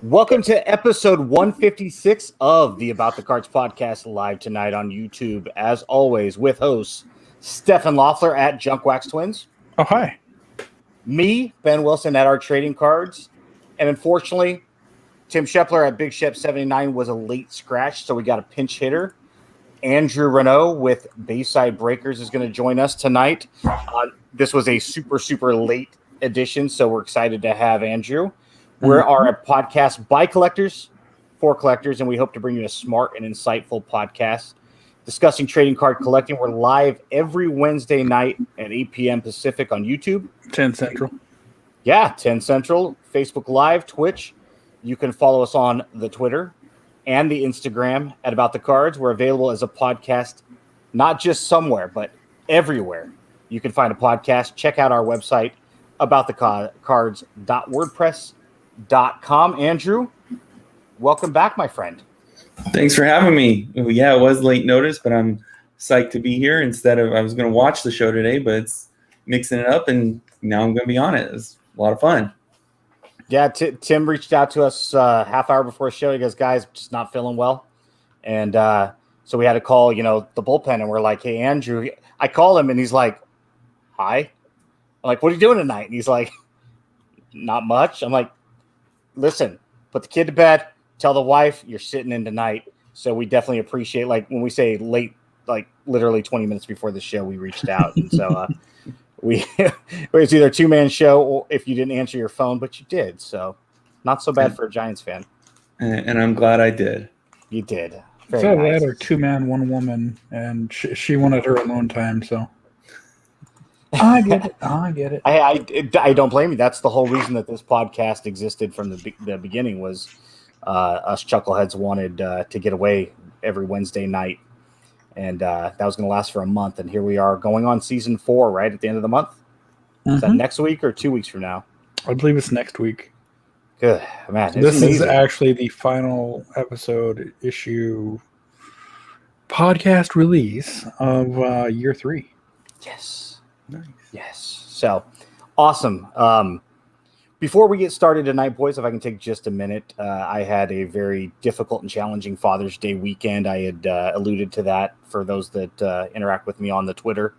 Welcome to episode 156 of the About the Cards podcast, live tonight on YouTube, as always, with hosts Stefan Loeffler at Junk Wax Twins. Oh, hi. Me, Ben Wilson at Our Trading Cards. And unfortunately, Tim Shepler at Big Shep 79 was a late scratch, so we got a pinch hitter. Andrew Renault with Bayside Breakers is going to join us tonight. This was a super late edition, so we're excited to have Andrew. We are a podcast by collectors, for collectors, and we hope to bring you a smart and insightful podcast discussing trading card collecting. We're live every Wednesday night at 8 p.m. Pacific on YouTube. 10 Central. Yeah, 10 Central, Facebook Live, Twitch. You can follow us on the Twitter and the Instagram at About the Cards. We're available as a podcast, not just somewhere, but everywhere. You can find a podcast. Check out our website, aboutthecards.wordpress.com. Andrew, welcome back, my friend. Thanks for having me. Yeah, it was late notice, but I'm psyched to be here. I was going to watch the show today, but it's mixing it up, and now I'm going to be on it. It's a lot of fun. Yeah, Tim reached out to us half hour before the show. He goes, guys, just not feeling well. And so we had to call, the bullpen, and we're like, hey, Andrew. I call him, and he's like, hi. I'm like, what are you doing tonight? And he's like, not much. I'm like, listen, put the kid to bed, tell the wife you're sitting in tonight. So we definitely appreciate, like when we say late, like literally 20 minutes before the show, we reached out. And so it was either a two-man show or if you didn't answer your phone, but you did. So not so bad for a Giants fan. And I'm glad I did. You did. Very so nice. That or two-man, one woman, and she wanted her alone time, so. I get it. I don't blame you. That's the whole reason that this podcast existed from the beginning was us chuckleheads wanted to get away every Wednesday night, and that was going to last for a month. And here we are going on season 4 right at the end of the month. Is that next week or 2 weeks from now? I believe it's next week. Good, man. This is actually the final episode issue podcast release of year 3. Yes. Nice. Yes. So awesome. Before we get started tonight, boys, if I can take just a minute, I had a very difficult and challenging Father's Day weekend. I had alluded to that for those that interact with me on the Twitter,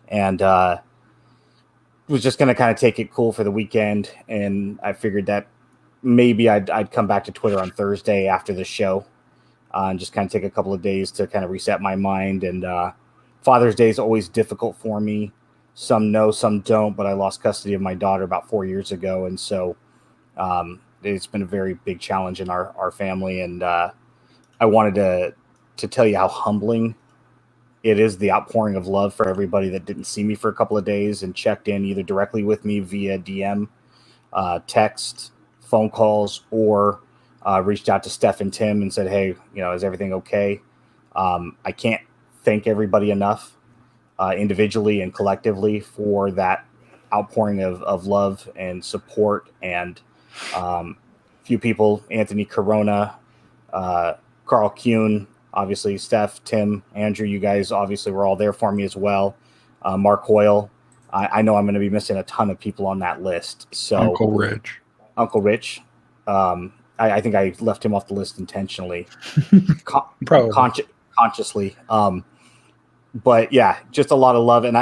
and was just going to kind of take it cool for the weekend. And I figured that maybe I'd come back to Twitter on Thursday after the show and just kind of take a couple of days to kind of reset my mind. And Father's Day is always difficult for me. Some know, some don't, but I lost custody of my daughter about 4 years ago. And so it's been a very big challenge in our family. And I wanted to tell you how humbling it is, the outpouring of love for everybody that didn't see me for a couple of days and checked in either directly with me via DM, text, phone calls, or reached out to Steph and Tim and said, hey, is everything okay? I can't thank everybody enough. Individually and collectively for that outpouring of love and support, and few people, Anthony Corona, Carl Kuhn, obviously Steph, Tim, Andrew, you guys obviously were all there for me as well. Mark Hoyle. I know I'm going to be missing a ton of people on that list. So Uncle Rich. I think I left him off the list intentionally, consciously. But yeah, just a lot of love. And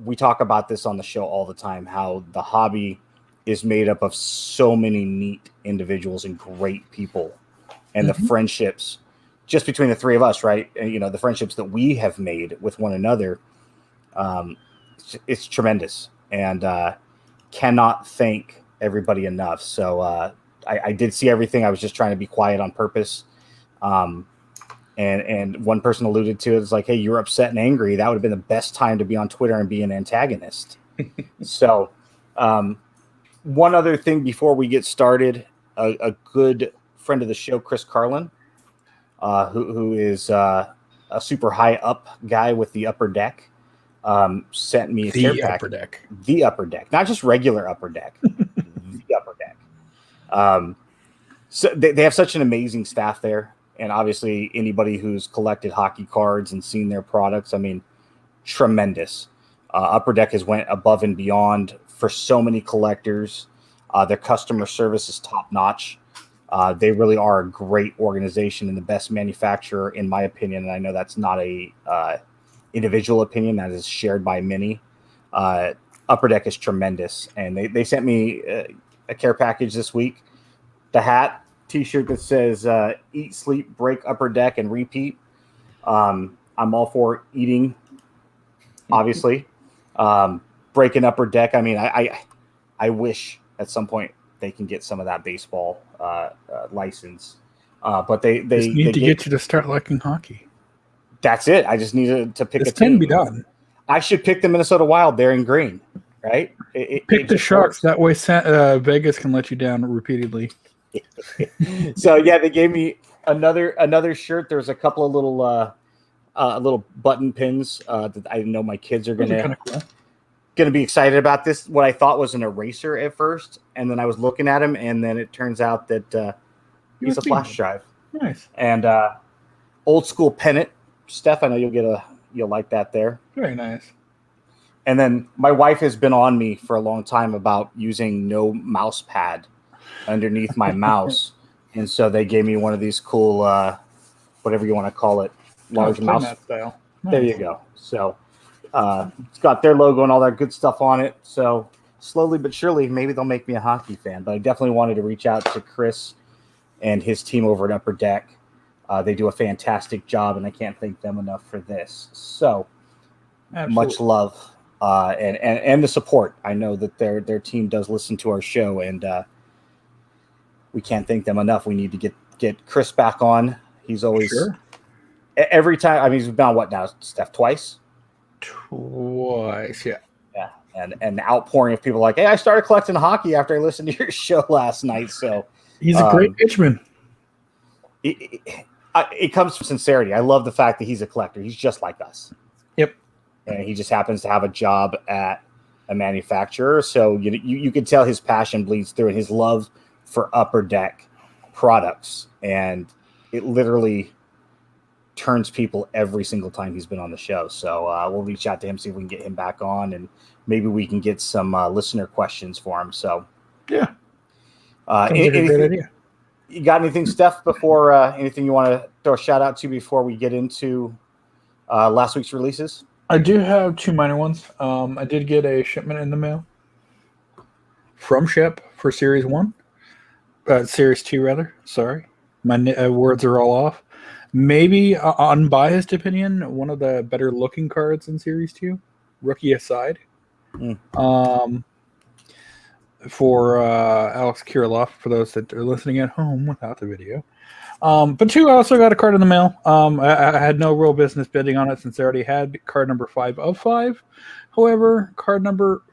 we talk about this on the show all the time, how the hobby is made up of so many neat individuals and great people, and the friendships just between the three of us, right? And, the friendships that we have made with one another, it's tremendous, and cannot thank everybody enough. So I did see everything. I was just trying to be quiet on purpose. And one person alluded to it. It's like, hey, you're upset and angry. That would have been the best time to be on Twitter and be an antagonist. So one other thing before we get started, a good friend of the show, Chris Carlin, who is a super high up guy with the Upper Deck, sent me a care pack. The Upper Deck, not just regular Upper Deck, the Upper Deck. So they have such an amazing staff there. And obviously, anybody who's collected hockey cards and seen their products, tremendous. Upper Deck has went above and beyond for so many collectors. Their customer service is top notch. They really are a great organization and the best manufacturer, in my opinion. And I know that's not a individual opinion, that is shared by many. Upper Deck is tremendous, and they sent me a care package this week. The hat, T-shirt that says "Eat, Sleep, Break, Upper Deck, and Repeat." I'm all for eating, obviously. Breaking Upper Deck. I mean, I wish at some point they can get some of that baseball license, but they need to get you to start liking hockey. That's it. I just need to pick this a team. Can be done. I should pick the Minnesota Wild. They're in green, right? Pick the Sharks. That way Vegas can let you down repeatedly. So, yeah, they gave me another shirt. There's a couple of little button pins that I know my kids are going to be excited about. This, what I thought was an eraser at first, and then I was looking at him, and then it turns out that he's a flash drive. Nice. And old school pennant. Steph, I know you'll like that there. Very nice. And then my wife has been on me for a long time about using no mouse pad underneath my mouse. And so they gave me one of these cool, whatever you want to call it, large mouse style. Nice. There you go. So it's got their logo and all that good stuff on it. So slowly but surely, maybe they'll make me a hockey fan. But I definitely wanted to reach out to Chris and his team over at Upper Deck. They do a fantastic job, and I can't thank them enough for this. So much love and the support. I know that their team does listen to our show, and we can't thank them enough. We need to get Chris back on. He's always every time. I mean, he's been on what now, Steph? Twice, yeah. Yeah, and the outpouring of people like, hey, I started collecting hockey after I listened to your show last night. So he's a great pitchman. It comes from sincerity. I love the fact that he's a collector. He's just like us. Yep. And he just happens to have a job at a manufacturer. So you can tell his passion bleeds through and his love for Upper Deck products. And it literally turns people every single time he's been on the show. So we'll reach out to him, see if we can get him back on, and maybe we can get some listener questions for him. So yeah. Sounds like a great idea. You got anything, Steph, before anything you want to throw a shout out to before we get into last week's releases? I do have two minor ones. I did get a shipment in the mail from Shep for Series 1. Series 2, rather. Sorry. My words are all off. Maybe, unbiased opinion, one of the better looking cards in Series 2. Rookie aside. For Alex Kirilloff, for those that are listening at home without the video. But two, I also got a card in the mail. I had no real business bidding on it since I already had card number 5 of 5. However, card number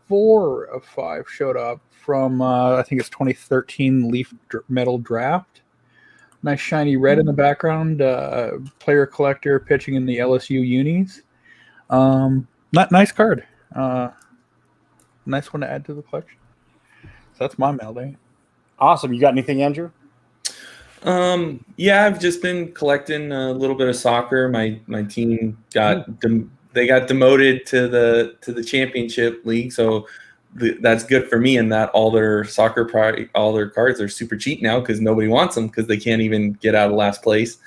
4 of 5 showed up from, I think it's 2013 Leaf Metal Draft. Nice shiny red in the background. Player collector pitching in the LSU unis. Nice card. Nice one to add to the collection. So that's my mail day. Awesome. You got anything, Andrew? Yeah, I've just been collecting a little bit of soccer. My team got they got demoted to the championship league, so that's good for me in that all their all their cards are super cheap now because nobody wants them because they can't even get out of last place.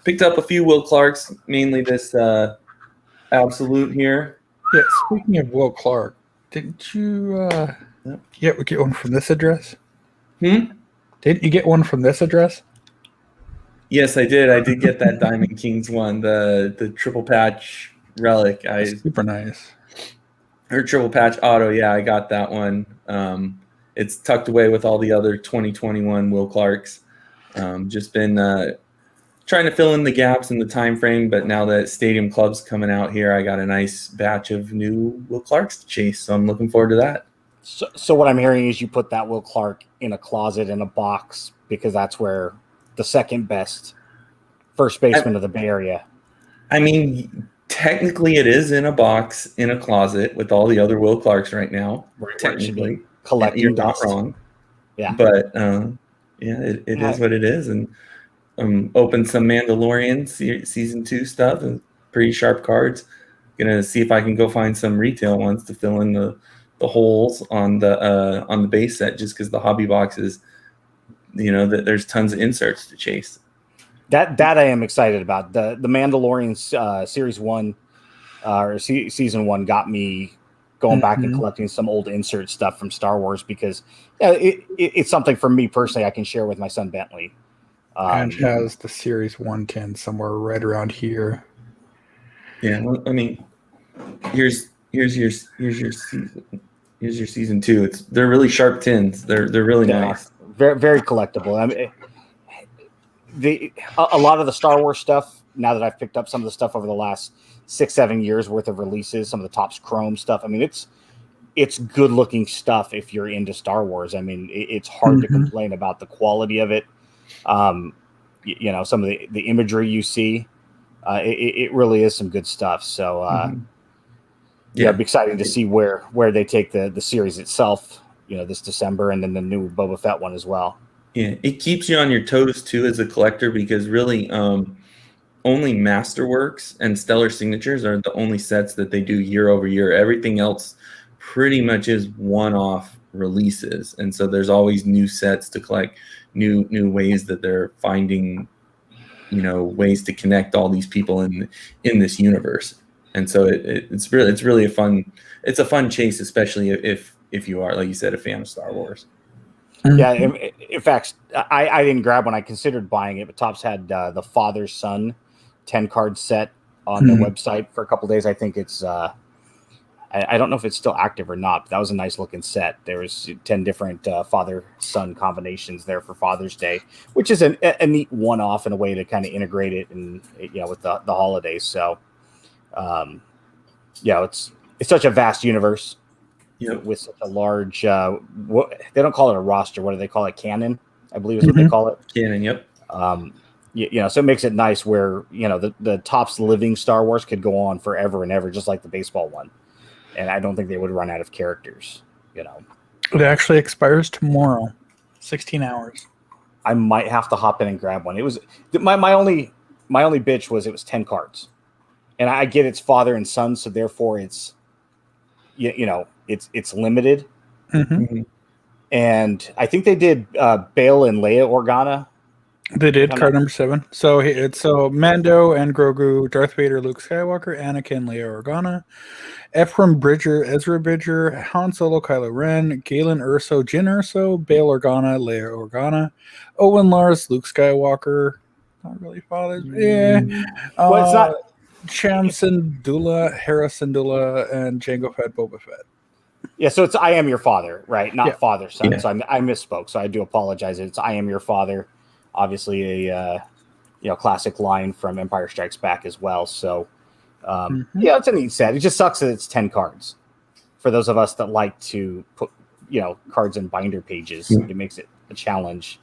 Picked up a few Will Clarks, mainly this Absolute here. Yeah, speaking of Will Clark, didn't you get one from this address? Didn't you get one from this address? Yes, I did. I did get that Diamond Kings one, the triple patch relic. Super nice. Or triple patch auto. Yeah, I got that one. It's tucked away with all the other 2021 Will Clarks. Just been trying to fill in the gaps in the time frame, but now that Stadium Club's coming out here, I got a nice batch of new Will Clarks to chase, so I'm looking forward to that. So what I'm hearing is you put that Will Clark in a closet in a box because that's where the second best first baseman of the Bay Area. I mean, technically it is in a box in a closet with all the other Will Clarks right now. Right, technically, collecting you're dust. not wrong. Yeah, but it is what it is, and opened some Mandalorian season 2 stuff and pretty sharp cards. Gonna see if I can go find some retail ones to fill in the holes on the base set just because the hobby boxes, that there's tons of inserts to chase. That I am excited about. The Mandalorian series 1 or season 1 got me going back and collecting some old insert stuff from Star Wars because it's something for me personally I can share with my son Bentley. And has the series 110 somewhere right around here. Yeah, well, I mean, here's your season 2. They're really sharp tins. They're really nice. Very very collectible. I mean, a lot of the Star Wars stuff, now that I've picked up some of the stuff over the last 6-7 years worth of releases, some of the Topps Chrome stuff, I mean, it's good looking stuff if you're into Star Wars. I mean, it's hard to complain about the quality of it. Some of the imagery you see, it really is some good stuff. So it'll be exciting to see where they take the series itself, this December, and then the new Boba Fett one as well. Yeah, it keeps you on your toes too as a collector because really only Masterworks and Stellar Signatures are the only sets that they do year over year. Everything else pretty much is one-off releases, and so there's always new sets to collect, new ways that they're finding, ways to connect all these people in this universe. And so it's really a fun chase, especially if you are, like you said, a fan of Star Wars. Yeah, in fact, I didn't grab one. I considered buying it, but Topps had the father-son 10-card set on their website for a couple of days. I think it's I don't know if it's still active or not, but that was a nice looking set. There was 10 different father-son combinations there for Father's Day, which is a neat one-off and a way to kind of integrate it and with the holidays. So it's such a vast universe. Yep. With such a large, they don't call it a roster. What do they call it? Canon, I believe is what they call it. Canon, yep. So it makes it nice where, the Topps living Star Wars could go on forever and ever, just like the baseball one. And I don't think they would run out of characters, It actually expires tomorrow, 16 hours. I might have to hop in and grab one. It was my only bitch was it was 10 cards. And I get it's father and son, so therefore it's, it's limited. And I think they did Bail and Leia Organa. They did card number 7. So it's Mando and Grogu, Darth Vader, Luke Skywalker, Anakin, Leia Organa, Ephraim Bridger, Ezra Bridger, Han Solo, Kylo Ren, Galen Erso, Jyn Erso, Bail Organa, Leia Organa, Owen Lars, Luke Skywalker. Not really fathers. Yeah. Well, it's not. Cham Syndulla, Hera Syndulla, and Jango Fett, Boba Fett. Yeah, so it's I Am Your Father, right? Not Father Son. Yeah. So I misspoke. So I do apologize. It's I Am Your Father. Obviously a classic line from Empire Strikes Back as well. So it's a neat set. It just sucks that it's 10 cards. For those of us that like to put cards in binder pages, it makes it a challenge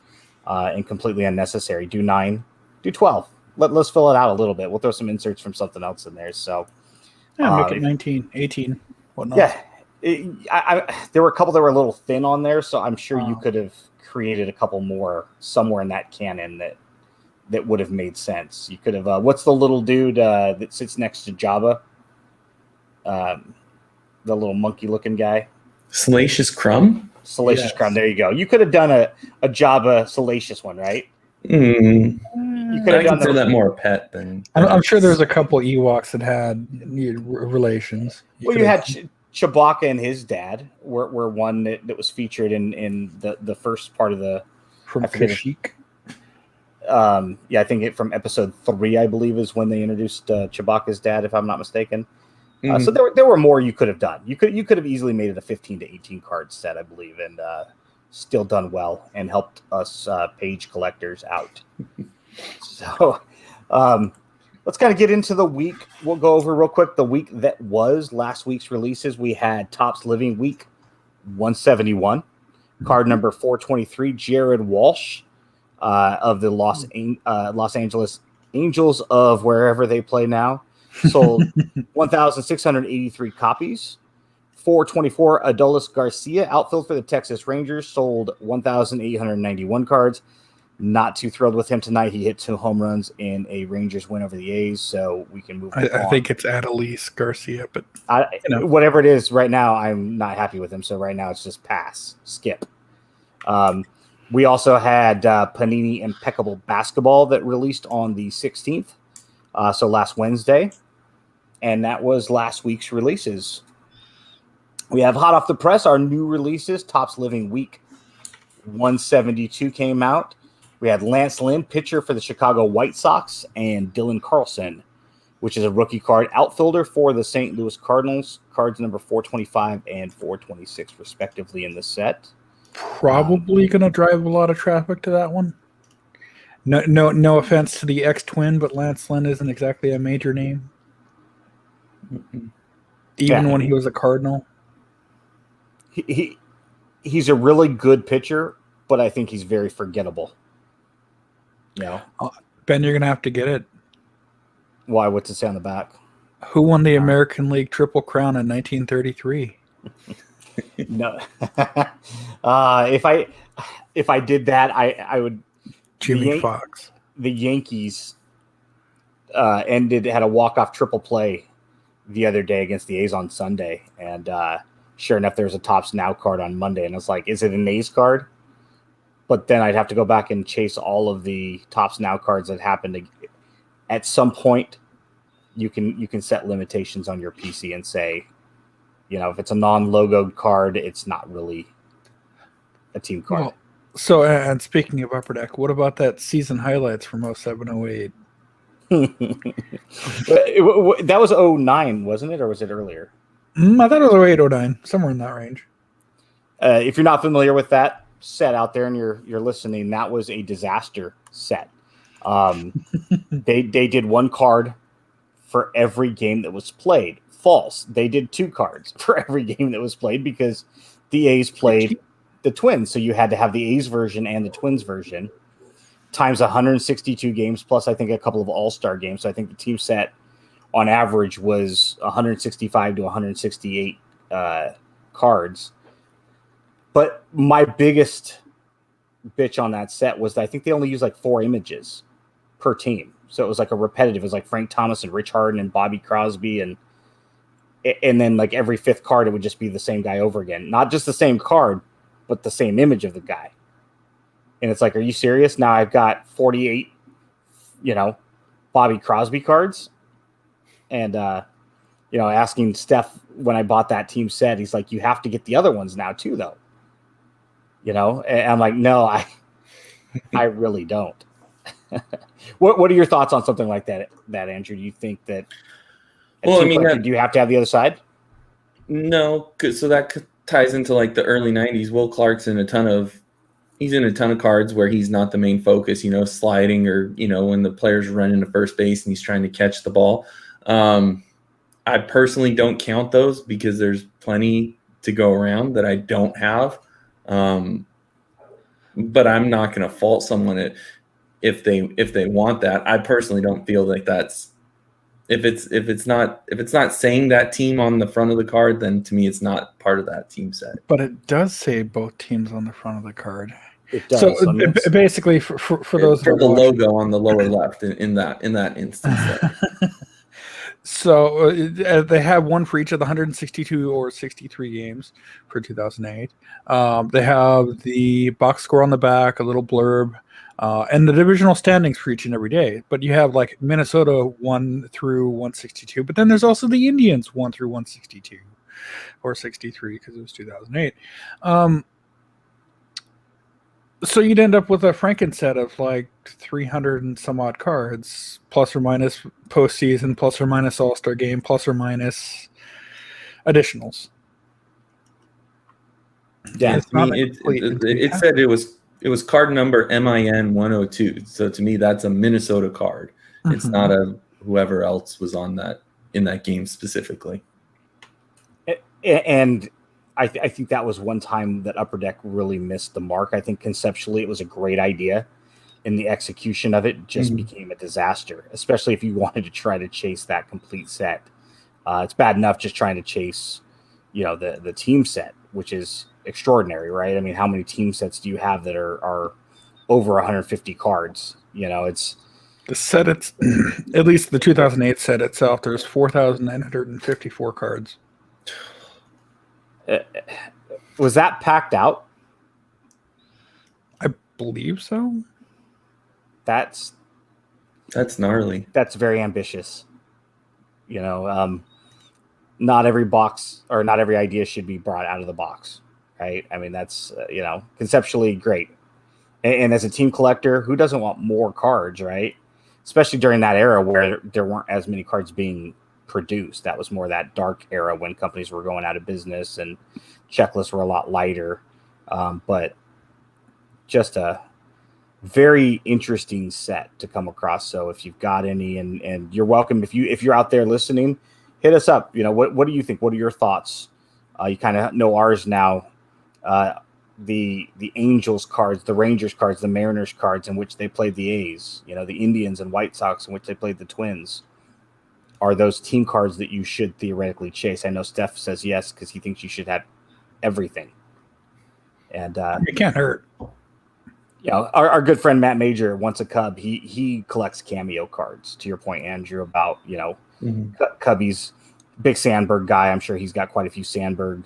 and completely unnecessary. Do 9, do 12. Let's fill it out a little bit. We'll throw some inserts from something else in there. So make it 19, 18, whatnot. Yeah. There were a couple that were a little thin on there, so I'm sure you could have created a couple more somewhere in that canon that would have made sense. You could have what's the little dude that sits next to Jabba? The little monkey looking guy. Salacious Crumb? Salacious Crumb, there you go. You could have done a Jabba Salacious one, right? You could have done that more a pet than. I'm sure there's a couple Ewoks that had relations. You had Chewbacca and his dad were one that was featured in the first part of the from Kashyyyk. I think from episode 3, I believe, is when they introduced Chewbacca's dad, if I'm not mistaken. So there were more you could have done. You could have easily made it a 15 to 18 card set, I believe, and still done well and helped us page collectors out. So let's kind of get into the week. We'll go over real quick the week that was last week's releases. We had Topps Living Week 171, card number 423, Jared Walsh of the Los Angeles Angels of wherever they play now. Sold 1,683 copies. 424, Adolis Garcia, outfield for the Texas Rangers, sold 1,891 cards. Not too thrilled with him tonight. He hit 2 home runs in a Rangers win over the A's, so we can move on. I think it's Adelise Garcia, but whatever it is right now, I'm not happy with him. So right now it's just pass, skip. We also had Panini Impeccable Basketball that released on the 16th, so last Wednesday, and that was last week's releases. We have hot off the press our new releases. Topps Living Week 172 came out. We had Lance Lynn, pitcher for the Chicago White Sox, and Dylan Carlson, which is a rookie card outfielder for the St. Louis Cardinals. Cards number 425 and 426, respectively, in the set. Probably going to drive a lot of traffic to that one. No offense to the ex-twin, but Lance Lynn isn't exactly a major name. Even when he was a Cardinal. He's a really good pitcher, but I think he's very forgettable. Yeah. Ben, you're going to have to get it. Why? What's it say on the back? Who won the American League Triple Crown in 1933? No. If I did that, I would. Jimmy Fox. The Yankees had a walk-off triple play the other day against the A's on Sunday, and sure enough, there's a Topps Now card on Monday, and I was like, is it an A's card? But then I'd have to go back and chase all of the Topps Now cards that happened. At some point, you can set limitations on your PC and say, if it's a non-logoed card, it's not really a team card. Well, so, and speaking of Upper Deck, what about that season highlights from 07-08? That was 09, wasn't it? Or was it earlier? I thought it was 08, 09, somewhere in that range. If you're not familiar with that set out there and you're listening, that was a disaster set. They did one card for every game that was played. False. They did 2 cards for every game that was played because the A's played the Twins. So you had to have the A's version and the Twins version times 162 games, plus I think a couple of all-star games. So I think the team set on average was 165 to 168 cards. But my biggest bitch on that set was that I think they only used like 4 images per team. So it was like a repetitive. It was like Frank Thomas and Rich Harden and Bobby Crosby. And then like every 5th card, it would just be the same guy over again. Not just the same card, but the same image of the guy. And it's like, are you serious? Now I've got 48, Bobby Crosby cards. And, asking Steph when I bought that team set, he's like, you have to get the other ones now too, though. And I'm like, no, I really don't. What are your thoughts on something like that, Andrew? Do you think that? Do you have to have the other side? No, so that ties into like the early '90s. Will Clark's in a ton of cards where he's not the main focus. Sliding or when the players run into first base and he's trying to catch the ball. I personally don't count those because there's plenty to go around that I don't have. But I'm not going to fault someone if they want that. I personally don't feel like that's if it's not saying that team on the front of the card, then to me it's not part of that team set. But it does say both teams on the front of the card. It does. So basically, for those for the logo on the lower left in that instance. So they have one for each of the 162 or 63 games for 2008. They have the box score on the back, a little blurb, and the divisional standings for each and every day. But you have like Minnesota 1 through 162, but then there's also the Indians 1 through 162 or 63 because it was 2008. So you'd end up with a Franken set of like 300 and some odd cards, plus or minus postseason, plus or minus All-Star game, plus or minus additionals. Yeah, it said it was card number MIN 102. So to me, that's a Minnesota card. Mm-hmm. It's not a whoever else was on that in that game specifically. And I think that was one time that Upper Deck really missed the mark. I think conceptually it was a great idea. And the execution of it just became a disaster, especially if you wanted to try to chase that complete set. It's bad enough just trying to chase, the team set, which is extraordinary, right? I mean, how many team sets do you have that are over 150 cards. You know, it's the set. It's at least the 2008 set itself. There's 4,954 cards. Was that packed out? I believe so. That's gnarly. That's very ambitious. You know, not every box or not every idea should be brought out of the box, right? I mean, that's you know, conceptually great. And as a team collector, who doesn't want more cards, right? Especially during that era where there weren't as many cards being produced. That was more that dark era when companies were going out of business and checklists were a lot lighter. But just a very interesting set to come across. So if you've got any, and you're welcome, if you're out there listening, hit us up. You know, what do you think? What are your thoughts? You kind of know ours now. The Angels cards, the Rangers cards, the Mariners cards in which they played the A's, you know, the Indians and White Sox in which they played the Twins. Are those team cards that you should theoretically chase? I know Steph says yes because he thinks you should have everything. And it can't hurt. You know, our good friend Matt Major, once a Cub, he collects cameo cards. To your point, Andrew, about, you know, Cubby's big Sandberg guy. I'm sure he's got quite a few Sandberg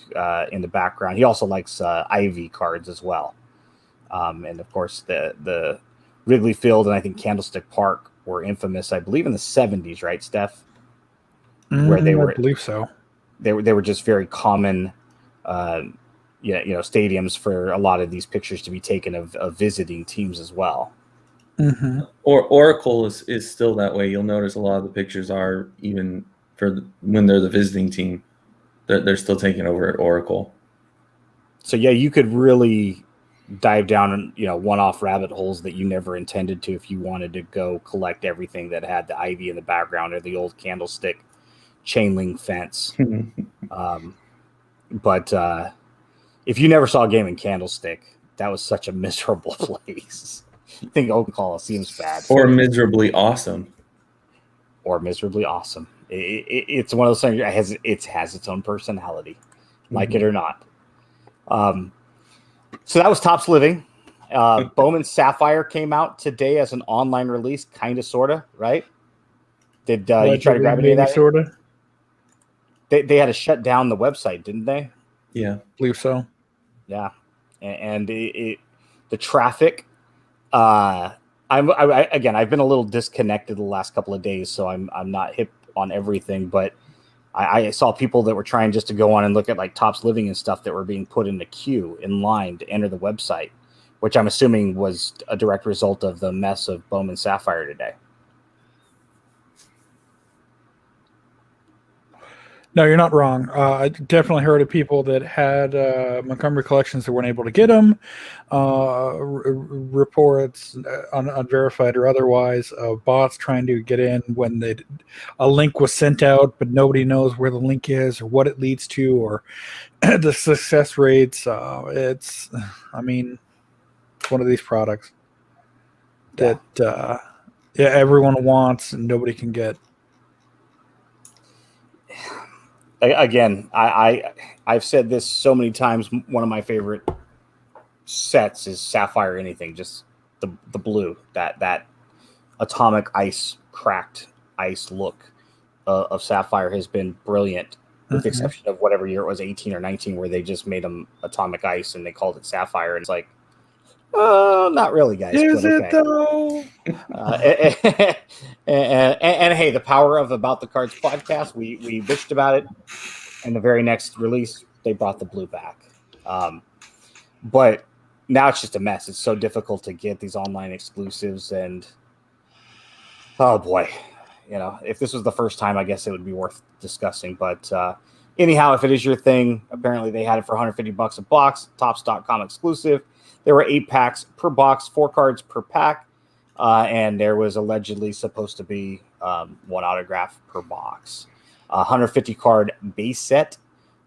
in the background. He also likes Ivy cards as well. And of course, the Wrigley Field and I think Candlestick Park were infamous, I believe, in the 70s, right, Steph? Where they were, I believe so. They were just very common, stadiums for a lot of these pictures to be taken of visiting teams as well. Or Oracle is still that way. You'll notice a lot of the pictures are even when they're the visiting team, they're still taking over at Oracle. So yeah, you could really dive down, you know, one-off rabbit holes that you never intended to if you wanted to go collect everything that had the ivy in the background or the old Candlestick chain link fence. But if you never saw a game in Candlestick, that was such a miserable place. I think Oakland Coliseum's bad. Or miserably awesome. It's one of those things. It has its own personality, like it or not. So that was Topps Living. Bowman Sapphire came out today as an online release, kind of, sort of, right? Did you try to grab any of that? Sort of. They had to shut down the website, didn't they? Yeah, I believe so. Yeah, and the traffic. I've been a little disconnected the last couple of days, so I'm not hip on everything, but I saw people that were trying just to go on and look at like Topps Living and stuff that were being put in the queue in line to enter the website, which I'm assuming was a direct result of the mess of Bowman Sapphire today. No, you're not wrong. I definitely heard of people that had Montgomery collections that weren't able to get them. Reports, unverified or otherwise, of bots trying to get in when a link was sent out, but nobody knows where the link is or what it leads to or the success rates. It's one of these products that everyone wants and nobody can get. Again, I've said this so many times. One of my favorite sets is Sapphire Anything, just the blue, that atomic ice, cracked ice look of Sapphire has been brilliant, with the exception of whatever year it was, 18 or 19, where they just made them atomic ice and they called it Sapphire. And it's like, not really, guys. Is it though? And hey, the power of About the Cards podcast, we bitched about it, and the very next release they brought the blue back. But now it's just a mess. It's so difficult to get these online exclusives, and oh boy, you know, if this was the first time, I guess it would be worth discussing. But anyhow, if it is your thing, apparently they had it for $150 a box, Topps.com exclusive. There were 8 packs per box, 4 cards per pack, and there was allegedly supposed to be 1 autograph per box. 150 card base set,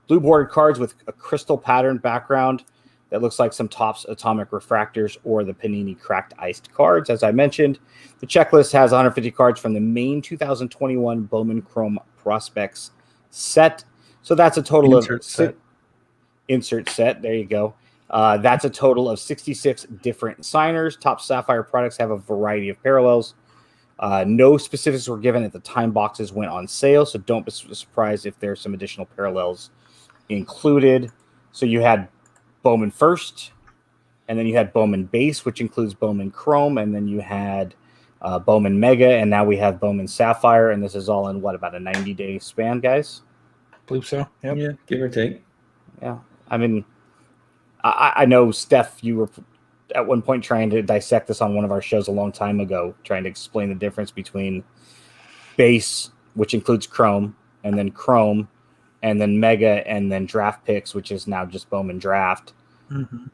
blue bordered cards with a crystal pattern background that looks like some Topps Atomic Refractors or the Panini Cracked Iced cards, as I mentioned. The checklist has 150 cards from the main 2021 Bowman Chrome Prospects set. So that's a total insert set. Insert set. There you go. That's a total of 66 different signers. Top Sapphire products have a variety of parallels. No specifics were given at the time boxes went on sale, so don't be surprised if there's some additional parallels included. So you had Bowman First, and then you had Bowman Base, which includes Bowman Chrome, and then you had Bowman Mega, and now we have Bowman Sapphire, and this is all in, about a 90-day span, guys? I believe so. Yep. Yeah, give or take. Yeah. I mean, I know, Steph, you were at one point trying to dissect this on one of our shows a long time ago, trying to explain the difference between Base, which includes Chrome, and then Mega, and then Draft Picks, which is now just Bowman Draft. Mm-hmm.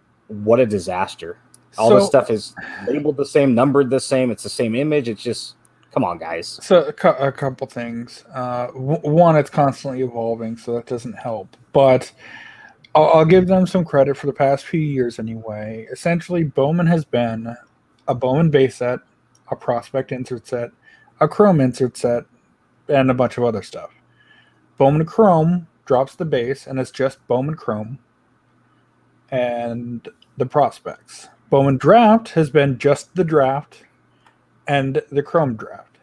What a disaster. All this stuff is labeled the same, numbered the same. It's the same image. It's just, come on, guys. So a couple things. One, it's constantly evolving, so that doesn't help. But I'll give them some credit for the past few years anyway. Essentially, Bowman has been a Bowman base set, a prospect insert set, a Chrome insert set, and a bunch of other stuff. Bowman Chrome drops the base, and it's just Bowman Chrome and the prospects. Bowman Draft has been just the draft and the Chrome draft.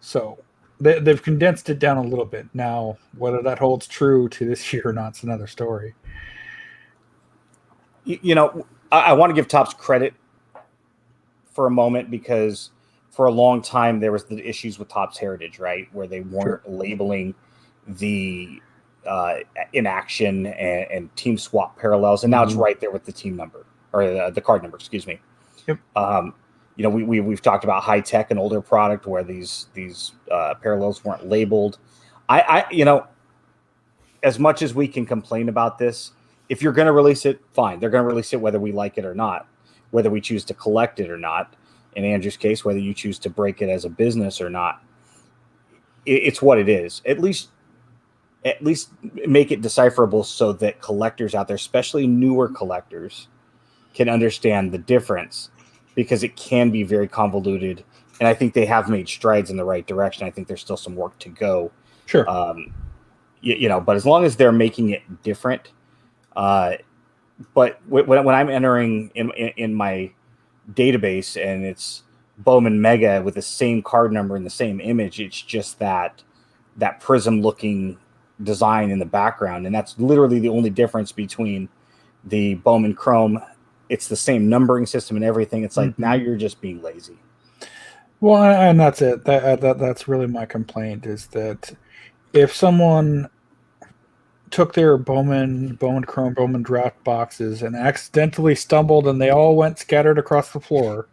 So they've condensed it down a little bit. Now, whether that holds true to this year or not is another story. I want to give Topps credit for a moment, because for a long time there was the issues with Topps Heritage, right, where they weren't labeling the inaction and team swap parallels, and now it's right there with the team number, or the card number, excuse me. Yep. We've talked about high tech and older product where these parallels weren't labeled. I as much as we can complain about this, if you're going to release it, fine. They're going to release it whether we like it or not, whether we choose to collect it or not. In Andrew's case, whether you choose to break it as a business or not, it's what it is. At least make it decipherable so that collectors out there, especially newer collectors, can understand the difference, because it can be very convoluted. And I think they have made strides in the right direction. I think there's still some work to go. Sure. But as long as they're making it different, but when I'm entering in my database and it's Bowman Mega with the same card number and the same image, it's just that prism looking design in the background, and that's literally the only difference between the Bowman Chrome. It's the same numbering system and everything. It's like, now you're just being lazy. Well, and that's it. That's really my complaint, is that if someone took their Bowman Chrome, Bowman Draft boxes and accidentally stumbled and they all went scattered across the floor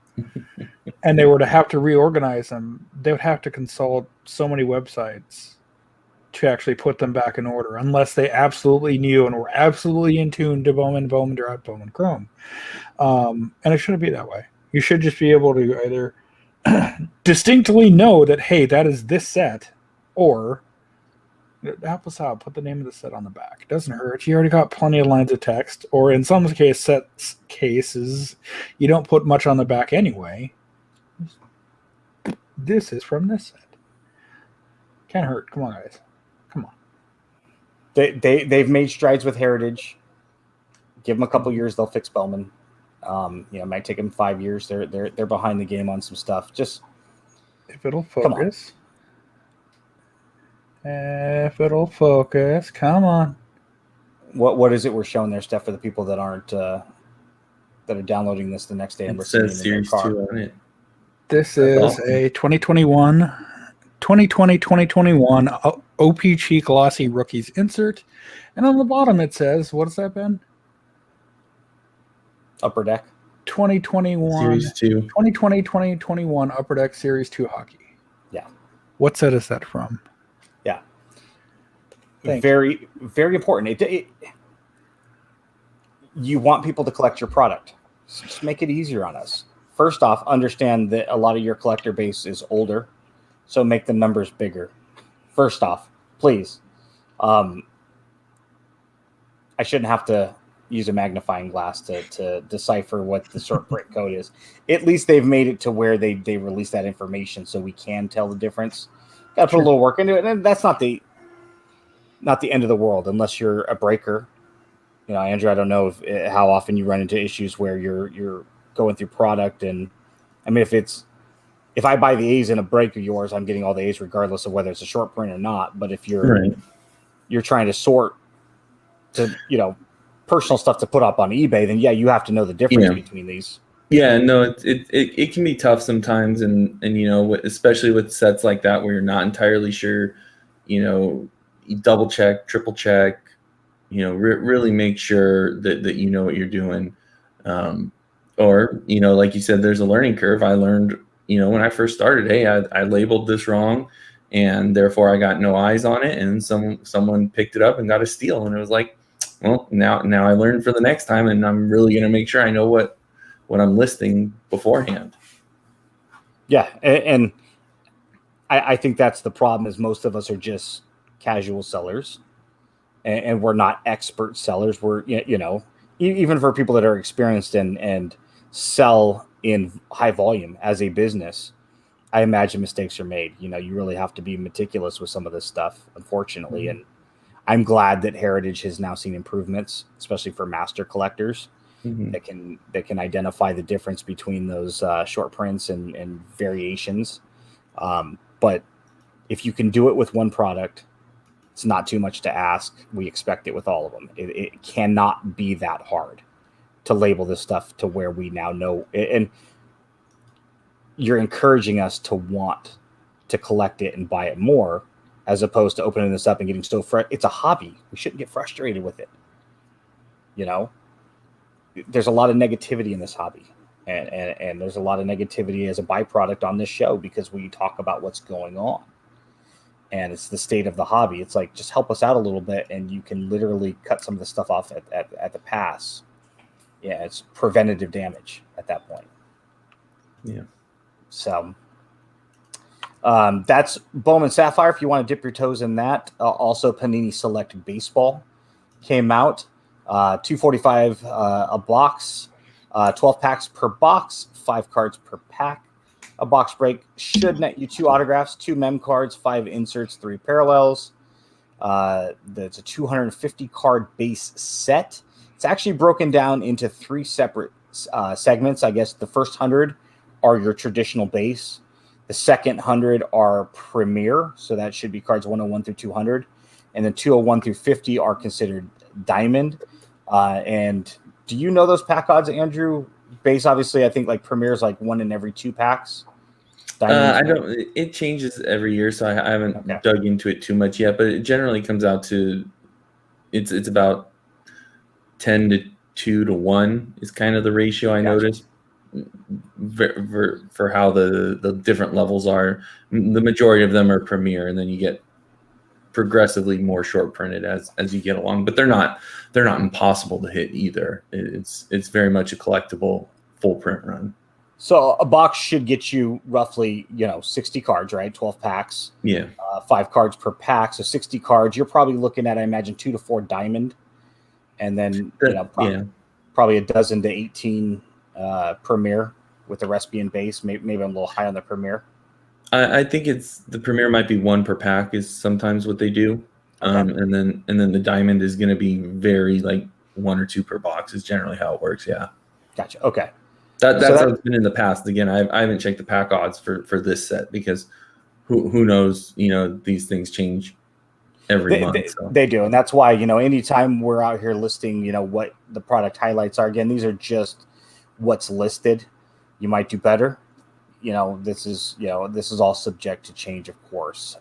and they were to have to reorganize them, they would have to consult so many websites to actually put them back in order, unless they absolutely knew and were absolutely in tune to Bowman Draft, Bowman Chrome. And it shouldn't be that way. You should just be able to either distinctly know that, hey, that is this set, or help us out, put the name of the set on the back. It doesn't hurt. You already got plenty of lines of text, or in some cases, you don't put much on the back anyway. This is from this set. Can't hurt. Come on, guys. Come on. They've made strides with Heritage. Give them a couple years, they'll fix Bowman. It might take them 5 years. They're behind the game on some stuff. Just if it'll focus. If it'll focus, come on. What is it we're showing there, Steph, for the people that aren't that are downloading this the next day and listening says in their Series car? 2 on it. This is a 2020-2021 OPC Glossy Rookies insert. And on the bottom it says, what has that been? Upper Deck. 2021 Series 2. 2020-2021 Upper Deck Series 2 hockey. Yeah. What set is that from? Yeah. Thank very, very important. You want people to collect your product. Just make it easier on us. First off, understand that a lot of your collector base is older, so make the numbers bigger. First off, please. I shouldn't have to use a magnifying glass to decipher what the short break code is. At least they've made it to where they release that information so we can tell the difference. Got to put a little work into it, and that's not the end of the world unless you're a breaker Andrew, I don't know how often you run into issues where you're going through product, and I mean, if I buy the A's in a break of yours, I'm getting all the A's regardless of whether it's a short print or not. But if you're trying to sort to personal stuff to put up on eBay, then you have to know the difference between these. Yeah, no, it can be tough sometimes, and especially with sets like that where you're not entirely sure, you double check, triple check, really make sure that you know what you're doing, or like you said, there's a learning curve. I learned, when I first started, hey, I labeled this wrong, and therefore I got no eyes on it, and someone picked it up and got a steal, and it was like, well, now I learned for the next time, and I'm really gonna make sure I know what I'm listing beforehand. Yeah, and I think that's the problem, is most of us are just casual sellers, and we're not expert sellers. We're, even for people that are experienced and sell in high volume as a business, I imagine mistakes are made. You really have to be meticulous with some of this stuff, unfortunately. And I'm glad that Heritage has now seen improvements, especially for master collectors. That can identify the difference between those short prints and variations. But if you can do it with one product, it's not too much to ask. We expect it with all of them. It cannot be that hard to label this stuff to where we now know. And you're encouraging us to want to collect it and buy it more, as opposed to opening this up and getting so frustrated. It's a hobby. We shouldn't get frustrated with it. There's a lot of negativity in this hobby, and there's a lot of negativity as a byproduct on this show, because we talk about what's going on, and it's the state of the hobby. It's like, just help us out a little bit, and you can literally cut some of the stuff off at the pass. Yeah, it's preventative damage at that point. Yeah. So that's Bowman Sapphire. If you want to dip your toes in that, also Panini Select Baseball came out. $2.45 a box, 12 packs per box, 5 cards per pack. A box break should net you 2 autographs, 2 mem cards, 5 inserts, 3 parallels. That's a 250 card base set. It's actually broken down into 3 separate segments. I guess the first 100 are your traditional base. The second 100 are premier, so that should be cards 101 through 200. And then 201 through 50 are considered diamond. And do you know those pack odds, Andrew? Base, obviously, I think like premier is like 1 in every 2 packs. I don't. It changes every year, so I haven't dug into it too much yet. But it generally comes out to it's about 10 to 2 to 1 is kind of the ratio I noticed for how the different levels are. The majority of them are premier, and then you get progressively more short printed as you get along, but they're not impossible to hit either. It's very much a collectible full print run. So a box should get you roughly 60 cards, right? 12 packs. Yeah. 5 cards per pack, so 60 cards. You're probably looking at, I imagine, 2 to 4 diamond, and then probably a dozen to 18 premier, with the rest being base. Maybe I'm a little high on the premier. I think it's the premier might be 1 per pack is sometimes what they do. And then the diamond is going to be very like 1 or 2 per box is generally how it works. Yeah. Gotcha. Okay. That's how it's been in the past. Again, I haven't checked the pack odds for this set, because who knows, these things change every month. They do. And that's why, anytime we're out here listing, what the product highlights are, again, these are just what's listed. You might do better. This is all subject to change, of course.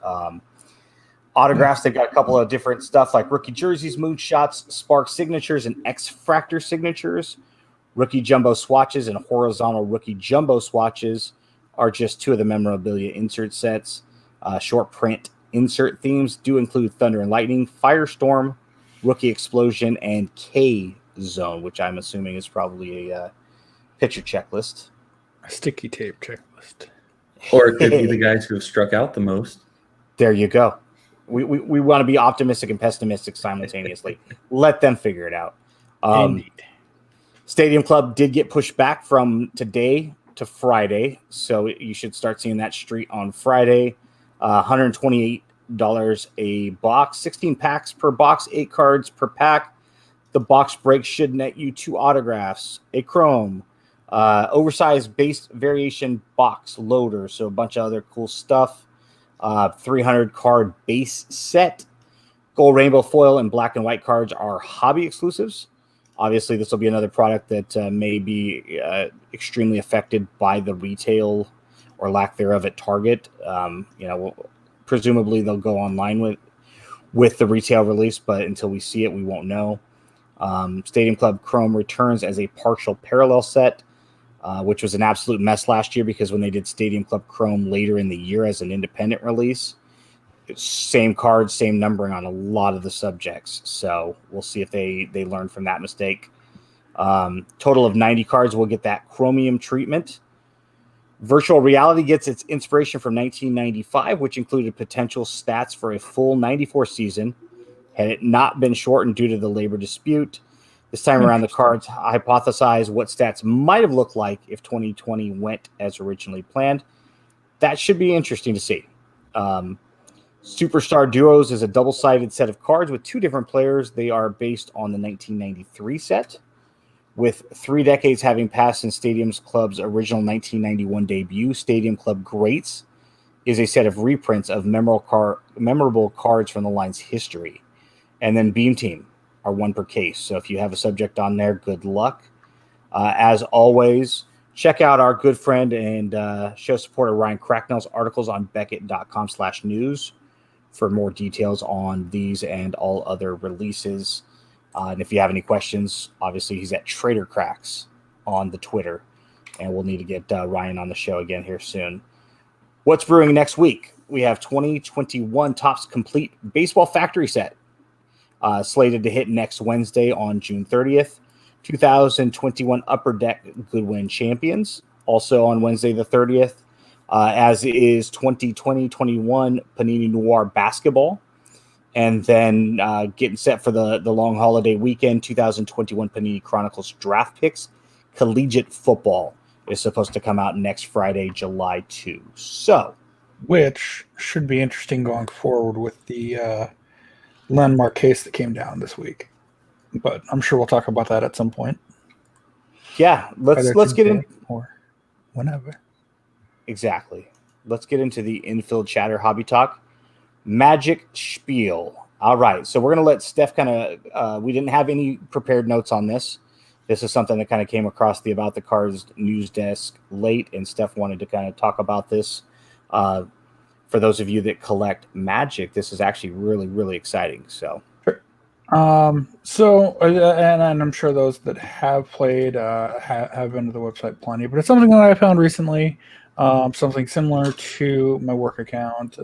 Autographs, they've got a couple of different stuff like rookie jerseys, moonshots, spark signatures, and X-Fractor signatures. Rookie jumbo swatches and horizontal rookie jumbo swatches are just 2 of the memorabilia insert sets. Short print insert themes do include Thunder and Lightning, Firestorm, Rookie Explosion, and K-Zone, which I'm assuming is probably a pitcher checklist. A sticky tape checklist. Or it could be the guys who have struck out the most. There you go. We want to be optimistic and pessimistic simultaneously. Let them figure it out. Indeed. Stadium Club did get pushed back from today to Friday, so you should start seeing that street on Friday. $128 a box, 16 packs per box, 8 cards per pack. The box break should net you 2 autographs, a chrome, oversized base variation box loader, so a bunch of other cool stuff. 300 card base set. Gold rainbow foil and black and white cards are hobby exclusives. Obviously, this will be another product that may be extremely affected by the retail or lack thereof at Target. Presumably they'll go online with the retail release, but until we see it, we won't know. Stadium Club Chrome returns as a partial parallel set, which was an absolute mess last year because when they did Stadium Club Chrome later in the year as an independent release, same cards, same numbering on a lot of the subjects. So we'll see if they learn from that mistake. Total of 90 cards will get that chromium treatment. Virtual reality gets its inspiration from 1995, which included potential stats for a full 94 season. Had it not been shortened due to the labor dispute, this time around the cards hypothesize what stats might have looked like if 2020 went as originally planned. That should be interesting to see. Superstar Duos is a double-sided set of cards with 2 different players. They are based on the 1993 set. With 3 decades having passed since Stadium Club's original 1991 debut, Stadium Club Greats is a set of reprints of memorable cards from the line's history. And then Beam Team are 1 per case. So if you have a subject on there, good luck. As always, check out our good friend and show supporter Ryan Cracknell's articles on Beckett.com/news for more details on these and all other releases. And if you have any questions, obviously he's at Trader Cracks on the Twitter, and we'll need to get Ryan on the show again here soon. What's brewing next week? We have 2021 Topps Complete Baseball Factory Set slated to hit next Wednesday on June 30th. 2021 Upper Deck Goodwin Champions also on Wednesday the 30th. As is 2020-21 Panini Noir Basketball. And then getting set for the long holiday weekend, 2021 Panini Chronicles Draft Picks. Collegiate Football is supposed to come out next Friday, July 2. So, which should be interesting going forward with the landmark case that came down this week. But I'm sure we'll talk about that at some point. Yeah, let's get in or whenever. Exactly. Let's get into the infield chatter hobby talk. Magic spiel. All right. So we're going to let Steph kind of, we didn't have any prepared notes on this. This is something that kind of came across the About the Cards news desk late, and Steph wanted to kind of talk about this. For those of you that collect Magic, this is actually really, really exciting. So, and I'm sure those that have played have been to the website plenty, but it's something that I found recently. Something similar to my work account,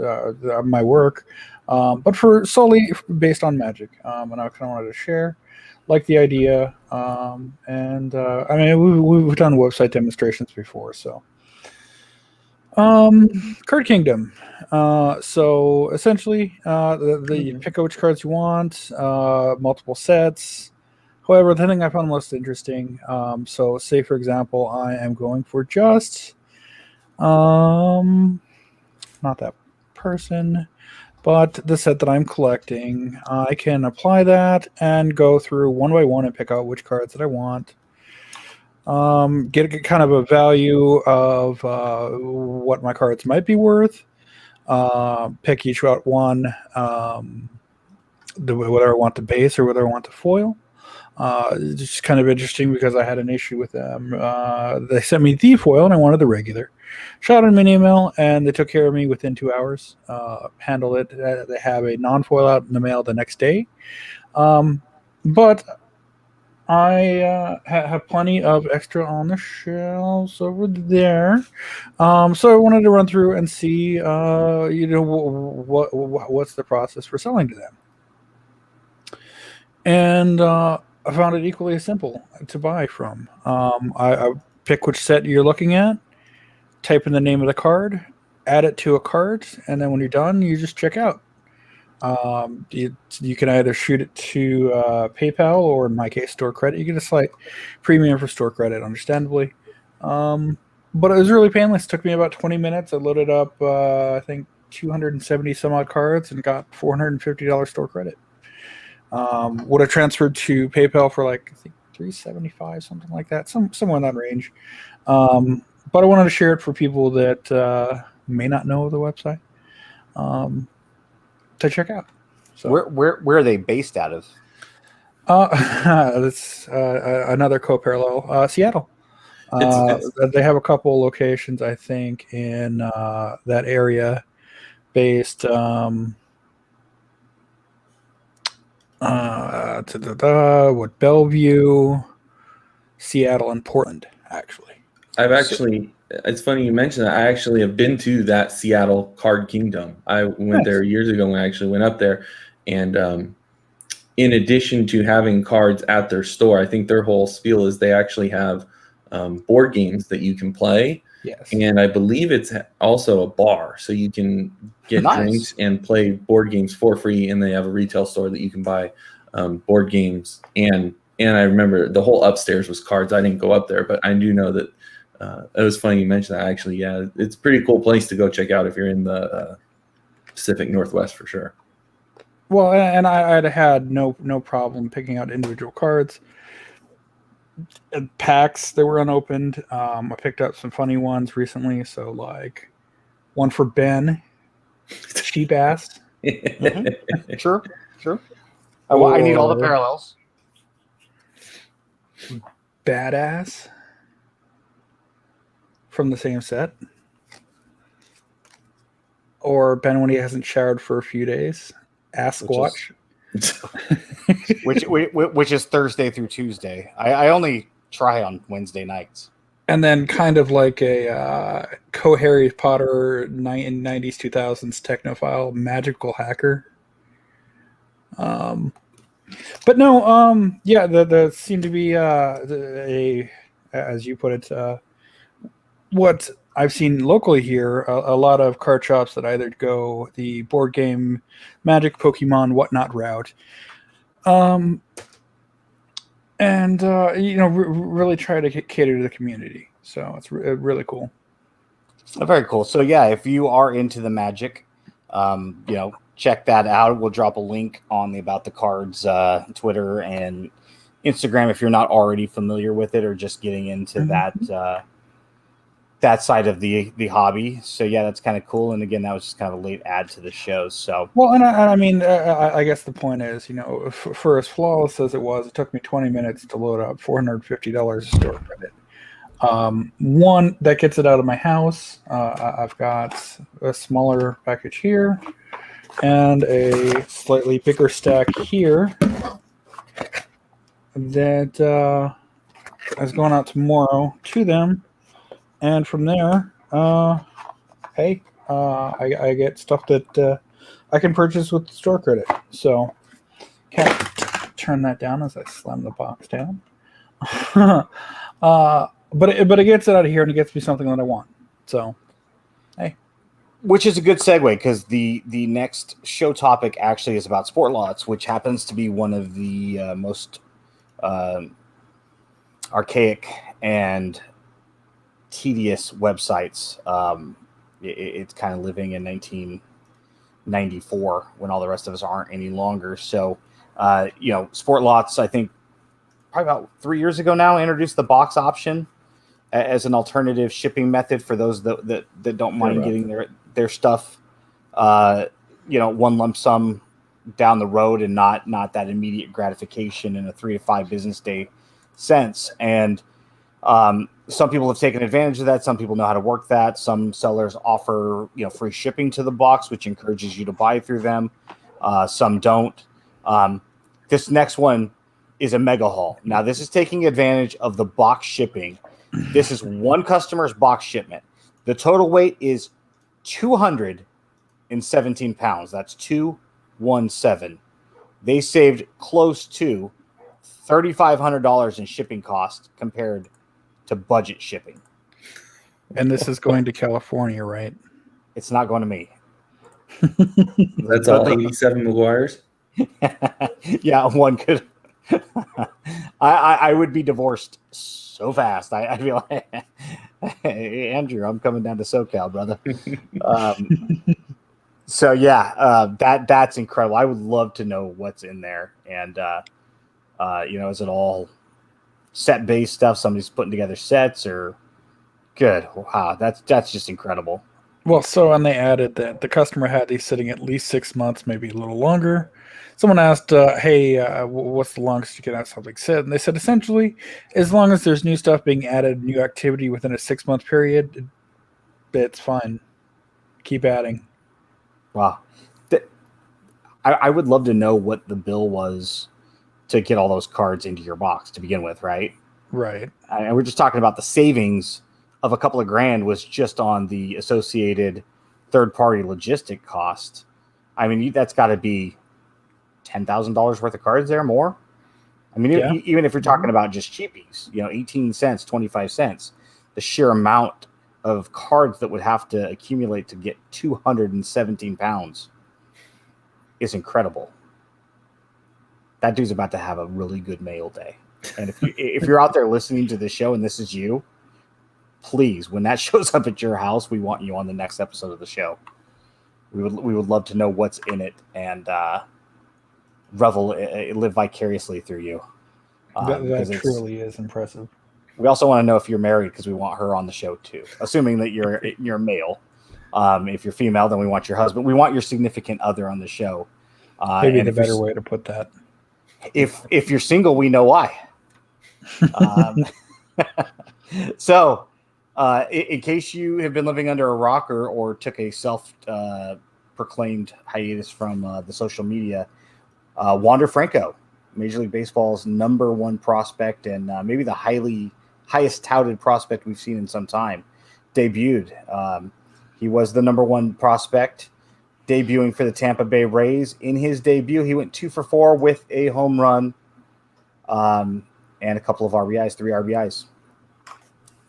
my work, but for solely based on Magic. And I kind of wanted to share, like the idea. I mean, we've done website demonstrations before, so. Card Kingdom. So essentially, you pick out which cards you want, multiple sets. However, the thing I found most interesting, so say for example, I am going for just not that person, but the set that I'm collecting. I can apply that and go through one by one and pick out which cards that I want. Get a kind of a value of what my cards might be worth. Pick each out one, whether I want the base or whether I want the foil. It's just kind of interesting because I had an issue with them. They sent me the foil and I wanted the regular. Shot them an email and they took care of me within 2 hours. Handled it. They have a non-foil out in the mail the next day. But I have plenty of extra on the shelves over there. So I wanted to run through and see, what's the process for selling to them. And I found it equally as simple to buy from. I pick which set you're looking at, type in the name of the card, add it to a cart, and then when you're done, you just check out. You can either shoot it to PayPal or, in my case, store credit. You get a slight premium for store credit, understandably. But it was really painless. It took me about 20 minutes. I loaded up, I think, 270 some odd cards and got $450 store credit. Would have transferred to PayPal for like, I think, $3.75, something like that, somewhere in that range. But I wanted to share it for people that may not know the website to check out. So Where are they based out of? that's another co-parallel, Seattle. It's They have a couple locations, I think, in that area, based what, Bellevue, Seattle, and Portland, actually. it's funny you mentioned that. I actually have been to that Seattle Card Kingdom. I went there years ago when I actually went up there. And in addition to having cards at their store, I think their whole spiel is they actually have board games that you can play. Yes. And I believe it's also a bar, so you can get drinks and play board games for free. And they have a retail store that you can buy board games. And I remember the whole upstairs was cards. I didn't go up there, but I do know that it was funny you mentioned that. Actually, yeah, it's a pretty cool place to go check out if you're in the Pacific Northwest for sure. Well, and I'd had no problem picking out individual cards. Packs that were unopened. I picked up some funny ones recently. So, like, one for Ben, cheap ass. Sure. I need all the parallels. Badass from the same set. Or Ben when he hasn't showered for a few days. Ass Squatch. which is Thursday through Tuesday. I only try on Wednesday nights. And then kind of like a co-Harry Potter 90s, 2000s technophile magical hacker. But no, yeah, there seemed to be as you put it, what I've seen locally here, a lot of card shops that either go the board game, Magic, Pokemon, whatnot route, and really try to cater to the community. So it's really cool. Very cool. So yeah, if you are into the Magic, check that out. We'll drop a link on the About the Cards Twitter and Instagram if you're not already familiar with it or just getting into that side of the hobby. So yeah, that's kind of cool. And again, that was just kind of a late add to the show. So well, and I mean, I guess the point is, for as flawless as it was, it took me 20 minutes to load up $450 of store credit. One that gets it out of my house. I've got a smaller package here and a slightly bigger stack here that is going out tomorrow to them. And from there, I get stuff that I can purchase with store credit. So can't turn that down as I slam the box down. But it gets it out of here and it gets me something that I want. So, hey. Which is a good segue because the next show topic actually is about Sport Lots, which happens to be one of the most archaic and tedious websites. It's kind of living in 1994 when all the rest of us aren't any longer. So, Sport Lots, I think probably about 3 years ago now, introduced the box option as an alternative shipping method for those that don't mind getting their stuff, one lump sum down the road and not that immediate gratification in a 3 to 5 business day sense. And some people have taken advantage of that. Some people know how to work that. Some sellers offer, free shipping to the box, which encourages you to buy through them. Some don't. This next one is a mega haul. Now, this is taking advantage of the box shipping. This is one customer's box shipment. The total weight is 217 pounds. That's 217. They saved close to $3,500 in shipping costs compared to budget shipping. And this is going to California, right? It's not going to me. That's all 87 McGuire's? Yeah, one could. I would be divorced so fast. I'd be like, hey, Andrew, I'm coming down to SoCal, brother. So yeah, that's incredible. I would love to know what's in there, and is it all set based stuff? Somebody's putting together sets, or good? Wow, that's just incredible. Well, and they added that the customer had these sitting at least 6 months, maybe a little longer. Someone asked, "Hey, what's the longest you can have something sit?" And they said, essentially, as long as there's new stuff being added, new activity within a 6 month period, it's fine. Keep adding. Wow. I would love to know what the bill was to get all those cards into your box to begin with, right? Right. And we're just talking about the savings of a couple of grand was just on the associated third-party logistic cost. I mean, that's got to be $10,000 worth of cards there, more. I mean, Yeah. even if you're talking about just cheapies, 18 cents, 25 cents, the sheer amount of cards that would have to accumulate to get 217 pounds is incredible. That dude's about to have a really good mail day. And if you're out there listening to the show and this is you, please, when that shows up at your house, we want you on the next episode of the show. We would love to know what's in it and live vicariously through you. That truly is impressive. We also want to know if you're married because we want her on the show too. Assuming that you're male. If you're female, then we want your husband. We want your significant other on the show. Maybe the better way to put that. If you're single, we know why. So, in case you have been living under a rock or took a self-proclaimed hiatus from the social media, Wander Franco, Major League Baseball's #1 prospect and maybe the highest touted prospect we've seen in some time, debuted. He was the #1 prospect, debuting for the Tampa Bay Rays. In his debut, he went 2 for 4 with a home run and a couple of RBIs, 3 RBIs.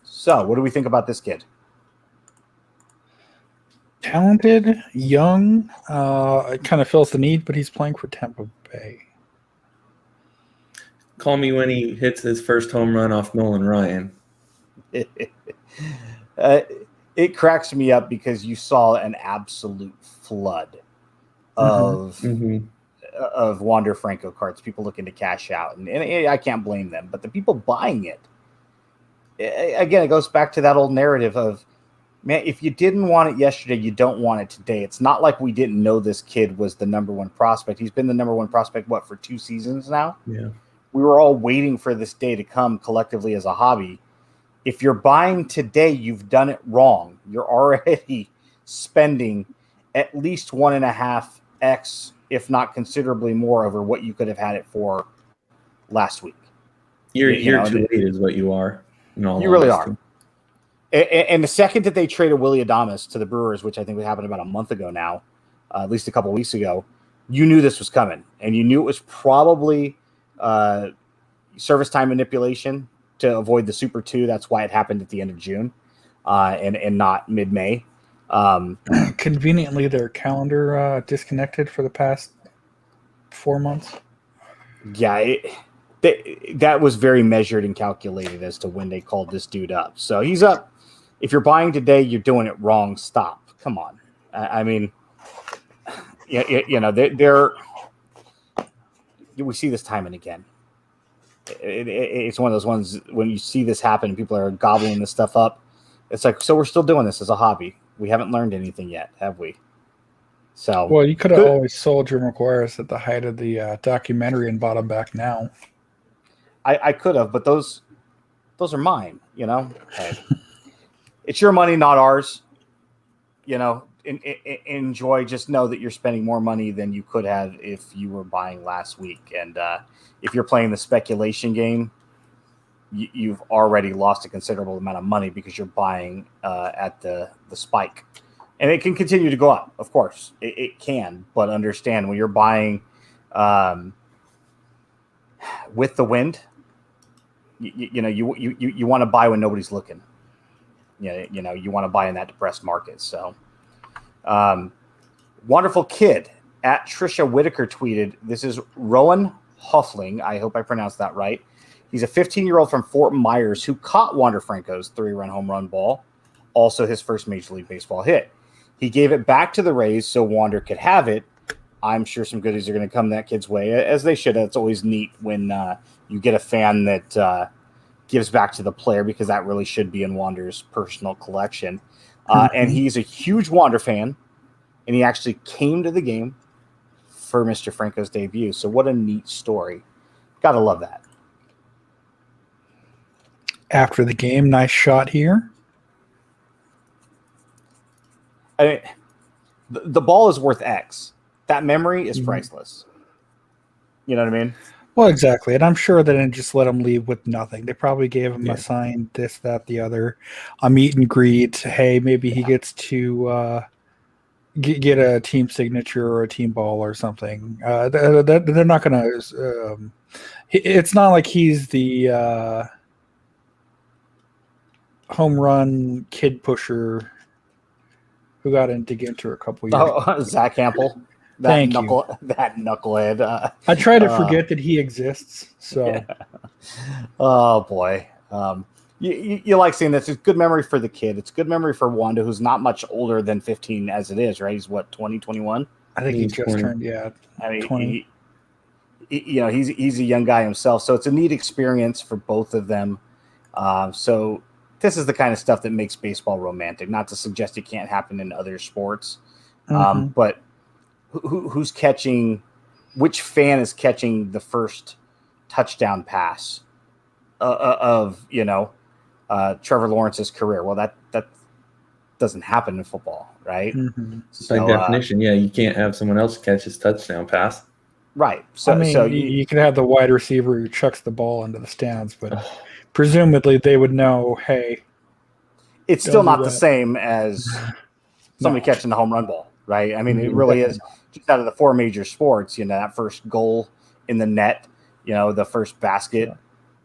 So, what do we think about this kid? Talented, young, it kind of fills the need, but he's playing for Tampa Bay. Call me when he hits his first home run off Nolan Ryan. It cracks me up because you saw an absolute flood of Wander Franco cards, people looking to cash out. And I can't blame them, but the people buying it, again, it goes back to that old narrative of, man, if you didn't want it yesterday, you don't want it today. It's not like we didn't know this kid was the #1 prospect. He's been the #1 prospect, for 2 seasons now? Yeah. We were all waiting for this day to come collectively as a hobby. If you're buying today, you've done it wrong. You're already spending at least 1.5x, if not considerably more, over what you could have had it for last week. You're too late is what you are. You really are. And the second that they traded Willy Adames to the Brewers, which I think happened about a month ago now, at least a couple of weeks ago, you knew this was coming. And you knew it was probably service time manipulation to avoid the Super 2. That's why it happened at the end of June and not mid-May. Conveniently, their calendar disconnected for the past 4 months. Yeah, that was very measured and calculated as to when they called this dude up. So he's up. If you're buying today, you're doing it wrong. Stop. Come on. I mean, they're we see this time and again. It's one of those ones when you see this happen and people are gobbling this stuff up. It's like, so we're still doing this as a hobby. We haven't learned anything yet, have we? So, well, you could have always sold Jim McGuire's at the height of the documentary and bought them back now. I could have, but those are mine. Hey, it's your money, not ours. Enjoy. Just know that you're spending more money than you could have if you were buying last week. And if you're playing the speculation game, you've already lost a considerable amount of money because you're buying at the spike. And it can continue to go up, of course. It can, but understand when you're buying with the wind, you want to buy when nobody's looking. You want to buy in that depressed market. So, wonderful kid at Trisha Whitaker tweeted, "This is Rowan Huffling. I hope I pronounced that right. He's a 15-year-old from Fort Myers who caught Wander Franco's 3-run home run ball, also his first Major League Baseball hit. He gave it back to the Rays so Wander could have it. I'm sure some goodies are going to come that kid's way, as they should. It's always neat when you get a fan that gives back to the player, because that really should be in Wander's personal collection. And he's a huge Wander fan, and he actually came to the game for Mr. Franco's debut. So what a neat story. Got to love that. After the game, nice shot here. I mean, the ball is worth X. That memory is priceless. You know what I mean? Well, exactly. And I'm sure they didn't just let him leave with nothing. They probably gave him a sign, this, that, the other, a meet and greet. Hey, maybe he gets to get a team signature or a team ball or something. They're not going to it's not like he's the home run kid pusher who got into Ginter a couple years ago. Zach Campbell. That knucklehead. I try to forget that he exists. So, yeah. Oh boy, you like seeing this? It's good memory for the kid. It's good memory for Wanda, who's not much older than 15 as it is, right? He's what, 20, 21? I think he just turned. Yeah, I mean, 20. He's a young guy himself, so it's a neat experience for both of them. So this is the kind of stuff that makes baseball romantic. Not to suggest it can't happen in other sports, but who's catching? Which fan is catching the first touchdown pass of Trevor Lawrence's career? Well, that doesn't happen in football, right? So, by definition, you can't have someone else catch his touchdown pass. Right. So, you can have the wide receiver who chucks the ball into the stands, but presumably they would know, hey, it's still not the same as somebody catching the home run ball, right? I mean, it really is. Just out of the four major sports, that first goal in the net, the first basket,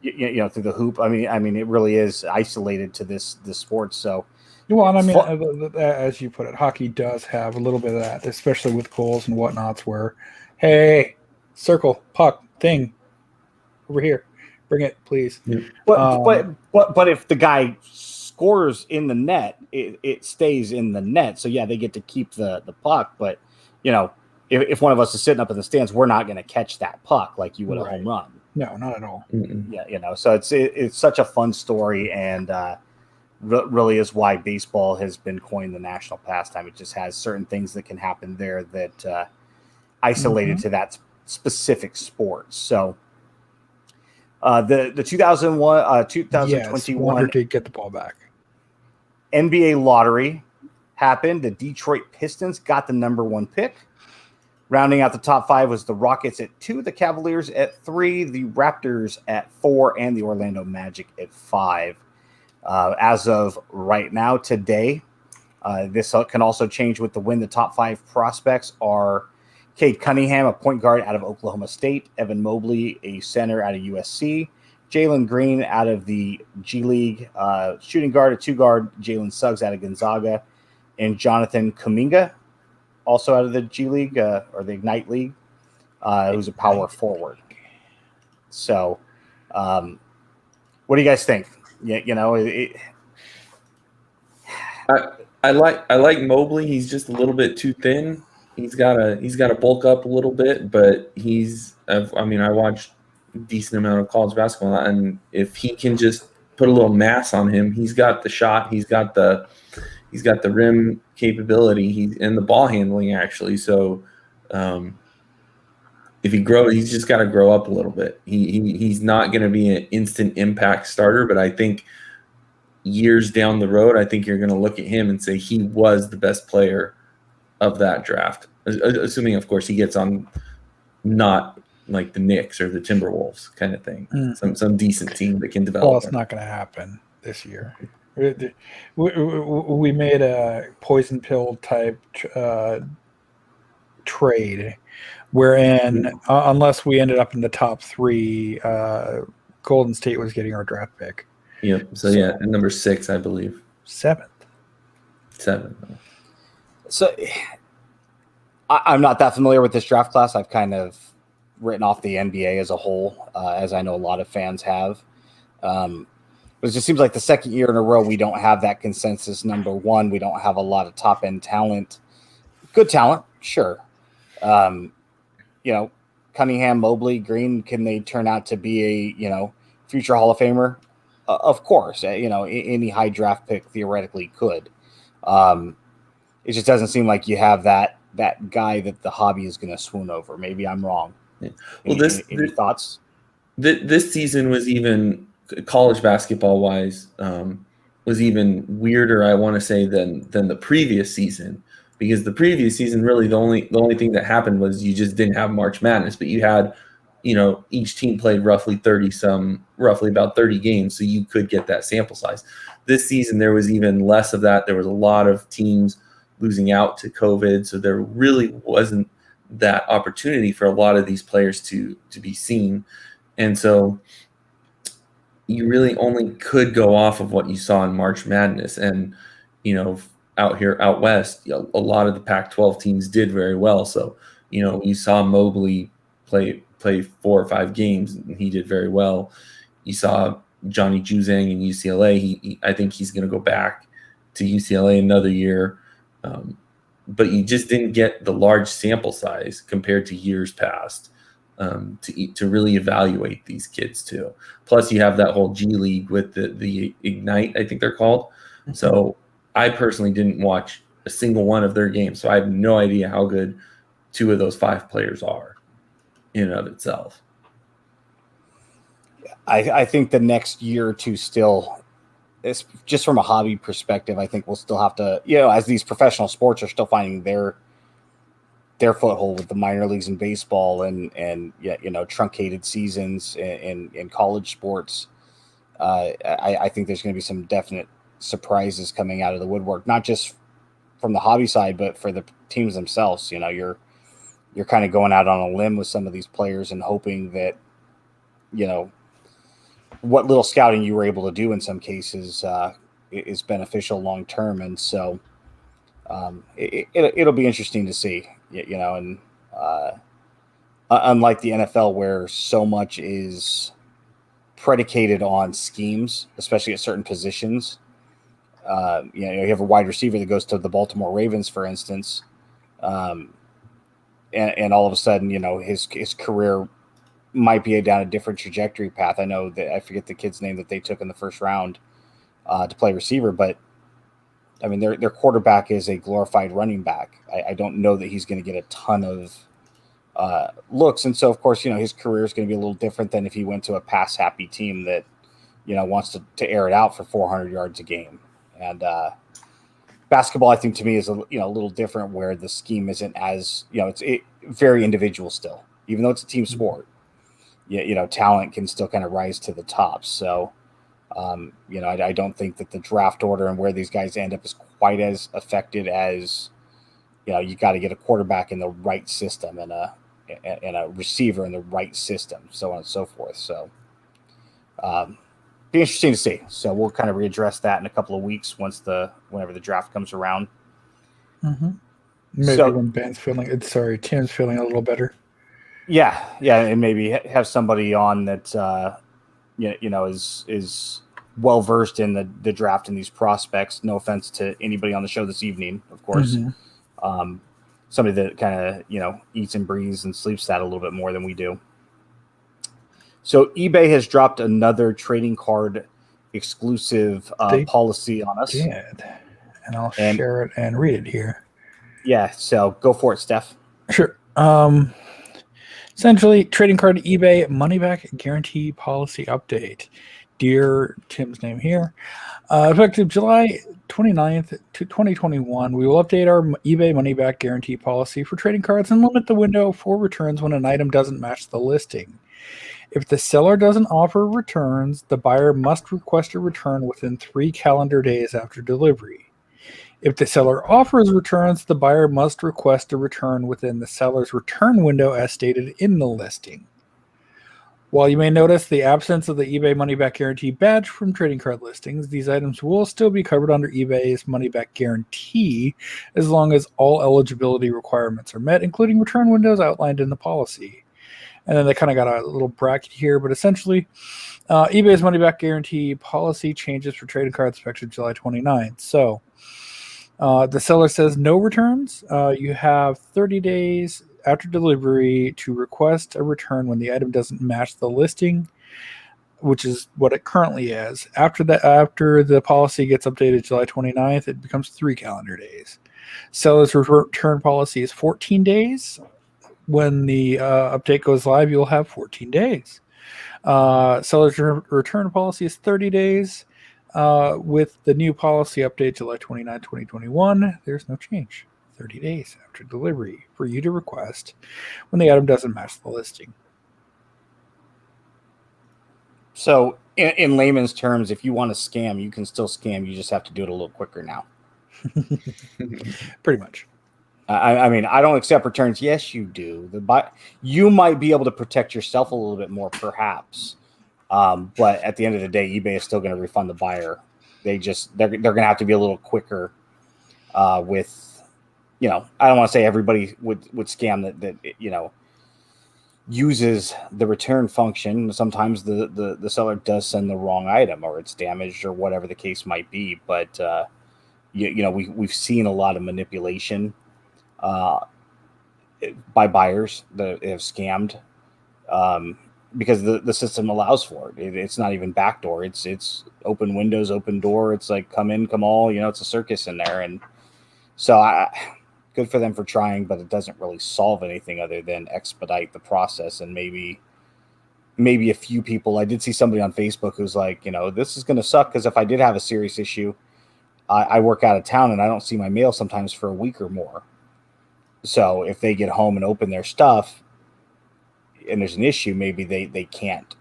through the hoop. I mean, it really is isolated to this sport. So, well, and I mean, as you put it, hockey does have a little bit of that, especially with goals and whatnots, where, hey, circle, puck, thing, over here, bring it, please. Yeah. But if the guy scores in the net, it stays in the net. So yeah, they get to keep the puck, but. If one of us is sitting up in the stands, we're not going to catch that puck like you would a home run. No, not at all. Yeah, so it's such a fun story, and really is why baseball has been coined the national pastime. It just has certain things that can happen there that isolated to that specific sport. So the 2021 to get the ball back. NBA lottery happened. The Detroit Pistons got the number 1 pick. Rounding out the top 5 was the Rockets at 2, the Cavaliers at 3, the Raptors at 4, and the Orlando Magic at 5. As of right now, today, this can also change with the win. The top 5 prospects are Cade Cunningham, a point guard out of Oklahoma State, Evan Mobley, a center out of USC, Jalen Green out of the G League, shooting guard, a 2-guard, Jalen Suggs out of Gonzaga, and Jonathan Kuminga, also out of the G League or the Ignite League, who's a power forward. So, what do you guys think? I like Mobley. He's just a little bit too thin. He's got to bulk up a little bit, but I watched a decent amount of college basketball, and if he can just put a little mass on him, he's got the shot. He's got the rim capability. And the ball handling actually. So, if he grows, he's just got to grow up a little bit. He's not going to be an instant impact starter, but I think years down the road, I think you're going to look at him and say he was the best player of that draft. Assuming, of course, he gets on not like the Knicks or the Timberwolves kind of thing. Some decent team that can develop. Well, it's not going to happen this year. We made a poison pill type trade wherein unless we ended up in the top 3, Golden State was getting our draft pick. Yep. So yeah, number 6, I believe. 7th. 7. So I'm not that familiar with this draft class. I've kind of written off the NBA as a whole, as I know a lot of fans have. But But it just seems like the second year in a row we don't have that consensus number one. We don't have a lot of top end talent. Good talent, sure. Cunningham, Mobley, Green, can they turn out to be a future Hall of Famer? Of course, any high draft pick theoretically could. It just doesn't seem like you have that guy that the hobby is going to swoon over. Maybe I'm wrong. Yeah. Well, any thoughts? This season was even college basketball wise was even weirder, I want to say, than the previous season, because the previous season really the only thing that happened was you just didn't have March Madness, but you had each team played roughly about 30 games, so you could get that sample size. This season there was even less of that. There was a lot of teams losing out to COVID, so there really wasn't that opportunity for a lot of these players to be seen. And so you really only could go off of what you saw in March Madness. And, out west, a lot of the Pac-12 teams did very well. So, you saw Mobley play 4 or 5 games, and he did very well. You saw Johnny Juzang in UCLA. I think he's going to go back to UCLA another year. But you just didn't get the large sample size compared to years past. To really evaluate these kids too. Plus, you have that whole G League with the Ignite, I think they're called. Mm-hmm. So I personally didn't watch a single one of their games, so I have no idea how good 2 of those 5 players are in and of itself. I think the next year or two still, it's just from a hobby perspective, I think we'll still have to, as these professional sports are still finding their foothold with the minor leagues in baseball and truncated seasons in college sports. I think there's going to be some definite surprises coming out of the woodwork, not just from the hobby side, but for the teams themselves. You're kind of going out on a limb with some of these players and hoping that, what little scouting you were able to do in some cases is beneficial long term. And so it'll be interesting to see. And unlike the NFL, where so much is predicated on schemes, especially at certain positions, you have a wide receiver that goes to the Baltimore Ravens, for instance, and all of a sudden, his career might be down a different trajectory path. I know that I forget the kid's name that they took in the first round to play receiver, but I mean, their quarterback is a glorified running back. I don't know that he's going to get a ton of looks. And so, of course, his career is going to be a little different than if he went to a pass-happy team that, wants to air it out for 400 yards a game. And basketball, I think, to me is a little different, where the scheme isn't as, it's very individual still. Even though it's a team sport, talent can still kind of rise to the top. So, I don't think that the draft order and where these guys end up is quite as affected as, you got to get a quarterback in the right system and a receiver in the right system, so on and so forth. So, be interesting to see. So we'll kind of readdress that in a couple of weeks whenever the draft comes around. Mm-hmm. Maybe when Tim's feeling a little better. Yeah, and maybe have somebody on that is well versed in the draft and these prospects. No offense to anybody on the show this evening, of course. Mm-hmm. Somebody that kind of eats and breathes and sleeps that a little bit more than we do. So eBay has dropped another trading card exclusive policy on us. And I'll share it and read it here. Yeah, so go for it, Steph. Sure. Essentially, trading card eBay money back guarantee policy update. Dear Tim's name here. Effective July 29th, 2021, we will update our eBay money back guarantee policy for trading cards and limit the window for returns when an item doesn't match the listing. If the seller doesn't offer returns, the buyer must request a return within 3 calendar days after delivery. If the seller offers returns, the buyer must request a return within the seller's return window as stated in the listing. While you may notice the absence of the eBay money back guarantee badge from trading card listings, these items will still be covered under eBay's money back guarantee as long as all eligibility requirements are met, including return windows outlined in the policy. And then they kind of got a little bracket here, but essentially, eBay's money back guarantee policy changes for trading cards effective July 29th. So the seller says no returns. You have 30 days after delivery to request a return when the item doesn't match the listing, which is what it currently is. After the policy gets updated July 29th, it becomes 3 calendar days. Seller's return policy is 14 days. When the update goes live, you'll have 14 days. Seller's return policy is 30 days. With the new policy update July 29, 2021, there's no change. 30 days after delivery for you to request when the item doesn't match the listing. So, in layman's terms, if you want to scam, you can still scam. You just have to do it a little quicker now. Pretty much. I mean, I don't accept returns. Yes, you do. You might be able to protect yourself a little bit more, perhaps. But at the end of the day, eBay is still going to refund the buyer. They're going to have to be a little quicker with, I don't want to say everybody would scam that uses the return function. Sometimes the seller does send the wrong item, or it's damaged, or whatever the case might be. But we've seen a lot of manipulation by buyers that have scammed because the system allows for it. It's not even backdoor. It's open windows, open door. It's like come in, come all. It's a circus in there, and so good for them for trying, but it doesn't really solve anything other than expedite the process. And maybe a few people. I did see somebody on Facebook who's like, this is going to suck because if I did have a serious issue, I work out of town and I don't see my mail sometimes for a week or more. So if they get home and open their stuff and there's an issue, maybe they can't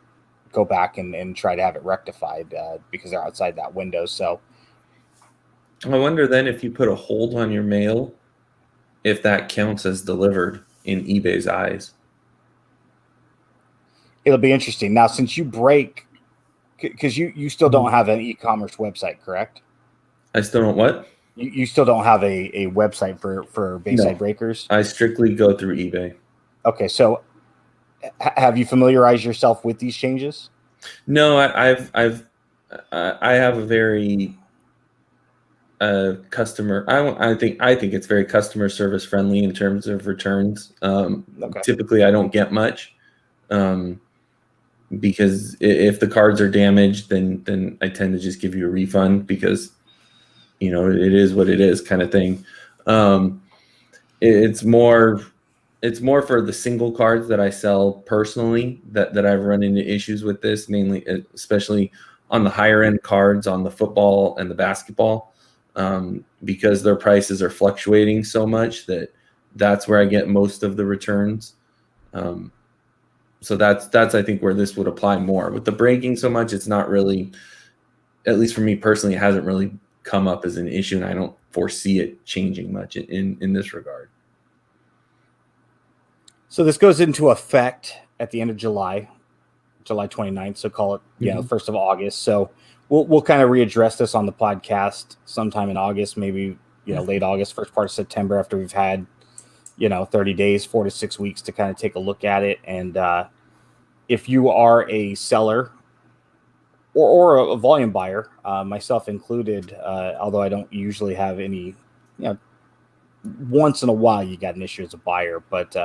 go back and try to have it rectified because they're outside that window. So I wonder then if you put a hold on your mail, if that counts as delivered in eBay's eyes. It'll be interesting. Now, since you break, because you still don't have an e-commerce website, correct? I still don't what? You still don't have a website for Bayside Breakers? I strictly go through eBay. Okay, so have you familiarized yourself with these changes? No, I have a very customer. I think it's very customer service friendly in terms of returns. Typically, I don't get much because if the cards are damaged, then I tend to just give you a refund because it is what it is, kind of thing. It's more for the single cards that I sell personally that I've run into issues with this, mainly, especially on the higher end cards on the football and the basketball, because their prices are fluctuating so much that's where I get most of the returns. So that's I think where this would apply more. With the breaking so much, it's not really, at least for me personally, it hasn't really come up as an issue, and I don't foresee it changing much in this regard. So this goes into effect at the end of July 29th. So call it, 1st of August. So we'll kind of readdress this on the podcast sometime in August, maybe, late August, first part of September, after we've had, 30 days, 4 to 6 weeks to kind of take a look at it. And if you are a seller or a volume buyer, myself included, although I don't usually have any, once in a while you got an issue as a buyer, but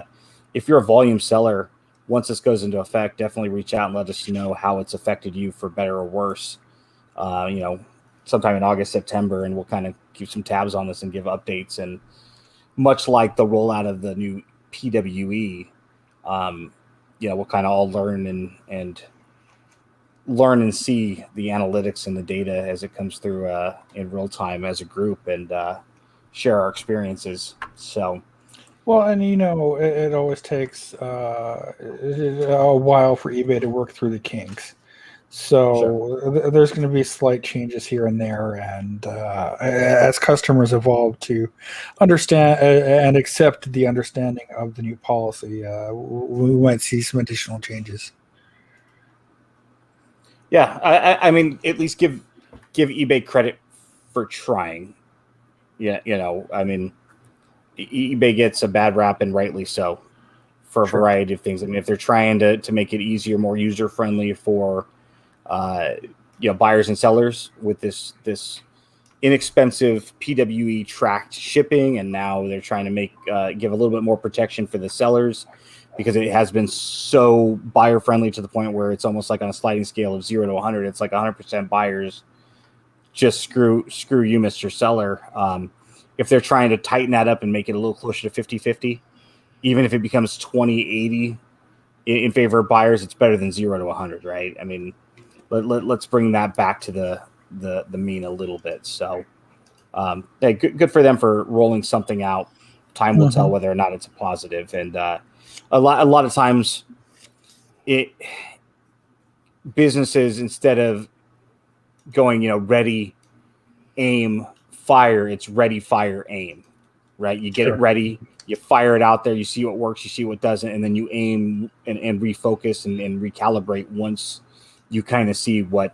if you're a volume seller, once this goes into effect, definitely reach out and let us know how it's affected you for better or worse, sometime in August, September, and we'll kind of keep some tabs on this and give updates. And much like the rollout of the new PWE, we'll kind of all learn and see the analytics and the data as it comes through in real time as a group and share our experiences. So, well, and it always takes a while for eBay to work through the kinks. So there's going to be slight changes here and there, and as customers evolve to understand and accept the understanding of the new policy, we might see some additional changes. Yeah, I mean, at least give eBay credit for trying. Yeah, I mean, eBay gets a bad rap, and rightly so, for a variety of things. I mean, if they're trying to make it easier, more user friendly for buyers and sellers with this inexpensive PWE tracked shipping, and now they're trying to give a little bit more protection for the sellers because it has been so buyer friendly to the point where it's almost like on a sliding scale of 0 to 100. It's like 100% buyers. Just screw you, Mr. Seller. If they're trying to tighten that up and make it a little closer to 50-50, even if it becomes 20-80 in favor of buyers, it's better than 0 to 100, right? I mean, let's bring that back to the mean a little bit. So, hey, good for them for rolling something out. Time will tell whether or not it's a positive. And a lot of times, businesses, instead of going, ready, aim, fire, it's ready, fire, aim, right? You get it ready, you fire it out there, you see what works, you see what doesn't, and then you aim and refocus and recalibrate once you kind of see what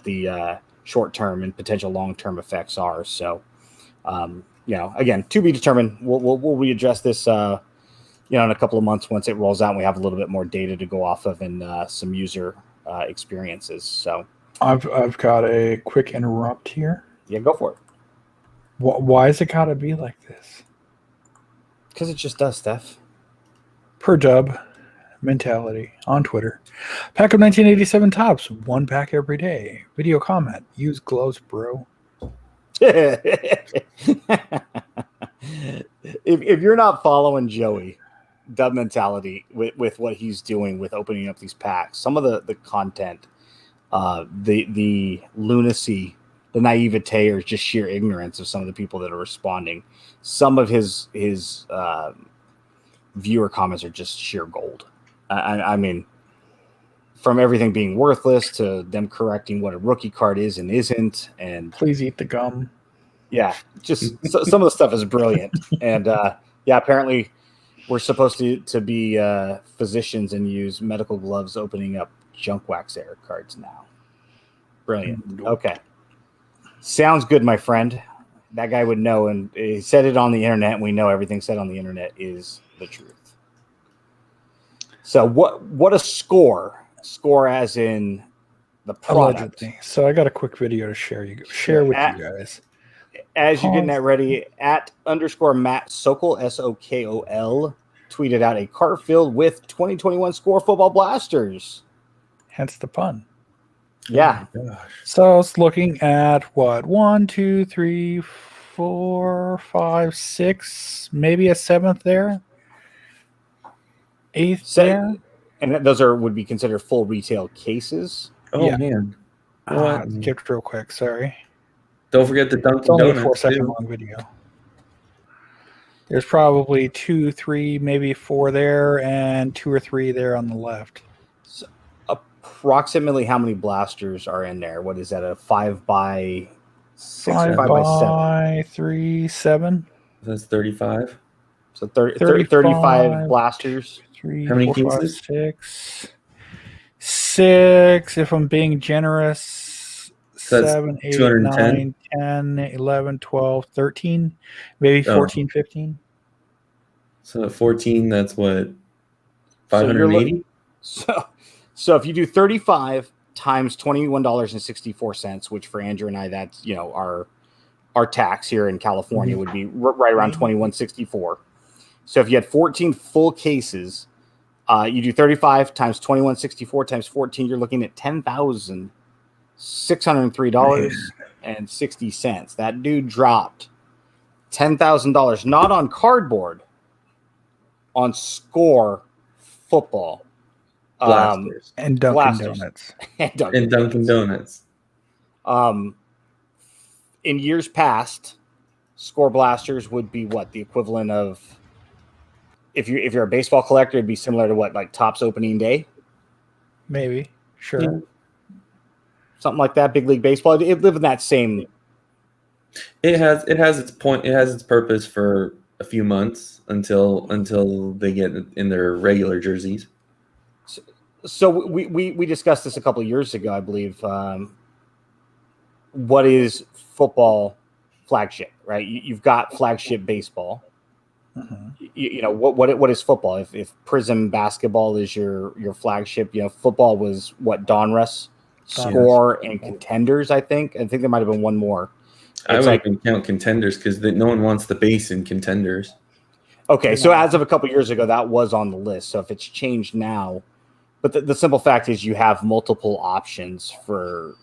the short-term and potential long-term effects are. So, again, to be determined. We'll readdress this, in a couple of months once it rolls out and we have a little bit more data to go off of and some user experiences. So I've got a quick interrupt here. Yeah, go for it. Why is it got to be like this? Because it just does, Steph. Per dub mentality on Twitter. Pack of 1987 tops. 1 pack every day. Video comment. Use gloves, bro. if you're not following Joey, dub mentality with what he's doing with opening up these packs, some of the content, the lunacy, the naivete, or just sheer ignorance of some of the people that are responding. Some of his viewer comments are just sheer gold. I mean, from everything being worthless to them correcting what a rookie card is and isn't, and please eat the gum. Yeah, just some of the stuff is brilliant. And apparently we're supposed to be physicians and use medical gloves opening up junk wax error cards now. Brilliant. Okay. Sounds good, my friend. That guy would know, and he said it on the internet, and we know everything said on the internet is the truth. So what a score as in the product. Allegedly. So I got a quick video to share with you guys. As you're getting that ready, at _Matt Sokol, SOKOL, tweeted out a cart filled with 2021 Score Football Blasters. Hence the pun. Yeah. Oh so I was looking at what? 1, 2, 3, 4, 5, 6, maybe a 7th there. 8th there. And those would be considered full retail cases. Oh, yeah. Man. Skipped real quick. Sorry. Don't forget the Dunkin' It's only Donuts. A 4-second long video. There's probably 2, 3, maybe 4 there, and 2 or 3 there on the left. So approximately how many blasters are in there? What is that? A 5x6 or 5x7? 3, 7. That's 35. So 35 blasters. 3, how many 4, cases? 5, 6. 6, if I'm being generous. So 7, 8, 9, 10, 11, 12, 13, maybe 14, 15. So at 14, that's what, 580? So if you do 35 times $21.64, which for Andrew and I, that's our tax here in California would be right around $21.64. So if you had 14 full cases, you do 35 times $21.64 times 14, you're looking at $10,603.60. That dude dropped $10,000, not on cardboard, on Score Football. Blasters. And Dunkin' Donuts. and Dunkin' Donuts. In years past, Score Blasters would be what? The equivalent of, if you're a baseball collector, it'd be similar to what, like Topps opening day? Maybe. Sure. Yeah. Something like that, Big League Baseball. It lived in that same. It has its point. It has its purpose for a few months until they get in their regular jerseys. So we discussed this a couple of years ago, I believe. What is football flagship, right? You've got flagship baseball, You know what is football? If Prism basketball is your flagship, you know, football was what, Donruss, Score, and Contenders. I think there might have been one more. I would even count Contenders because no one wants the base in Contenders. Okay, so as of a couple years ago, that was on the list. So if it's changed now, but the simple fact is you have multiple options for,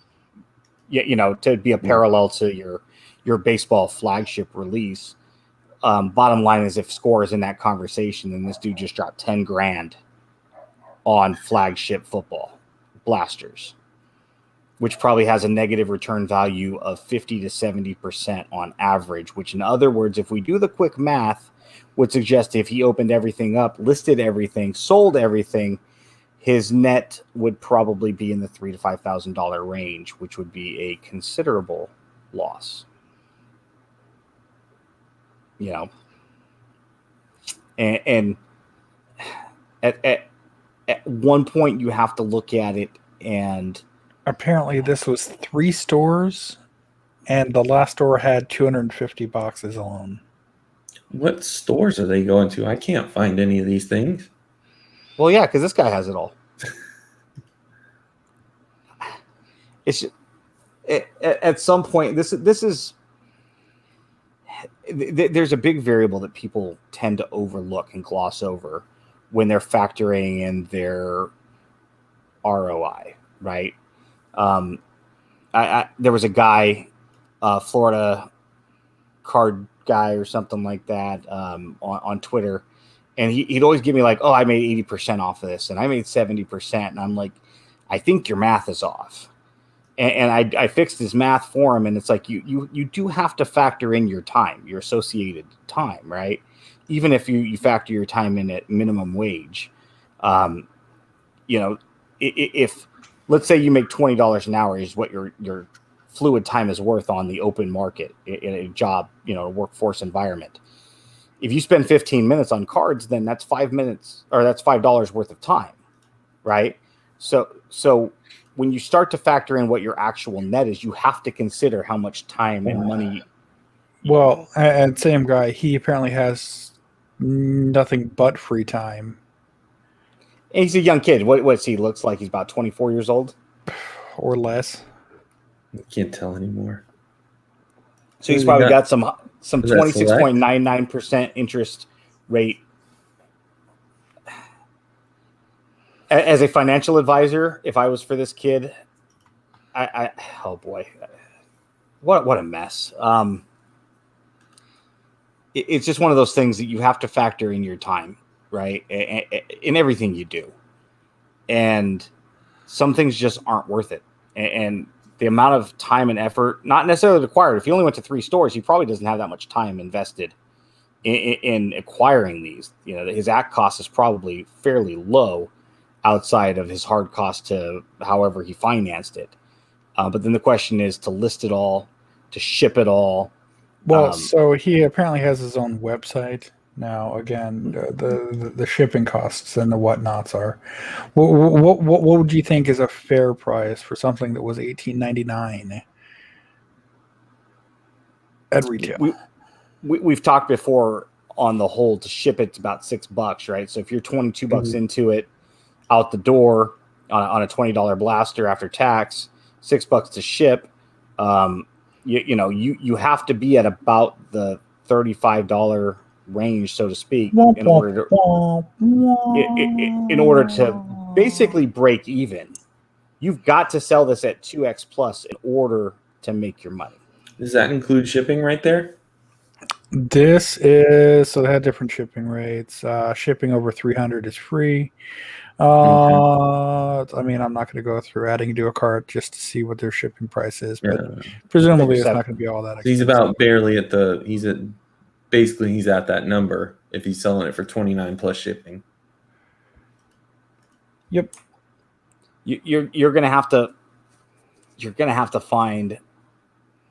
you know, to be a parallel to your baseball flagship release. Bottom line is, if Score is in that conversation, then this dude just dropped 10 grand on flagship football blasters, which probably has a negative return value of 50 to 70% on average, which in other words, if we do the quick math, would suggest if he opened everything up, listed everything, sold everything, his net would probably be in the $3,000 to $5,000 range, which would be a considerable loss. You know, and at one point you have to look at it, and apparently this was 3 stores, and the last store had 250 boxes alone. What stores are they going to? I can't find any of these things. Well, yeah, because this guy has it all. It's at some point this is. There's a big variable that people tend to overlook and gloss over when they're factoring in their ROI, right? There was a guy, Florida card guy or something like that, on Twitter, and he'd always give me like, "Oh, I made 80% off of this, and I made 70%," and I'm like, "I think your math is off." And I fixed his math for him, and it's like you do have to factor in your time, your associated time, right? Even if you factor your time in at minimum wage, you know, if let's say you make $20 an hour is what your fluid time is worth on the open market in a job, you know, workforce environment. If you spend 15 minutes on cards, then that's 5 minutes, or that's $5 worth of time, right? So when you start to factor in what your actual net is, you have to consider how much time and money. Well, and same guy, he apparently has nothing but free time. And he's a young kid. What's he looks like? He's about 24 years old or less. I can't tell anymore. So he's probably got some 26.99% interest rate. As a financial advisor, if I was for this kid, oh boy, what a mess. It's just one of those things that you have to factor in your time, right? In everything you do. And some things just aren't worth it. And the amount of time and effort, not necessarily required. If he only went to 3 stores, he probably doesn't have that much time invested in acquiring these. You know, his act cost is probably fairly low outside of his hard cost to however he financed it. But then the question is to list it all, to ship it all. Well, so he apparently has his own website now. Again, the shipping costs and the whatnots are. What would you think is a fair price for something that was $18.99 at retail? We've talked before on the whole to ship it's about $6, right? So if you're $22 into it, out the door on a $20 blaster after tax, $6 to ship. You have to be at about the $35 range, so to speak, in order to basically break even. You've got to sell this at 2x plus in order to make your money. Does that include shipping right there? This is, so they had different shipping rates. Shipping over 300 is free. I mean, I'm not going to go through adding to a cart just to see what their shipping price is, but presumably it's not going to be all that expensive. He's about barely at he's at that number if he's selling it for 29 plus shipping. Yep. You're going to have to find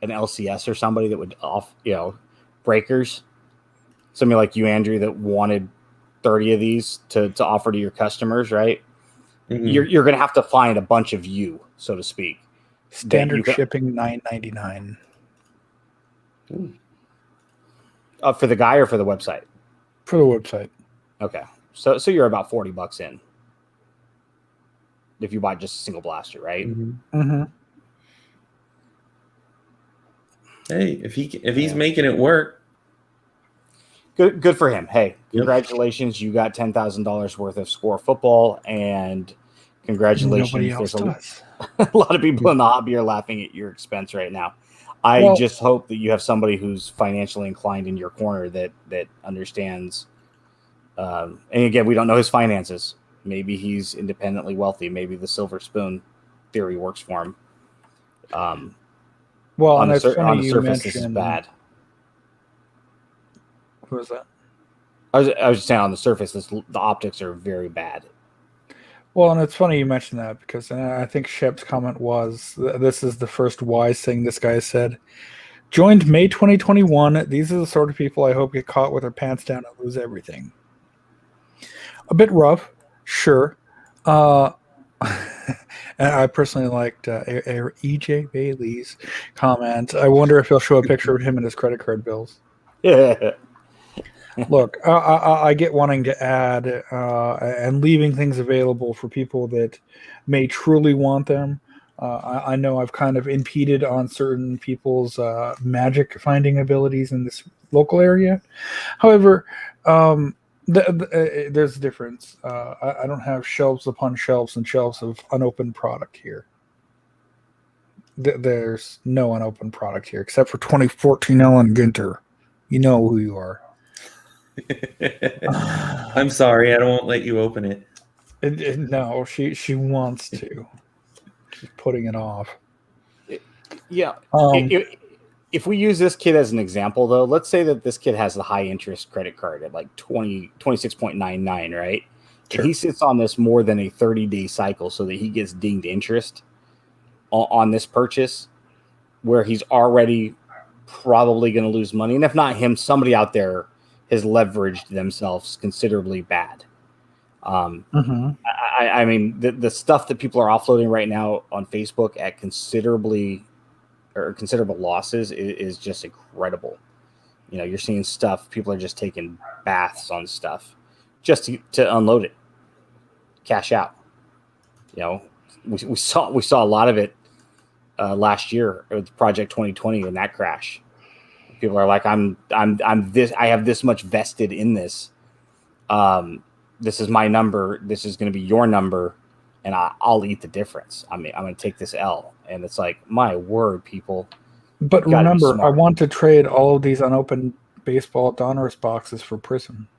an LCS or somebody that would breakers, somebody like you, Andrew, that wanted 30 of these to offer to your customers, right? Mm-hmm. You're going to have to find a bunch of you, so to speak. Standard shipping $9.99. For the guy or for the website? For the website. Okay. So you're about $40 in. If you buy just a single blaster, right? Mm-hmm. Hey, if he's making it work, good for him. Hey, congratulations! You got $10,000 worth of Score football, and congratulations. Nobody else does. A lot of people in the hobby are laughing at your expense right now. I just hope that you have somebody who's financially inclined in your corner that understands. And again, we don't know his finances. Maybe he's independently wealthy. Maybe the silver spoon theory works for him. Well, on and it's funny on the you surface, this is mentioned. bad. What was that? I was just saying on the surface, the optics are very bad. Well, and it's funny you mentioned that because I think Shep's comment was, this is the first wise thing this guy said. Joined May 2021. These are the sort of people I hope get caught with their pants down and lose everything. A bit rough, sure. And I personally liked EJ Bailey's comment. I wonder if he'll show a picture of him and his credit card bills. Yeah. Look, I get wanting to add and leaving things available for people that may truly want them. I know I've kind of impeded on certain people's magic finding abilities in this local area. However, there's a difference. I don't have shelves upon shelves and shelves of unopened product here. There's no unopened product here except for 2014 Ellen Gunter. You know who you are. I'm sorry, I won't let you open it. No, she wants to. She's putting it off. Yeah. If we use this kid as an example, though, let's say that this kid has the high interest credit card at like 26.99, right? Sure. And he sits on this more than a 30-day cycle so that he gets dinged interest on this purchase, where he's already probably going to lose money. And if not him, somebody out there has leveraged themselves considerably bad. I mean, the stuff that people are offloading right now on Facebook at considerable losses is just incredible. You know, you're seeing stuff, people are just taking baths on stuff just to unload it, cash out. You know, we saw a lot of it last year with Project 2020 and that crash. People are like, I have this much vested in this. This is my number. This is going to be your number, and I'll eat the difference. I mean, I'm going to take this L. And it's like, my word, people. But remember, I want to trade all of these unopened baseball Donruss boxes for Prism.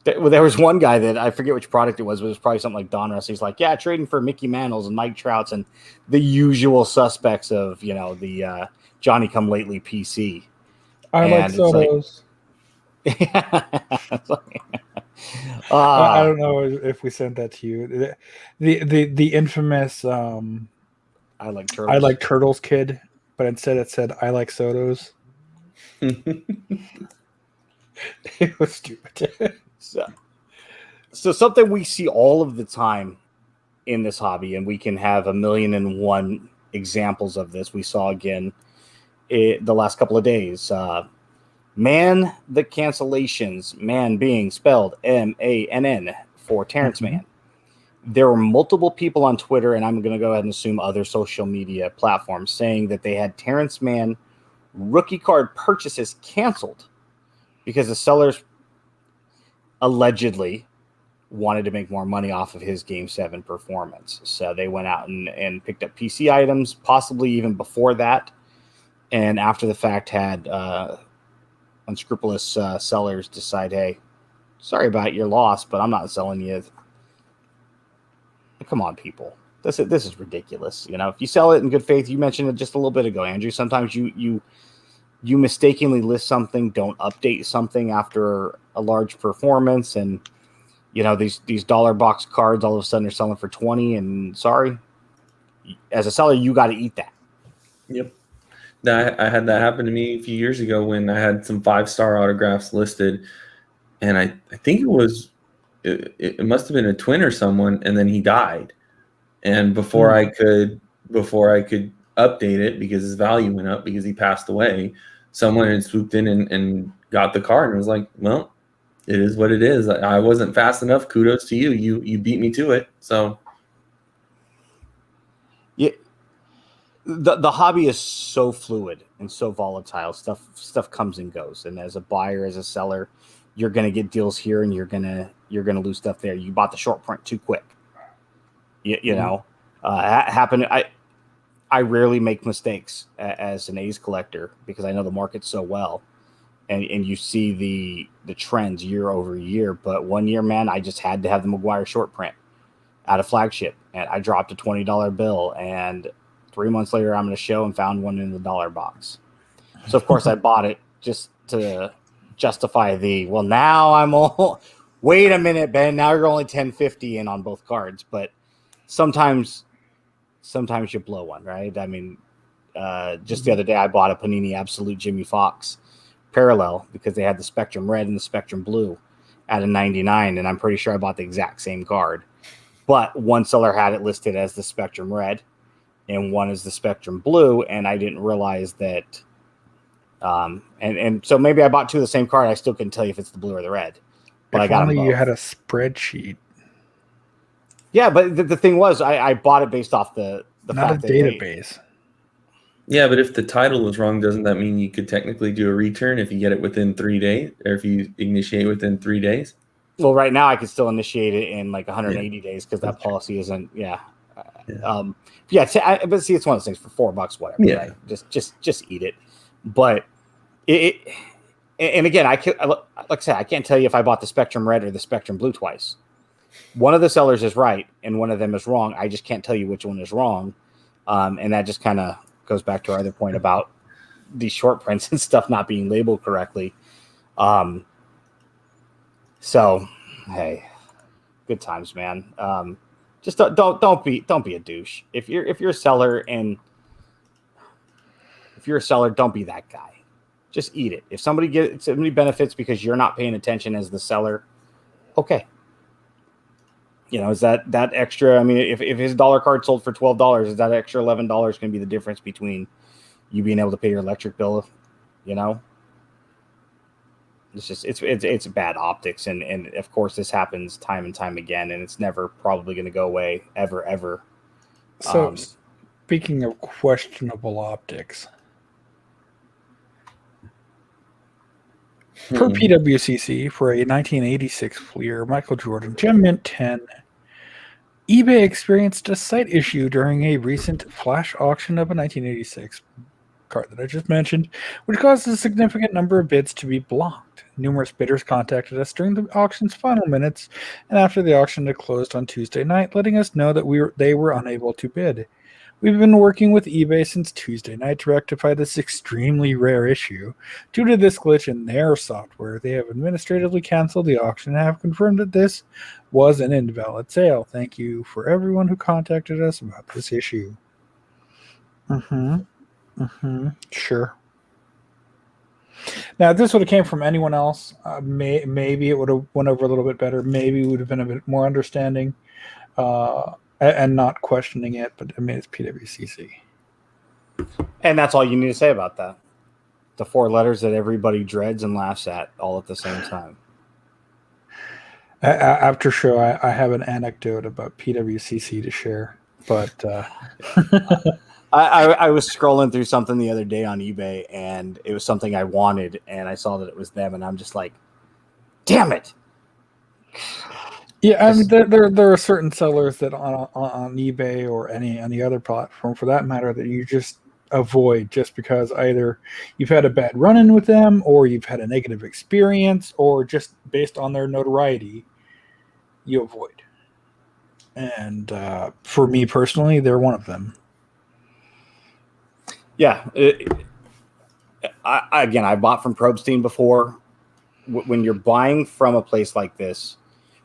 There was one guy that I forget which product it was, but it was probably something like Donruss. He's like, yeah, trading for Mickey Mantles and Mike Trouts and the usual suspects of, you know, the Johnny Come Lately PC. I like Sotos. I don't know if we sent that to you. The infamous I like turtles. I like turtles kid, but instead it said I like Sotos. It was stupid. So something we see all of the time in this hobby, and we can have 1,000,001 examples of this. We saw again the last couple of days. Man, the cancellations, man being spelled MANN for Terrence Mann. There were multiple people on Twitter, and I'm going to go ahead and assume other social media platforms, saying that they had Terrence Mann rookie card purchases canceled because the sellers allegedly wanted to make more money off of his Game 7 performance. So they went out and picked up PC items, possibly even before that, and after the fact had unscrupulous sellers decide, hey, sorry about your loss, but I'm not selling you. Come on, people. This is ridiculous. You know, if you sell it in good faith, you mentioned it just a little bit ago, Andrew. Sometimes you mistakenly list something, don't update something after a large performance, and you know these dollar box cards all of a sudden are selling for 20. And sorry, as a seller, you got to eat that. Yep. I had that happen to me a few years ago when I had some 5-star autographs listed, and I think it must have been a twin or someone, and then he died. And before I could update it because his value went up because he passed away, someone had swooped in and got the card and was like, well, it is what it is. I wasn't fast enough. Kudos to you. You beat me to it. So yeah, the hobby is so fluid and so volatile. Stuff comes and goes. And as a buyer, as a seller, you're gonna get deals here and you're gonna lose stuff there. You bought the short print too quick. You know, happen. I rarely make mistakes as an A's collector because I know the market so well. And you see the trends year over year. But one year, man, I just had to have the McGuire short print out of flagship. And I dropped a $20 bill. And 3 months later, I'm in a show and found one in the dollar box. So, of course, I bought it just to justify well, now I'm all, wait a minute, Ben, now you're only $10.50 in on both cards. But sometimes you blow one, right? I mean, just the other day, I bought a Panini Absolute Jimmy Fox parallel because they had the Spectrum Red and the Spectrum Blue at a 99, and I'm pretty sure I bought the exact same card. But one seller had it listed as the Spectrum Red, and one is the Spectrum Blue, and I didn't realize that. And so maybe I bought two of the same card. I still couldn't tell you if it's the blue or the red. But if I got only them both. You had a spreadsheet. Yeah, but the thing was, I bought it based off the not fact a that database. yeah, but if the title was wrong, doesn't that mean you could technically do a return if you get it within 3 days, or if you initiate within 3 days? Well, right now I could still initiate it in like 180 days because that policy isn't. Yeah. But see, it's one of those things for $4, whatever. Yeah. Right? Just eat it. But and again, like I said, I can't tell you if I bought the Spectrum Red or the Spectrum Blue twice. One of the sellers is right and one of them is wrong. I just can't tell you which one is wrong. And that just kind of goes back to our other point about these short prints and stuff not being labeled correctly. So, hey, good times, man. Just don't be a douche. If you're a seller don't be that guy. Just eat it. If somebody benefits because you're not paying attention as the seller, okay. You know, is that extra? I mean, if his dollar card sold for $12, is that extra $11 going to be the difference between you being able to pay your electric bill? You know, it's bad optics, and of course this happens time and time again, and it's never probably going to go away ever. So, speaking of questionable optics, per PWCC for a 1986 Fleer Michael Jordan Gem Mint 10, eBay experienced a site issue during a recent flash auction of a 1986 card that I just mentioned, which caused a significant number of bids to be blocked. Numerous bidders contacted us during the auction's final minutes and after the auction had closed on Tuesday night, letting us know that they were unable to bid. We've been working with eBay since Tuesday night to rectify this extremely rare issue. Due to this glitch in their software, they have administratively canceled the auction and have confirmed that this was an invalid sale. Thank you for everyone who contacted us about this issue. Sure. Now, if this would have came from anyone else, maybe it would have went over a little bit better. Maybe we would have been a bit more understanding. And not questioning it, but I mean, it's PWCC. And that's all you need to say about that. The 4 letters that everybody dreads and laughs at all at the same time. After show, I have an anecdote about PWCC to share, but I was scrolling through something the other day on eBay, and it was something I wanted, and I saw that it was them, and I'm just like, damn it. Yeah, I mean, there are certain sellers that on eBay or any other platform, for that matter, that you just avoid just because either you've had a bad run-in with them or you've had a negative experience or just based on their notoriety, you avoid. And for me personally, they're one of them. Yeah. I bought from Probstein before. When you're buying from a place like this,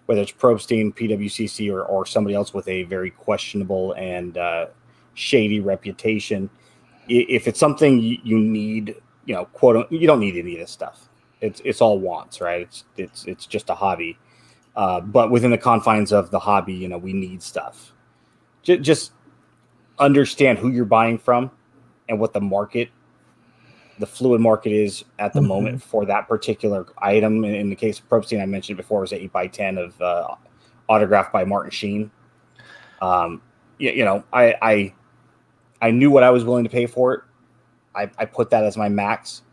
whether it's Probstein, PWCC, or somebody else with a very questionable and shady reputation, if it's something you need, you know, you don't need any of this stuff. It's all wants, right? It's just a hobby. But within the confines of the hobby, you know, we need stuff. Just understand who you're buying from and what the market the fluid market is at the moment for that particular item. In the case of Probstein, I mentioned before, was 8x10 of autographed by Martin Sheen. I knew what I was willing to pay for it. I put that as my max.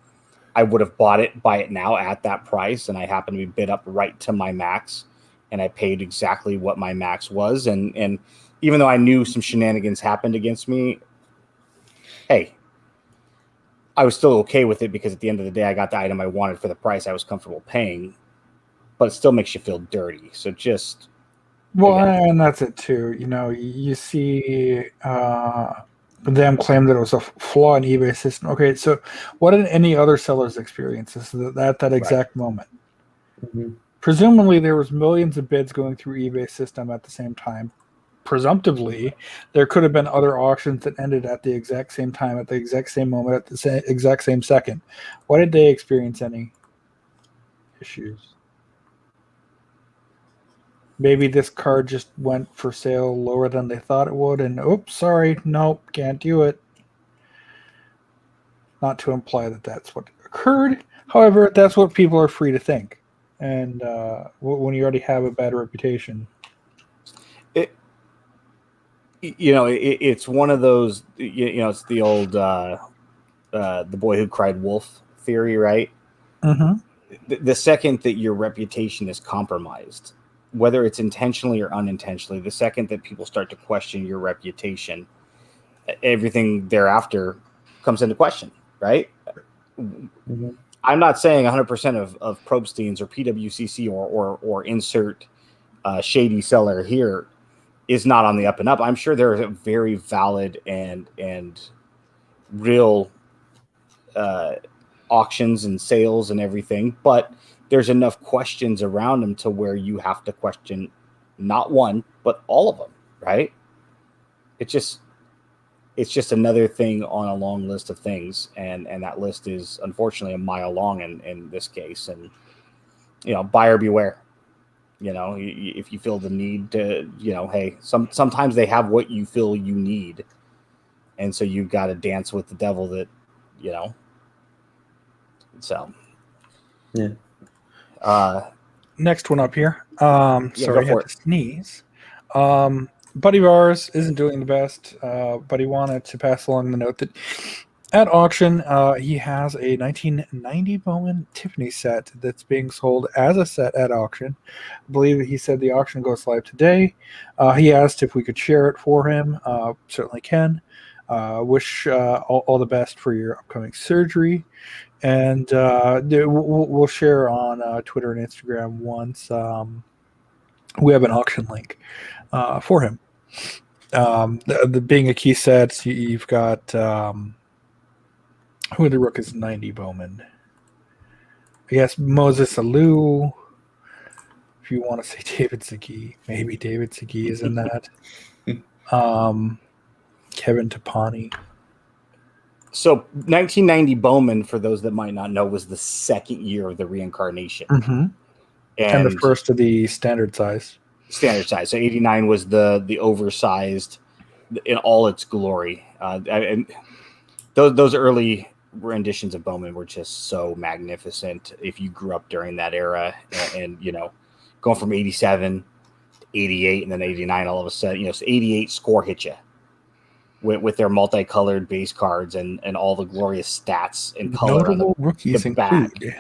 I would have buy it now at that price, and I happened to be bid up right to my max, and I paid exactly what my max was. And even though I knew some shenanigans happened against me, hey, I was still okay with it, because at the end of the day, I got the item I wanted for the price I was comfortable paying. But it still makes you feel dirty. So just and that's it too. You see them claim that it was a flaw in eBay system. Okay, so what did any other sellers experience that exact moment? Mm-hmm. Presumably, there was millions of bids going through eBay system at the same time. Presumptively, there could have been other auctions that ended at the exact same time, at the exact same moment, at the exact same second. Why did they experience any issues? Maybe this card just went for sale lower than they thought it would, and oops, sorry, nope, can't do it. Not to imply that that's what occurred. However, that's what people are free to think. And when you already have a bad reputation. It's one of those, it's the old the boy who cried wolf theory, right? Mm-hmm. The second that your reputation is compromised, whether it's intentionally or unintentionally, the second that people start to question your reputation, everything thereafter comes into question, right? Mm-hmm. I'm not saying 100% of Probsteins or PWCC or insert shady seller here is not on the up and up. I'm sure there are very valid and real auctions and sales and everything, but there's enough questions around them to where you have to question not one, but all of them, right? It's just another thing on a long list of things, and that list is unfortunately a mile long in this case. And buyer beware. If you feel the need to, hey, sometimes they have what you feel you need, and so you've got to dance with the devil that, so yeah. Next one up here. Sorry, I had to sneeze. Buddy of ours isn't doing the best, but he wanted to pass along the note that at auction, he has a 1990 Bowman Tiffany set that's being sold as a set at auction. I believe he said the auction goes live today. He asked if we could share it for him. Certainly can. Wish all the best for your upcoming surgery. And we'll share on Twitter and Instagram once we have an auction link for him. The being a key set, you've got who the rook is 90 Bowman. I guess Moses Alou. If you want to say David Zagee, maybe David Zagee is in that. Kevin Tapani. So 1990 Bowman, for those that might not know, was the second year of the reincarnation. Mm-hmm. And the first of the standard size. Standard size. So 89 was the oversized in all its glory. And those early renditions of Bowman were just so magnificent. If you grew up during that era, and going from 87 to 88 and then 89, all of a sudden, so 88 score hit you with their multicolored base cards and all the glorious stats and color. Notable rookies include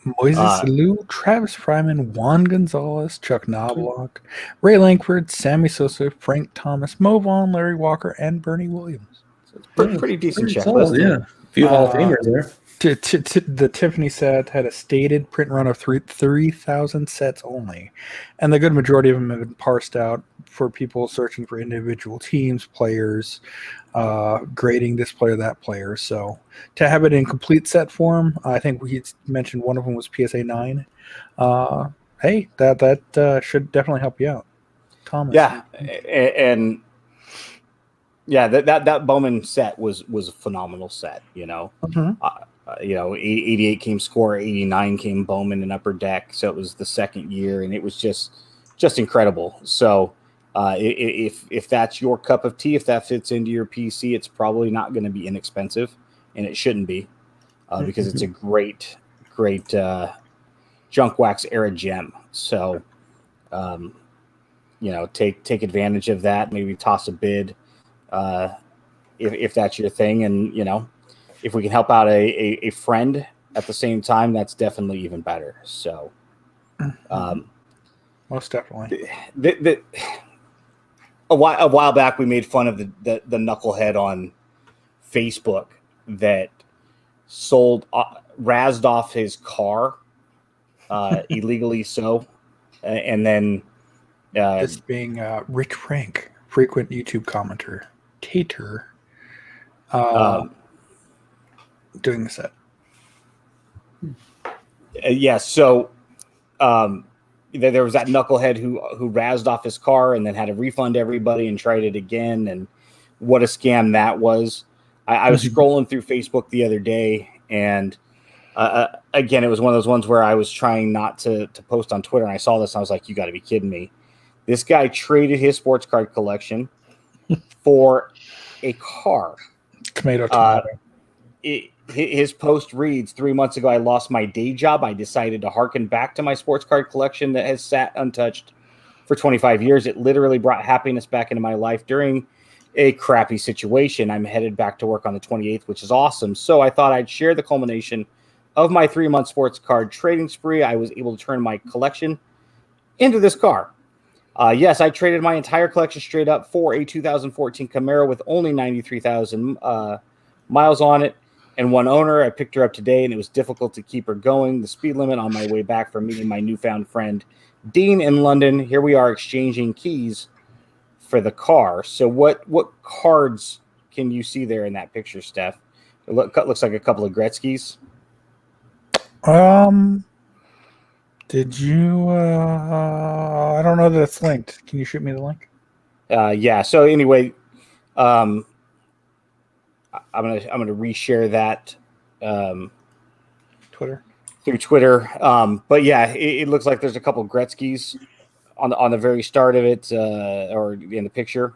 Moises Alou, Travis Fryman, Juan Gonzalez, Chuck Knobloch, Ray Langford, Sammy Sosa, Frank Thomas, Mo Vaughn, Larry Walker, and Bernie Williams. So it's pretty decent checklist. Yeah, a few Hall of Famers there. The Tiffany set had a stated print run of 3,000 sets only, and the good majority of them have been parsed out for people searching for individual teams, players, grading this player, that player. So to have it in complete set form, I think we mentioned one of them was PSA 9. Hey, that should definitely help you out, Thomas. Yeah, and yeah, that Bowman set was a phenomenal set. Mm-hmm. 88 came Score, 89 came Bowman in Upper Deck. So it was the second year, and it was just incredible. So if that's your cup of tea, if that fits into your PC, it's probably not going to be inexpensive, and it shouldn't be. because it's a great junk wax era gem. So, take advantage of that. Maybe toss a bid if that's your thing, and if we can help out a friend at the same time, that's definitely even better. So, most definitely. A while back, we made fun of the knucklehead on Facebook that sold razzed off his car illegally, and then this being Rich Frank, frequent YouTube commenter, Tater, doing the set. So there was that knucklehead who razzed off his car and then had to refund everybody and tried it again, and what a scam that was. I was scrolling through Facebook the other day, and again, it was one of those ones where I was trying not to post on Twitter, and I saw this, and I was like, you got to be kidding me. This guy traded his sports card collection for a car. Tomato. His post reads, 3 months ago, I lost my day job. I decided to hearken back to my sports card collection that has sat untouched for 25 years. It literally brought happiness back into my life during a crappy situation. I'm headed back to work on the 28th, which is awesome. So I thought I'd share the culmination of my 3-month sports card trading spree. I was able to turn my collection into this car. Yes, I traded my entire collection straight up for a 2014 Camaro with only 93,000 miles on it and one owner. I picked her up today, and it was difficult to keep her going. The speed limit on my way back from meeting my newfound friend Dean in London. Here we are exchanging keys for the car. So what cards can you see there in that picture, Steph? It looks like a couple of Gretzky's. Did you? I don't know that it's linked. Can you shoot me the link? Yeah. So anyway, I'm gonna reshare that Twitter. Through Twitter. But yeah, it looks like there's a couple Gretzky's on the very start of it, or in the picture,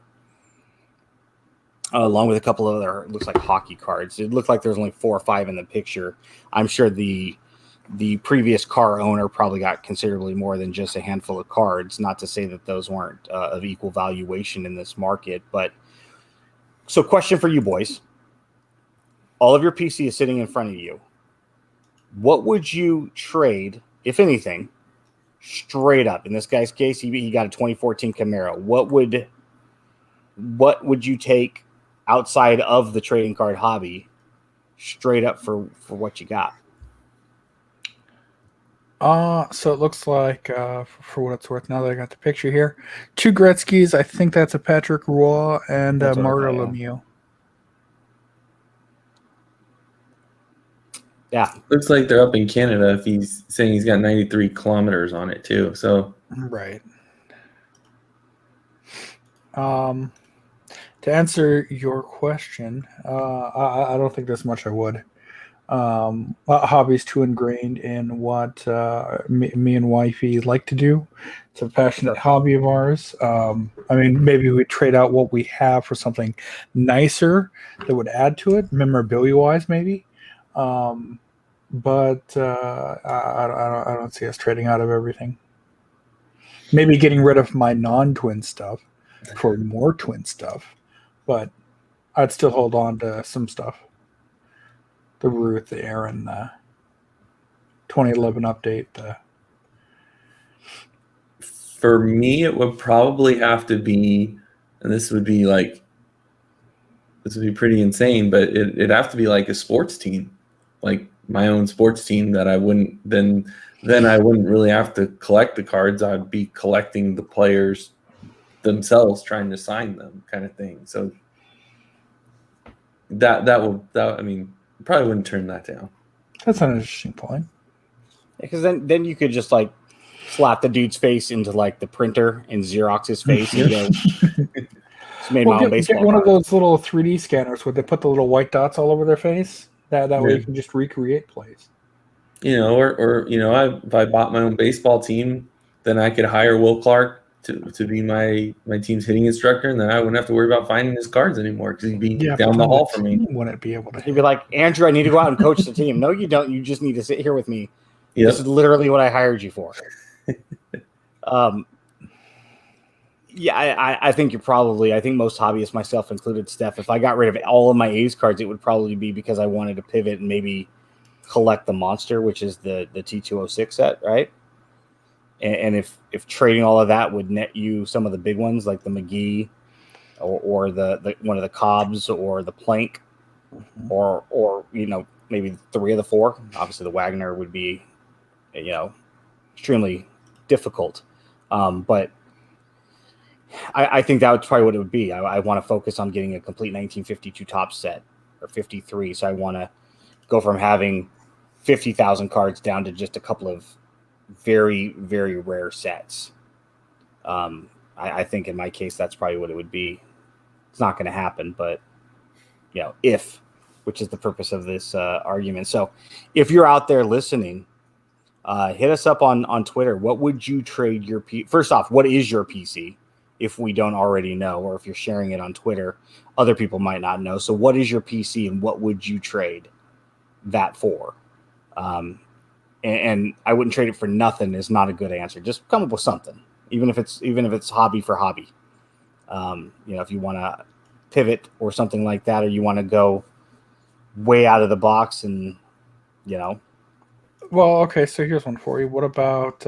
along with a couple of other, it looks like hockey cards. It looked like there's only 4 or 5 in the picture. I'm sure the previous car owner probably got considerably more than just a handful of cards. Not to say that those weren't of equal valuation in this market. But so, question for you boys: all of your PC is sitting in front of you. What would you trade, if anything, straight up? In this guy's case, he got a 2014 Camaro. What would you take outside of the trading card hobby, straight up for what you got? So it looks like, for what it's worth, now that I got the picture here, 2 Gretzky's. I think that's a Patrick Roy and Mario Lemieux. Yeah. Looks like they're up in Canada if he's saying he's got 93 kilometers on it too. So right. To answer your question, I don't think there's much I would. Hobby's too ingrained in what me and wifey like to do. It's a passionate hobby of ours. I mean, maybe we trade out what we have for something nicer that would add to it, memorabilia-wise, maybe. But I don't see us trading out of everything. Maybe getting rid of my non-twin stuff for more twin stuff, but I'd still hold on to some stuff. The Ruth, the Aaron, 2011 update. For me, it would probably have to be, and this would be pretty insane, but it'd have to be like a sports team, like my own sports team that I wouldn't then I wouldn't really have to collect the cards. I'd be collecting the players themselves, trying to sign them, kind of thing. So that I mean, probably wouldn't turn that down. That's an interesting point. Because then you could just like slap the dude's face into like the printer and Xerox his face and go. Made my own baseball get one of those little 3D scanners where they put the little white dots all over their face. That way you can just recreate plays. Or if I bought my own baseball team, then I could hire Will Clark to be my team's hitting instructor, and then I wouldn't have to worry about finding his cards anymore because he'd be down the hall from me. Wouldn't be able to. He'd be like, Andrew, I need to go out and coach the team. No, you don't. You just need to sit here with me. Yep. This is literally what I hired you for. Yeah, I think I think most hobbyists, myself included, Steph, if I got rid of all of my A's cards, it would probably be because I wanted to pivot and maybe collect the monster, which is the T206 set, right? And if trading all of that would net you some of the big ones like the McGee or the one of the Cobbs or the Plank, or maybe 3 of the 4. Obviously, the Wagner would be extremely difficult, but I think that was probably what it would be. I want to focus on getting a complete 1952 top set or 53. So I want to go from having 50,000 cards down to just a couple of very, very rare sets. I think in my case, that's probably what it would be. It's not going to happen, but which is the purpose of this argument. So if you're out there listening, hit us up on Twitter. What would you trade your first off, what is your PC? If we don't already know, or if you're sharing it on Twitter, other people might not know. So what is your PC and what would you trade that for? And I wouldn't trade it for nothing is not a good answer. Just come up with something, even if it's hobby for hobby. If you want to pivot or something like that, or you want to go way out of the box and, Well, okay, so here's one for you. What about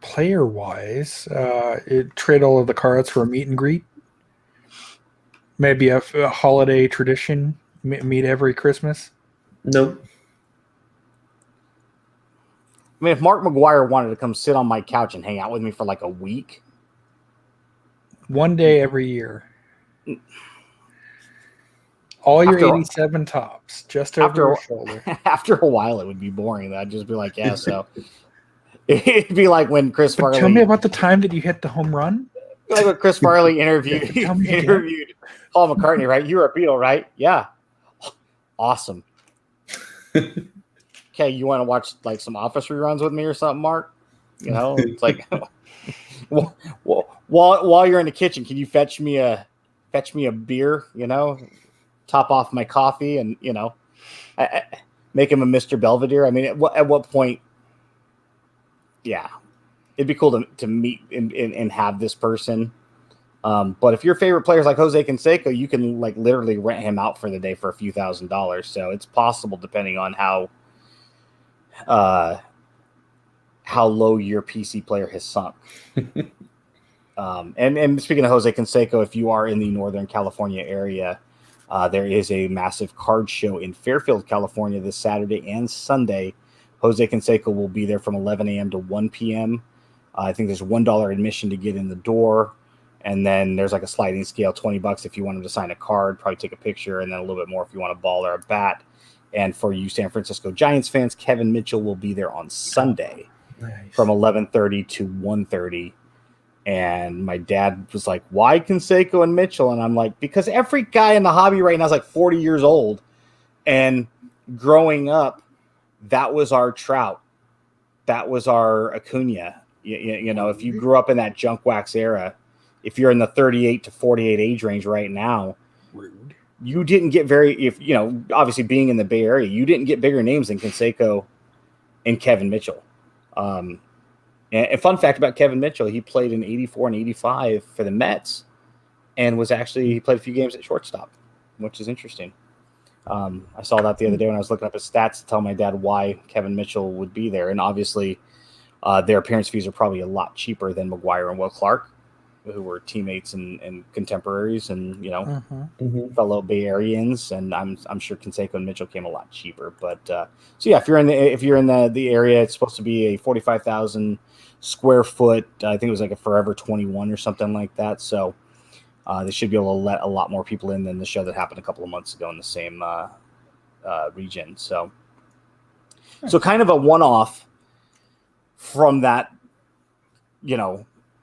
player-wise? Trade all of the cards for a meet and greet? Maybe a holiday tradition, meet every Christmas? Nope. I mean, if Mark McGuire wanted to come sit on my couch and hang out with me for like a week. One day every year. All your 87 tops, just over your shoulder. After a while, it would be boring. I'd just be like, yeah, so. It'd be like when Chris Farley. Tell me about the time that you hit the home run. Like when Chris Farley interviewed Paul McCartney, right? You're a Beatle, right? Yeah. Awesome. Okay, you want to watch like some Office reruns with me or something, Mark? It's like, while you're in the kitchen, can you fetch me a beer? Top off my coffee and make him a Mr. Belvedere. I mean, at what point? Yeah, it'd be cool to meet and have this person. But if your favorite players like Jose Canseco, you can like literally rent him out for the day for a few $1,000s. So it's possible depending on how low your PC player has sunk. And speaking of Jose Canseco, if you are in the Northern California area, there is a massive card show in Fairfield, California this Saturday and Sunday. Jose Canseco will be there from 11 a.m. to 1 p.m. I think there's $1 admission to get in the door. And then there's like a sliding scale, $20 if you wanted to sign a card, probably take a picture, and then a little bit more if you want a ball or a bat. And for you San Francisco Giants fans, Kevin Mitchell will be there on Sunday from 11:30 to 1:30. And my dad was like, why Canseco and Mitchell? And I'm like, because every guy in the hobby right now is like 40 years old. And growing up, that was our Trout. That was our Acuna. If you grew up in that junk wax era, if you're in the 38 to 48 age range right now, rude. You didn't get obviously being in the Bay Area, you didn't get bigger names than Canseco and Kevin Mitchell. And fun fact about Kevin Mitchell, he played in 84 and 85 for the Mets and he played a few games at shortstop, which is interesting. I saw that the other day when I was looking up his stats to tell my dad why Kevin Mitchell would be there. And obviously their appearance fees are probably a lot cheaper than McGuire and Will Clark, who were teammates and contemporaries and, fellow Bay Areans. And I'm sure Canseco and Mitchell came a lot cheaper. But so yeah, if you're in the area, it's supposed to be a 45,000 square foot. I think it was like a Forever 21 or something like that. So they should be able to let a lot more people in than the show that happened a couple of months ago in the same region. So kind of a one-off from that,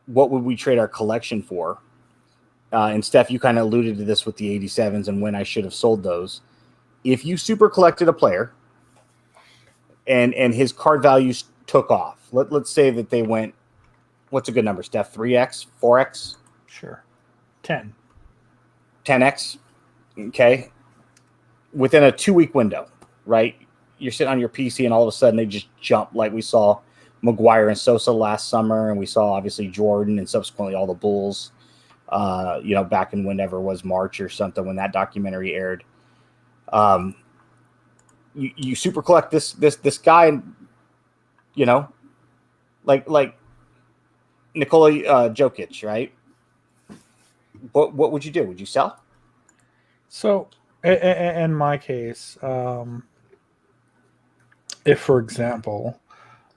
what would we trade our collection for? And Steph, you kind of alluded to this with the 87s and when I should have sold those. If you super collected a player and his card values took off, let's say that they went what's a good number, Steph? 3x, 4x? Sure. 10. 10x. Okay. Within a 2-week window, right? You're sitting on your PC and all of a sudden they just jump, like we saw Maguire and Sosa last summer, and we saw obviously Jordan and subsequently all the Bulls, back in whenever was March or something when that documentary aired. You super collect this guy, like Nikola Jokic, right? What would you do? Would you sell? So, in my case, if, for example,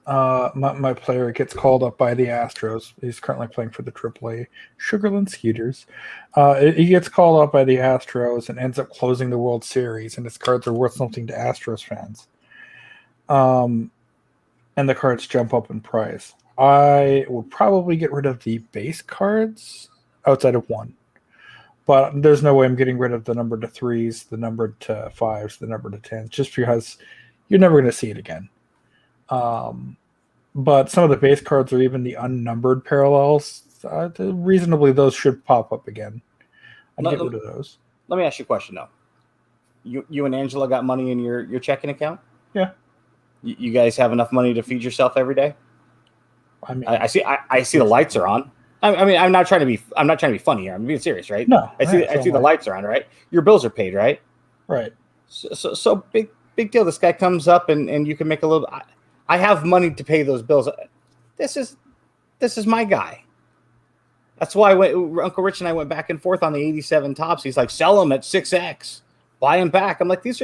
my player gets called up by the Astros, he's currently playing for the AAA Sugarland Skeeters. He gets called up by the Astros and ends up closing the World Series, and his cards are worth something to Astros fans. And the cards jump up in price. I would probably get rid of the base cards outside of one. But there's no way I'm getting rid of the number to 3s, the number to 5s, the number to 10s, just because you're never going to see it again. But some of the base cards or even the unnumbered parallels, reasonably those should pop up again. I'd get rid of those. Let me ask you a question, though. You and Angela got money in your checking account? Yeah. You guys have enough money to feed yourself every day? I mean, I see the lights are on. I mean, I'm not trying to be funny here. I'm being serious, right? No, I see the lights are on, right? Your bills are paid, right? Right. So big deal. This guy comes up and you can make a little. I have money to pay those bills. This is my guy. That's why Uncle Rich and I went back and forth on the 87 tops. He's like, sell them at 6x, buy them back. I'm like, these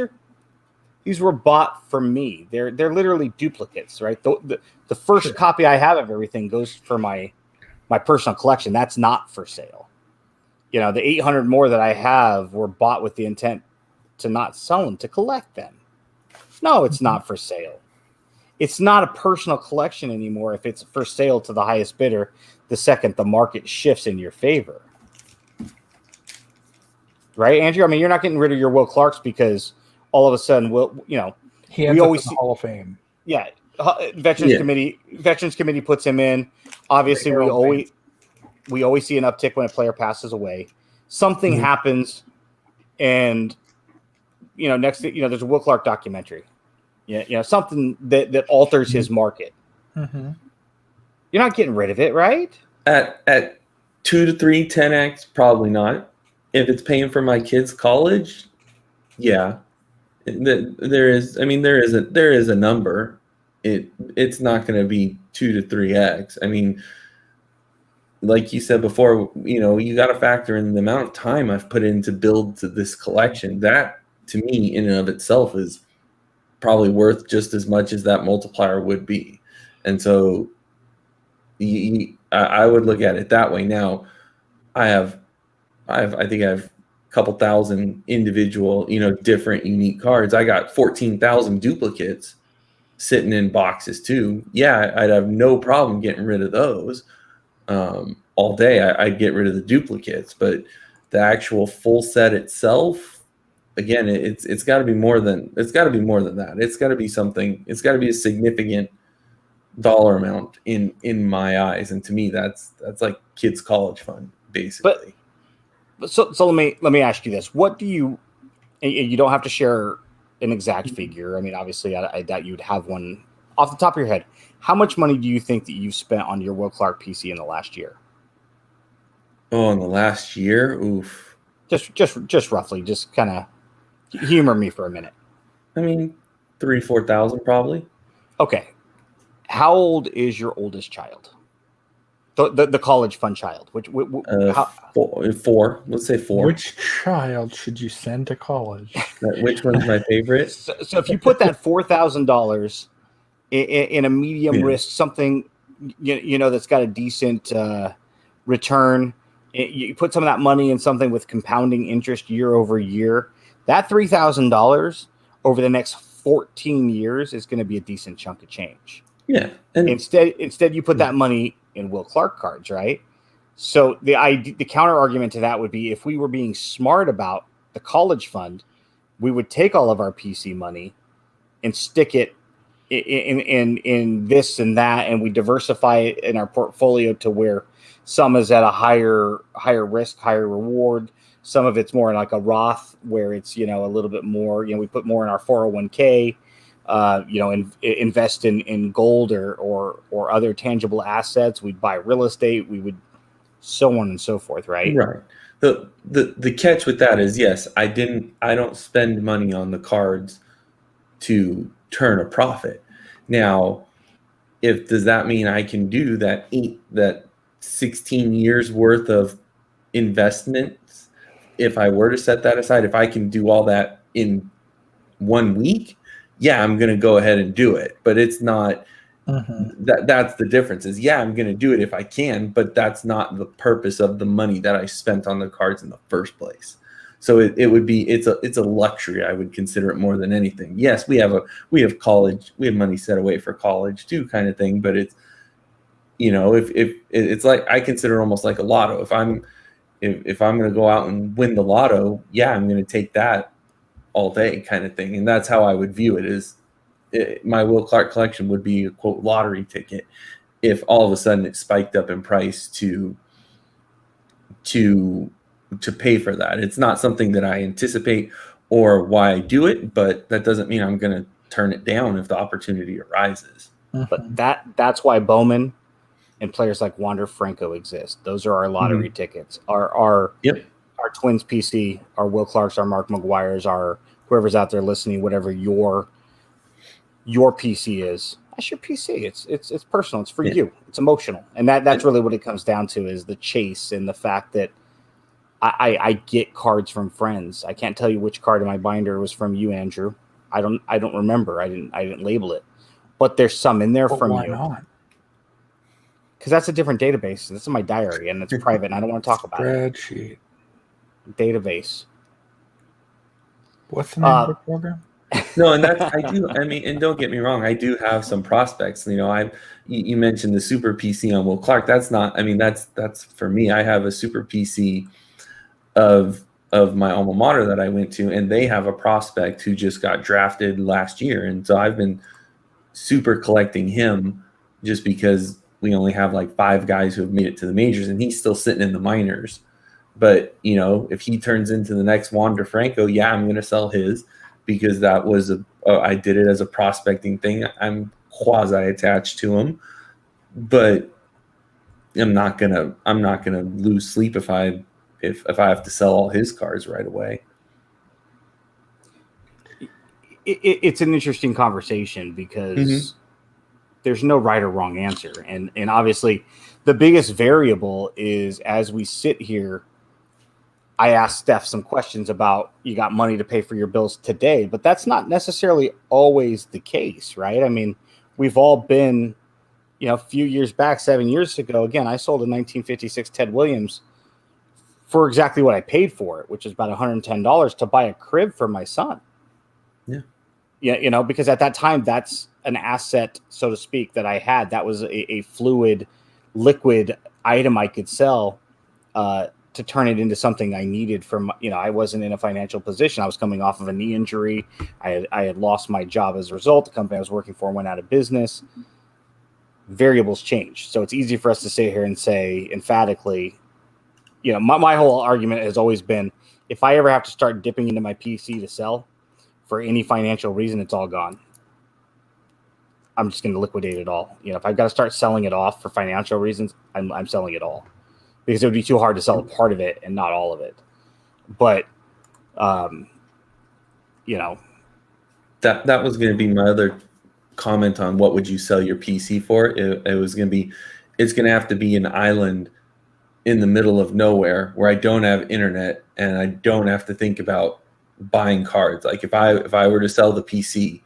were bought for me. They're literally duplicates, right? The first copy I have of everything goes for my personal collection. That's not for sale. The 800 more that I have were bought with the intent to not sell them, to collect them. No, it's not for sale. It's not a personal collection anymore if it's for sale to the highest bidder the second the market shifts in your favor. Right, Andrew? I mean, you're not getting rid of your Will Clarks because all of a sudden, he ends up in the Hall of Fame. Yeah, Veterans Committee puts him in. Obviously, we always see an uptick when a player passes away. Something happens, and next there's a Will Clark documentary. Something that alters his market. Mm-hmm. You're not getting rid of it, right? At 2 to 3, 10x, probably not. If it's paying for my kids' college, yeah. There is a number. It's not going to be 2 to 3x. I mean, like you said before, you got to factor in the amount of time I've put in to build to this collection. That, to me, in and of itself, is probably worth just as much as that multiplier would be. And so I would look at it that way. Now, I think I have a couple thousand individual, different unique cards. I got 14,000 duplicates sitting in boxes too. Yeah, I'd have no problem getting rid of those all day. I'd get rid of the duplicates, but the actual full set itself, again, it's got to be more than that. It's got to be something. It's got to be a significant dollar amount in my eyes, and to me, that's like kids' college fund, basically. But so let me ask you this: what do you? And you don't have to share an exact figure. I mean, obviously, I doubt you'd have one off the top of your head. How much money do you think that you've spent on your Will Clark PC in the last year? Oh, in the last year, oof. Just roughly, just kind of humor me for a minute. I mean, 3,000-4,000 probably. Okay. How old is your oldest child? The college fund child. Four. Let's say 4. Which child should you send to college? Which one's my favorite? So if you put that $4,000 in a medium risk, something that's got a decent return, you put some of that money in something with compounding interest year over year. That $3,000 over the next 14 years is going to be a decent chunk of change. Yeah. And instead you put that money in Will Clark cards, right? So the counter argument to that would be, if we were being smart about the college fund, we would take all of our PC money and stick it in this and that, and we diversify it in our portfolio to where some is at a higher risk, higher reward. Some of it's more like a Roth, where it's, you know, a little bit more, you know, we put more in our 401k, you know, invest in gold or other tangible assets. We'd buy real estate. We would, so on and so forth. Right. Right. The catch with that is, yes, I don't spend money on the cards to turn a profit. Now, does that mean I can do that 16 years worth of investments? If I were to set that aside, if I can do all that in 1 week, yeah, I'm going to go ahead and do it. But it's not that's the difference is, yeah, I'm going to do it if I can, but that's not the purpose of the money that I spent on the cards in the first place. So it's a luxury. I would consider it more than anything. Yes, we have college, we have money set away for college too, kind of thing. But it's, you know, if it's like, I consider it almost like a lotto. If I'm going to go out and win the lotto, yeah, I'm going to take that all day, kind of thing. And that's how I would view it. My Will Clark collection would be a quote lottery ticket if all of a sudden it spiked up in price to pay for that. It's not something that I anticipate or why I do it, but that doesn't mean I'm going to turn it down if the opportunity arises. But that's why Bowman and players like Wander Franco exist. Those are our lottery tickets. Our Twins PC, our Will Clarks, our Mark McGuire's, our whoever's out there listening, whatever your PC is. That's your PC. It's personal. It's for you. It's emotional. And that's really what it comes down to, is the chase and the fact that I get cards from friends. I can't tell you which card in my binder was from you, Andrew. I don't remember. I didn't label it. But there's some in there from you. Why not? Because that's a different database. This is my diary, and it's private, and I don't want to talk about it. Spreadsheet. Database. What's the name of the program? No, and and don't get me wrong, I do have some prospects. You know, you mentioned the super PC on Will Clark. That's not, that's for me. I have a super PC of my alma mater that I went to, and they have a prospect who just got drafted last year. And so I've been super collecting him just because we only have like 5 guys who have made it to the majors, and he's still sitting in the minors. But, you know, if he turns into the next Wander Franco, yeah, I'm going to sell his, because that was I did it as a prospecting thing. I'm quasi attached to him, but I'm not gonna lose sleep if I have to sell all his cards right away. It's an interesting conversation because there's no right or wrong answer, and obviously the biggest variable is, as we sit here, I asked Steph some questions about, you got money to pay for your bills today, but that's not necessarily always the case, right? I mean, we've all been, you know, a few years back, 7 years ago, again, I sold a 1956 Ted Williams for exactly what I paid for it, which is about $110 to buy a crib for my son. Yeah. Yeah, you know, because at that time, that's an asset, so to speak, that I had. That was a fluid, liquid item I could sell to turn it into something I needed from, you know, I wasn't in a financial position. I was coming off of a knee injury. I had lost my job as a result. The company I was working for went out of business. Variables change. So it's easy for us to sit here and say emphatically, you know, my whole argument has always been, if I ever have to start dipping into my PC to sell for any financial reason, it's all gone. I'm just going to liquidate it all. You know, if I've got to start selling it off for financial reasons, I'm selling it all, because it would be too hard to sell a part of it and not all of it. But, you know, that was going to be my other comment on what would you sell your PC for. It was going to be, it's going to have to be an island in the middle of nowhere where I don't have internet and I don't have to think about buying cards. Like if I were to sell the PC,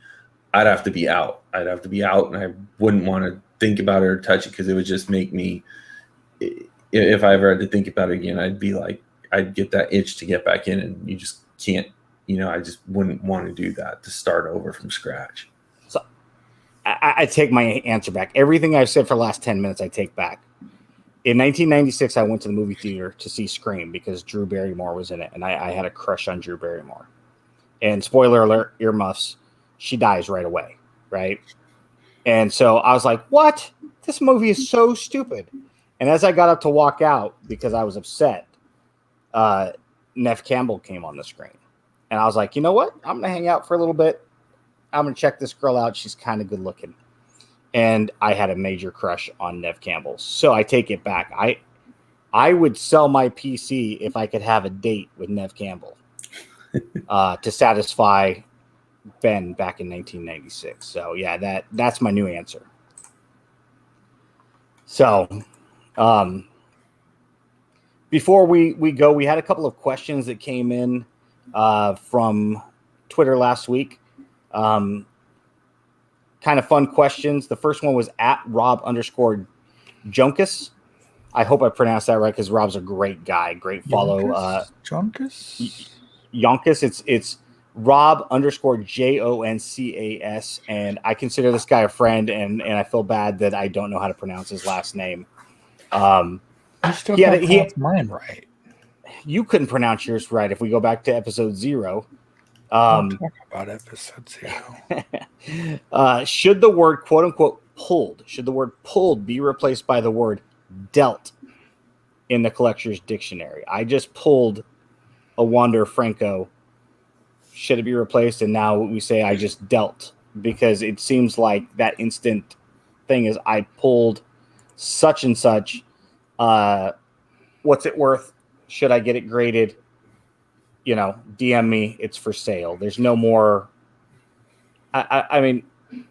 I'd have to be out. I'd have to be out, and I wouldn't want to think about it or touch it, because it would just make me, if I ever had to think about it again, I'd be like, I'd get that itch to get back in, and you just can't, you know, I just wouldn't want to do that, to start over from scratch. So I take my answer back. Everything I've said for the last 10 minutes, I take back. In 1996, I went to the movie theater to see Scream because Drew Barrymore was in it, and I had a crush on Drew Barrymore. And spoiler alert, earmuffs, she dies right away, right? And so I was like, what? This movie is so stupid. And as I got up to walk out because I was upset, Nev Campbell came on the screen. And I was like, you know what? I'm going to hang out for a little bit. I'm going to check this girl out. She's kind of good looking. And I had a major crush on Nev Campbell. So I take it back. I would sell my PC if I could have a date with Nev Campbell to satisfy Ben back in 1996. So yeah, that's my new answer. So before we go, we had a couple of questions that came in from Twitter last week. Kind of fun questions. The first one was at Rob_Junkus. I hope I pronounced that right because Rob's a great guy. Great follow. Junkus? Yonkus. It's Rob_JONCAS. And I consider this guy a friend, and I feel bad that I don't know how to pronounce his last name. I still can't pronounce mine right. You couldn't pronounce yours right if we go back to episode 0. Don't talk about episode 0. Should the word quote unquote pulled be replaced by the word dealt in the collector's dictionary? I just pulled a Wander Franco. Should it be replaced? And now we say I just dealt, because it seems like that instant thing is I pulled such and such. What's it worth? Should I get it graded? DM me. It's for sale. There's no more. I mean, it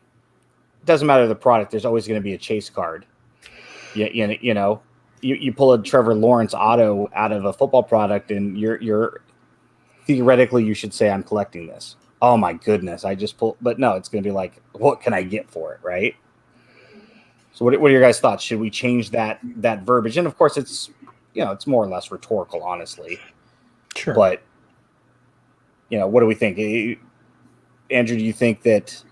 doesn't matter the product. There's always going to be a chase card. You pull a Trevor Lawrence auto out of a football product, and you're theoretically you should say I'm collecting this. Oh my goodness, I just pulled. But no, it's going to be like, what can I get for it, right? So what are your guys' thoughts? Should we change that verbiage? And of course, it's it's more or less rhetorical, honestly. Sure. But what do we think? Andrew, do you think that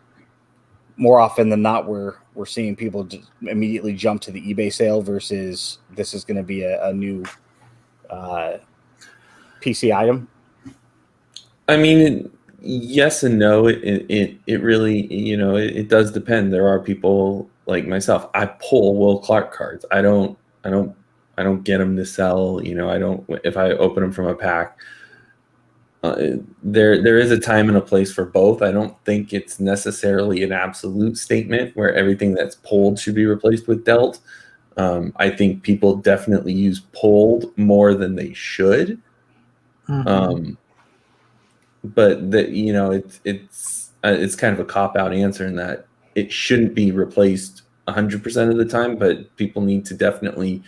more often than not we're seeing people just immediately jump to the eBay sale versus this is going to be a new PC item? I mean, yes and no. It really, it does depend. There are people like myself. I pull Will Clark cards. I don't get them to sell. I don't. If I open them from a pack, there is a time and a place for both. I don't think it's necessarily an absolute statement where everything that's pulled should be replaced with dealt. I think people definitely use pulled more than they should. Mm-hmm. But it's kind of a cop-out answer in that it shouldn't be replaced 100% of the time, but people need to definitely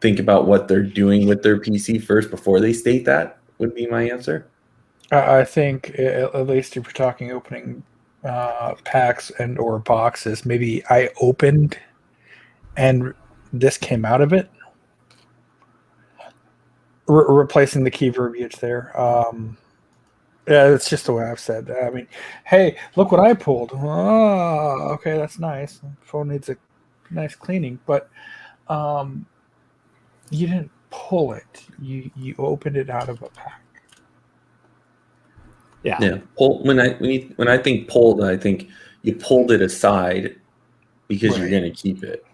think about what they're doing with their PC first before they state that, would be my answer. I think, at least if you're talking opening packs and or boxes, maybe I opened and this came out of it. Replacing the key verbiage there. Yeah, it's just the way I've said. I mean, hey, look what I pulled. Oh, okay, that's nice. Phone needs a nice cleaning, but you didn't pull it. You opened it out of a pack. Yeah. Pull, when I think pulled, I think you pulled it aside because you're going to keep it.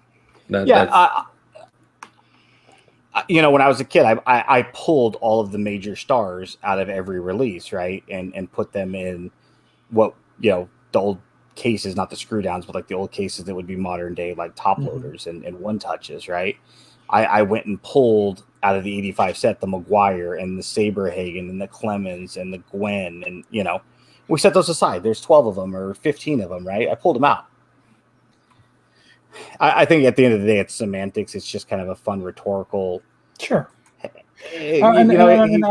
When I was a kid, I pulled all of the major stars out of every release, right, and put them in what the old cases, not the screw downs, but like the old cases that would be modern day, like top loaders and one touches, right? I went and pulled out of the 85 set the McGuire and the Saberhagen and the Clemens and the Gwen, and we set those aside. There's 12 of them or 15 of them, right? I pulled them out. I think at the end of the day, it's semantics. It's just kind of a fun rhetorical. Sure. I've seen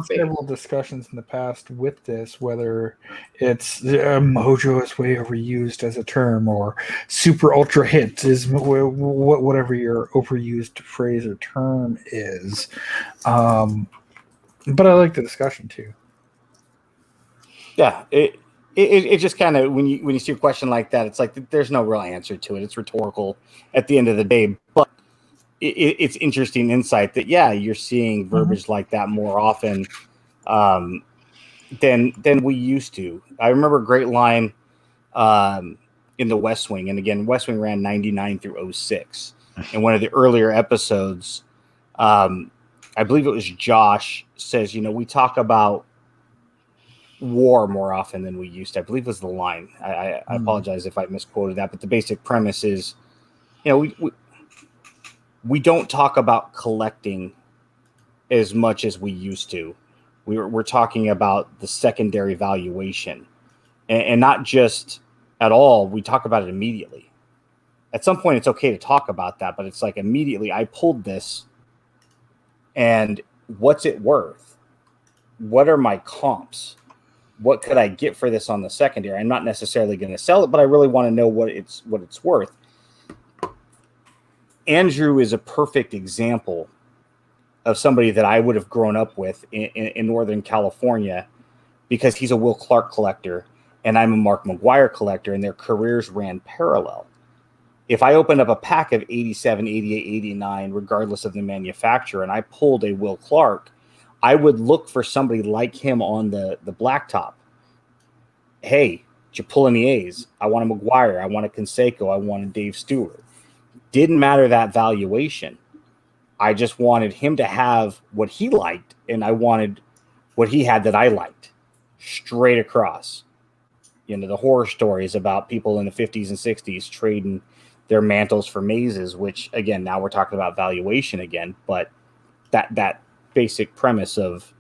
several discussions in the past with this, whether it's mojo is way overused as a term, or super ultra hit is whatever your overused phrase or term is. But I like the discussion too. Yeah, it just kind of, when you see a question like that, it's like there's no real answer to it. It's rhetorical at the end of the day, but it's interesting insight that you're seeing verbiage like that more often than we used to. I remember a great line in the West Wing. And again, West Wing ran 99 through 06. And one of the earlier episodes, I believe it was Josh, says, we talk about war more often than we used to. I believe was the line. I apologize if I misquoted that, but the basic premise is, we don't talk about collecting as much as we used to. We're talking about the secondary valuation, and not just at all. We talk about it immediately. At some point, it's okay to talk about that, but it's like immediately I pulled this, and what's it worth? What are my comps? What could I get for this on the secondary? I'm not necessarily going to sell it, but I really want to know what it's worth. Andrew is a perfect example of somebody that I would have grown up with in Northern California, because he's a Will Clark collector and I'm a Mark McGuire collector, and their careers ran parallel. If I opened up a pack of 87, 88, 89, regardless of the manufacturer, and I pulled a Will Clark, I would look for somebody like him on the blacktop. Hey, did you pull any A's? I want a McGuire. I want a Canseco. I want a Dave Stewart. Didn't matter that valuation. I just wanted him to have what he liked, and I wanted what he had that I liked. Straight across. The horror stories about people in the 50s and 60s trading their mantles for mazes, which, again, now we're talking about valuation again, but that basic premise of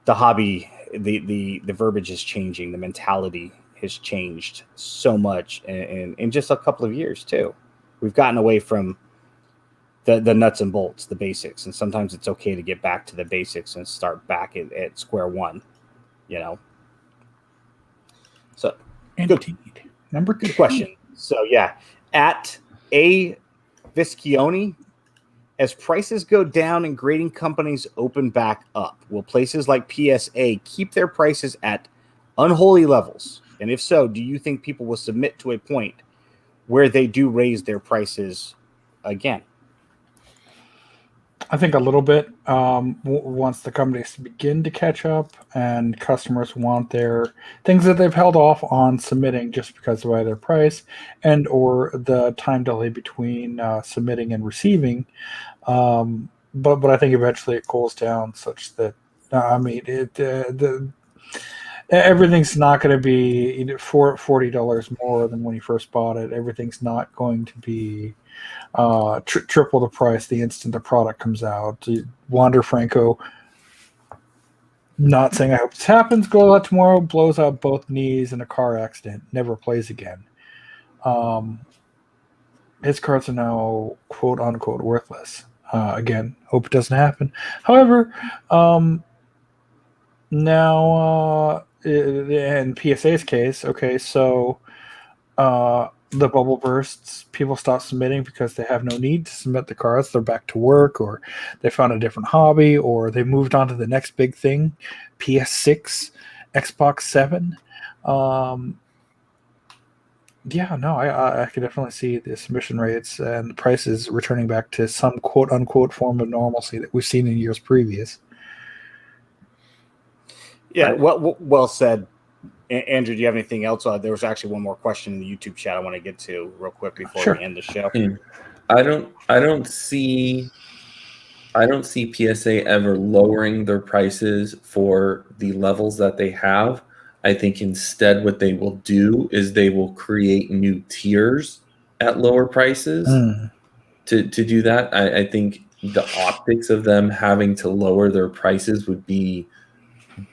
the hobby, the verbiage is changing, the mentality has changed so much in just a couple of years too. We've gotten away from the nuts and bolts, the basics, and sometimes it's okay to get back to the basics and start back at square one. So indeed. Number two. Good question. So yeah, at A Viscioni, as prices go down and grading companies open back up, will places like PSA keep their prices at unholy levels? And if so, do you think people will submit to a point where they do raise their prices again? I think a little bit. Once the companies begin to catch up and customers want their things that they've held off on submitting just because of either price and or the time delay between submitting and receiving. But I think eventually it cools down such that everything's not going to be $40 more than when you first bought it. Everything's not going to be triple the price the instant the product comes out. Wander Franco, not saying I hope this happens, goes out tomorrow, blows out both knees in a car accident, never plays again. His cards are now quote unquote worthless. Again, hope it doesn't happen. However, now in PSA's case, okay, so the bubble bursts, people stop submitting because they have no need to submit the cards. They're back to work, or they found a different hobby, or they moved on to the next big thing, PS6, Xbox 7. I could definitely see the submission rates and the prices returning back to some quote-unquote form of normalcy that we've seen in years previous. Yeah, well said. Andrew, do you have anything else? There was actually one more question in the YouTube chat I want to get to real quick before we end the show. I don't see PSA ever lowering their prices for the levels that they have. I think instead what they will do is they will create new tiers at lower prices to do that. I think the optics of them having to lower their prices would be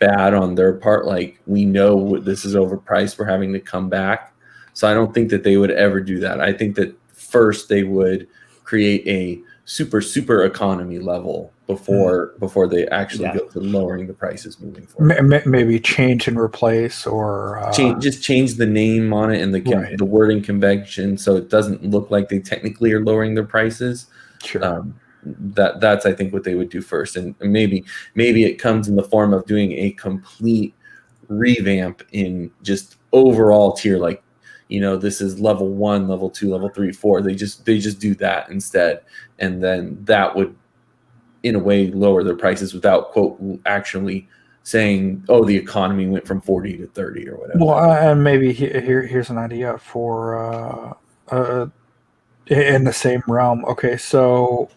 bad on their part. Like, we know this is overpriced, we're having to come back. So I don't think that they would ever do that. I think that first they would create a super economy level before they actually go to lowering the prices moving forward. Maybe change and replace, or change the name on it and the wording convention so it doesn't look like they technically are lowering their prices. Sure. That's I think what they would do first, and maybe it comes in the form of doing a complete revamp in just overall tier, like, this is level 1, level 2, level 3, 4. They just do that instead, and then that would in a way lower their prices without quote actually saying, "Oh, the economy went from 40 to 30 or whatever." Well, and maybe here's an idea for in the same realm. Okay, so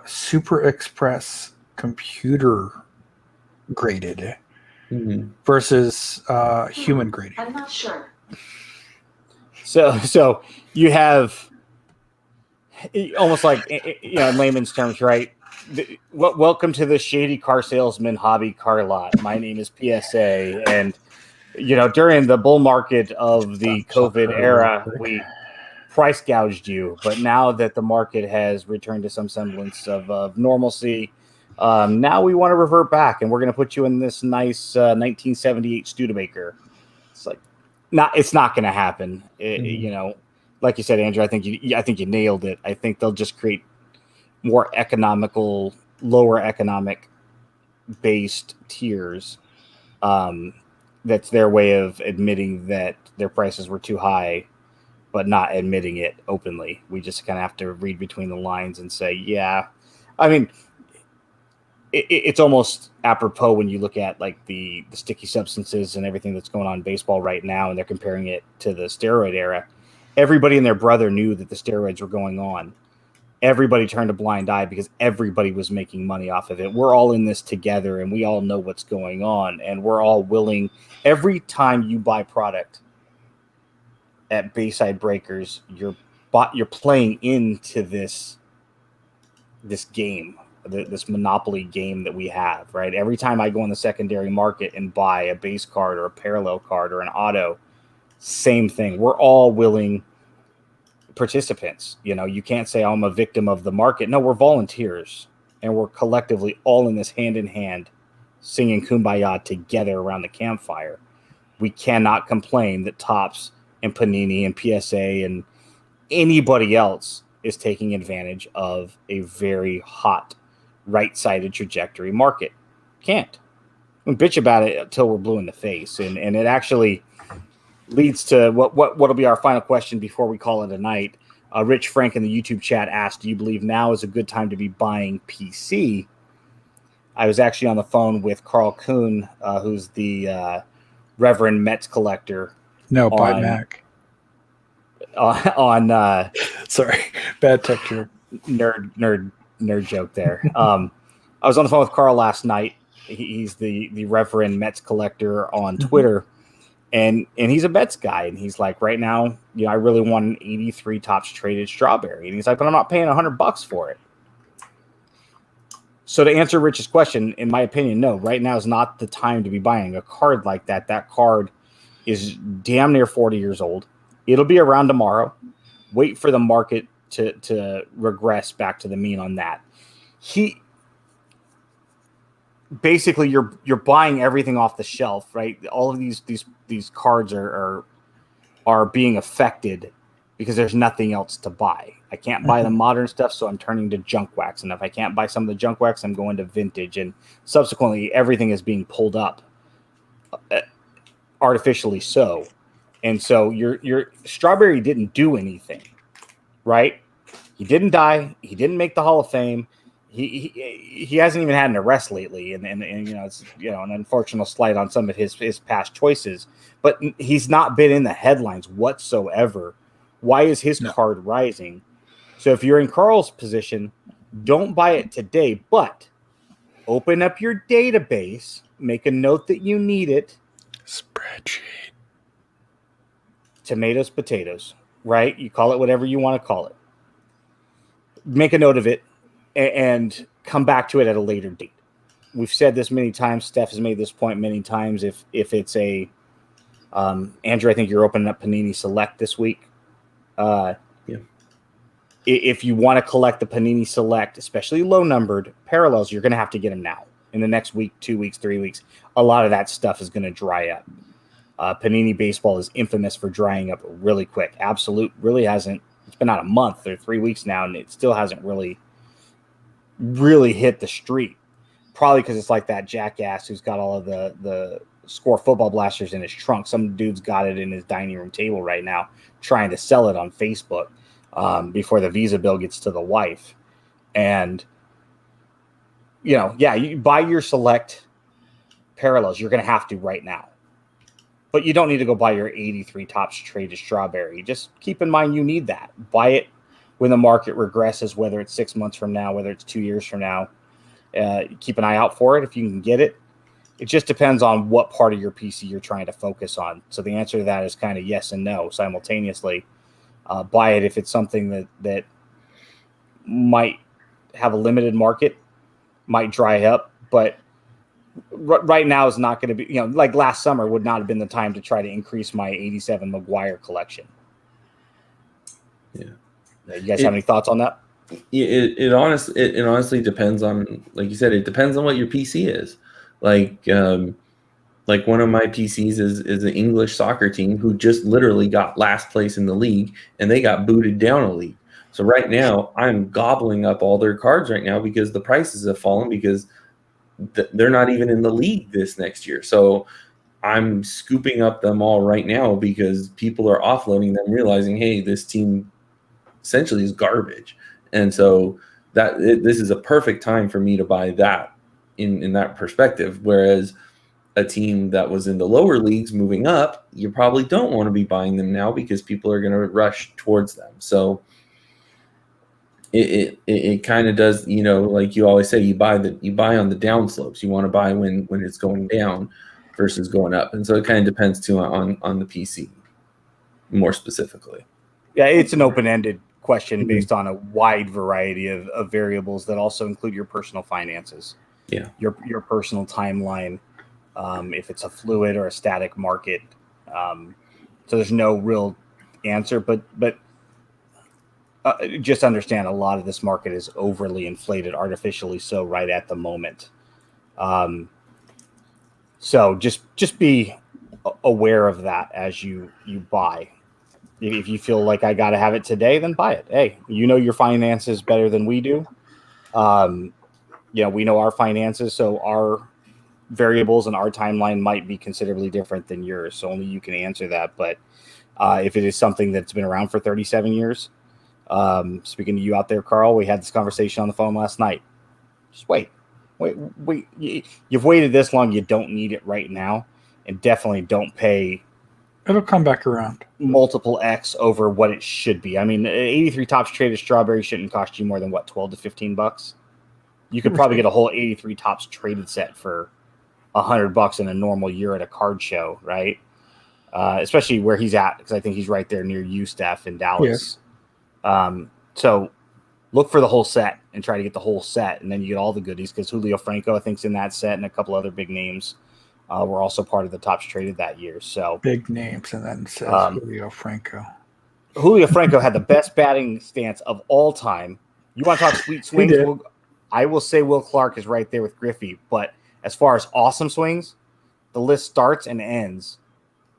Super Express computer graded versus human graded. I'm not sure. So you have almost like, in layman's terms, right? Welcome to the shady car salesman hobby car lot. My name is PSA, and during the bull market of the COVID era, we price gouged you, but now that the market has returned to some semblance of normalcy, now we want to revert back, and we're going to put you in this nice 1978 Studebaker. It's like, it's not going to happen. Like you said, Andrew, I think you nailed it. I think they'll just create more economical, lower economic based tiers. That's their way of admitting that their prices were too high, but not admitting it openly. We just kind of have to read between the lines and say, yeah. I mean, it's almost apropos when you look at like the sticky substances and everything that's going on in baseball right now, and they're comparing it to the steroid era. Everybody and their brother knew that the steroids were going on. Everybody turned a blind eye because everybody was making money off of it. We're all in this together, and we all know what's going on, and we're all willing. Every time you buy product at Bayside Breakers, you're playing into this game, this monopoly game that we have, right? Every time I go in the secondary market and buy a base card or a parallel card or an auto, same thing. We're all willing participants. You can't say I'm a victim of the market. No, we're volunteers, and we're collectively all in this hand in hand, singing Kumbaya together around the campfire. We cannot complain that Topps and Panini and PSA and anybody else is taking advantage of a very hot right-sided trajectory market. Can't. We bitch about it until we're blue in the face, and it actually leads to what'll be our final question before we call it a night. Rich Frank in the YouTube chat asked, do you believe now is a good time to be buying PC? I was actually on the phone with Carl Kuhn, who's the Reverend Mets collector. No, by Mac. Sorry, bad tech joke. Nerd joke there. I was on the phone with Carl last night. He's the Reverend Mets collector on Twitter. And he's a Mets guy, and he's like, right now, I really want an 83 Topps traded strawberry. And he's like, but I'm not paying $100 for it. So to answer Rich's question, in my opinion, no, right now is not the time to be buying a card like that. That card is damn near 40 years old. It'll be around tomorrow. Wait for the market to regress back to the mean on that. Basically, you're buying everything off the shelf, right? All of these cards are being affected because there's nothing else to buy. I can't buy the modern stuff, so I'm turning to junk wax. And if I can't buy some of the junk wax, I'm going to vintage. And subsequently, everything is being pulled up artificially so. And so your strawberry didn't do anything, right? He didn't die. He didn't make the Hall of Fame. He hasn't even had an arrest lately, and it's an unfortunate slight on some of his past choices, but he's not been in the headlines whatsoever. Why is his card rising? So if you're in Carl's position, don't buy it today, but open up your database, make a note that you need it. Spreadsheet. Tomatoes, potatoes, right? You call it whatever you want to call it. Make a note of it and come back to it at a later date. We've said this many times. Steph has made this point many times. If it's a Andrew, I think you're opening up Panini Select this week. Yeah. If you want to collect the Panini Select, especially low numbered parallels, you're going to have to get them now. In the next week, 2 weeks, 3 weeks, a lot of that stuff is going to dry up. Panini Baseball is infamous for drying up really quick. Absolute really hasn't. It's been out a month or 3 weeks now, and it still hasn't really hit the street. Probably because it's like that jackass who's got all of the Score football blasters in his trunk. Some dude's got it in his dining room table right now, trying to sell it on Facebook before the Visa bill gets to the wife. And you buy your Select parallels. You're going to have to right now. But you don't need to go buy your 83 Topps Traded Strawberry. Just keep in mind you need that. Buy it when the market regresses, whether it's 6 months from now, whether it's 2 years from now. Keep an eye out for it if you can get it. It just depends on what part of your PC you're trying to focus on. So the answer to that is kind of yes and no simultaneously. Buy it if it's something that might have a limited market, might dry up, but right now is not going to be, like last summer would not have been the time to try to increase my 87 McGuire collection. Yeah. You guys have any thoughts on that? It honestly depends on, like you said, it depends on what your PC is. Like one of my PCs is an English soccer team who just literally got last place in the league, and they got booted down a league. So right now I'm gobbling up all their cards right now because the prices have fallen because they're not even in the league this next year. So I'm scooping up them all right now because people are offloading them, realizing, hey, this team essentially is garbage. And so this is a perfect time for me to buy that in that perspective. Whereas a team that was in the lower leagues moving up, you probably don't want to be buying them now because people are going to rush towards them. So it kind of does, like you always say, you buy on the down slopes. You want to buy when it's going down versus going up. And so it kind of depends too on the PC more specifically. Yeah, it's an open-ended question based on a wide variety of variables that also include your personal finances. Yeah. Your personal timeline, if it's a fluid or a static market. So there's no real answer, but just understand a lot of this market is overly inflated, artificially so right at the moment. So just be aware of that as you buy. If you feel like I got to have it today, then buy it. Hey, your finances better than we do. We know our finances, so our variables and our timeline might be considerably different than yours. So only you can answer that. But if it is something that's been around for 37 years, speaking to you out there, Carl, we had this conversation on the phone last night. Just wait. You've waited this long. You don't need it right now, and definitely don't pay. It'll come back around. Multiple X over what it should be. I mean, 83 Topps Traded Strawberry shouldn't cost you more than what, $12 to $15. You could probably get a whole 83 Topps Traded set for $100 in a normal year at a card show, right? Especially where he's at, because I think he's right there near you, Steph, in Dallas. Yes. So look for the whole set and try to get the whole set, and then you get all the goodies, because Julio Franco, I think, is in that set, and a couple other big names were also part of the Topps Traded that year. So big names, and then says Julio Franco. Julio Franco had the best batting stance of all time. You want to talk sweet swings? I will say Will Clark is right there with Griffey, but as far as awesome swings, the list starts and ends.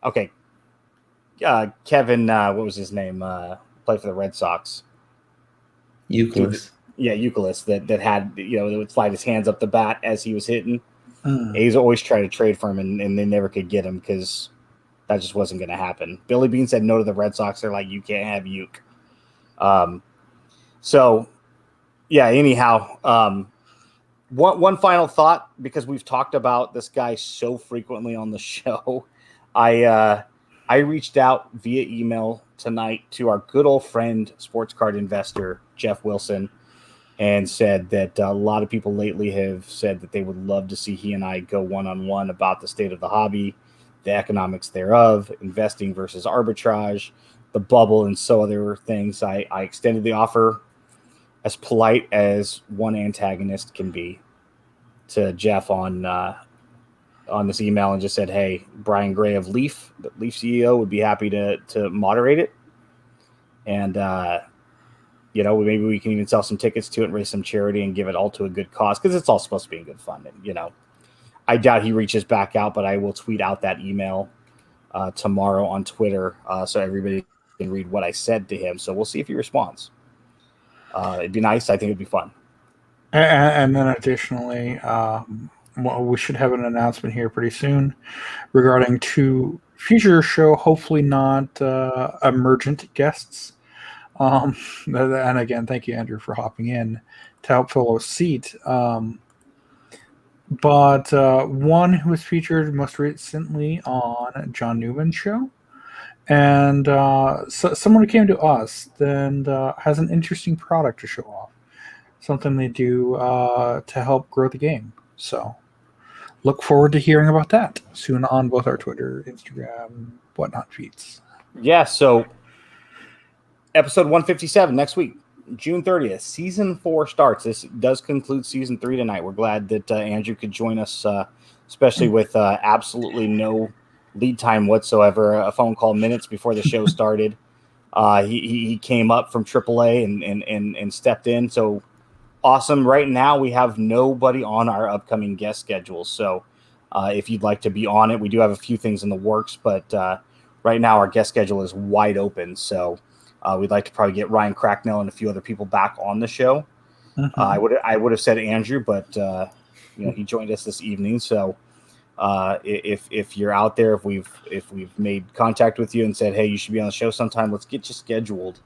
Okay, Kevin, what was his name? Played for the Red Sox. Youkilis. Yeah, Youkilis that had, that would slide his hands up the bat as he was hitting. He's always trying to trade for him, and they never could get him because that just wasn't going to happen. Billy Bean said no to the Red Sox. They're like, you can't have Uke. So, yeah, anyhow, one final thought, because we've talked about this guy so frequently on the show. I reached out via email tonight to our good old friend, sports card investor, Jeff Wilson, and said that a lot of people lately have said that they would love to see he and I go one-on-one about the state of the hobby, the economics thereof, investing versus arbitrage, the bubble, and so other things. I extended the offer as polite as one antagonist can be to Jeff on this email, and just said, hey, Brian Gray of Leaf, the Leaf CEO, would be happy to moderate it. And, maybe we can even sell some tickets to it and raise some charity and give it all to a good cause, because it's all supposed to be in good fun. And, I doubt he reaches back out, but I will tweet out that email tomorrow on Twitter so everybody can read what I said to him. So we'll see if he responds. It'd be nice. I think it'd be fun. And then additionally, we should have an announcement here pretty soon regarding 2 future show, hopefully not emergent guests. And again, thank you, Andrew, for hopping in to help fill a seat. but one who was featured most recently on John Newman's show, and someone who came to us and has an interesting product to show off, something they do to help grow the game. So look forward to hearing about that soon on both our Twitter, Instagram, whatnot feeds. Yeah, so episode 157 next week, June 30th, season 4 starts. This does conclude season 3 tonight. We're glad that Andrew could join us, especially with absolutely no lead time whatsoever. A phone call minutes before the show started. He came up from AAA and stepped in. So awesome. Right now we have nobody on our upcoming guest schedule. So if you'd like to be on it, we do have a few things in the works, but right now our guest schedule is wide open. So we'd like to probably get Ryan Cracknell and a few other people back on the show. Mm-hmm. I would have said Andrew, but he joined us this evening. So if you're out there, if we've made contact with you and said, hey, you should be on the show sometime, let's get you scheduled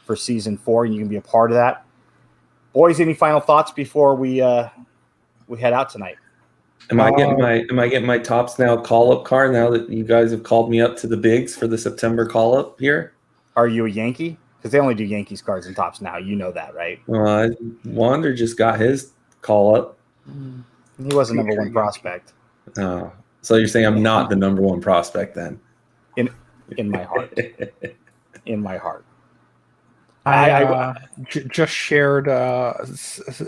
for season 4, and you can be a part of that. Boys, any final thoughts before we head out tonight? Am I getting my Tops Now call-up card now that you guys have called me up to the bigs for the September call-up here? Are you a Yankee? Because they only do Yankees cards and Tops Now. You know that, right? Wander just got his call-up. He was a number 1 prospect. Oh, so you're saying I'm not the number 1 prospect then? In my heart. In my heart. I just shared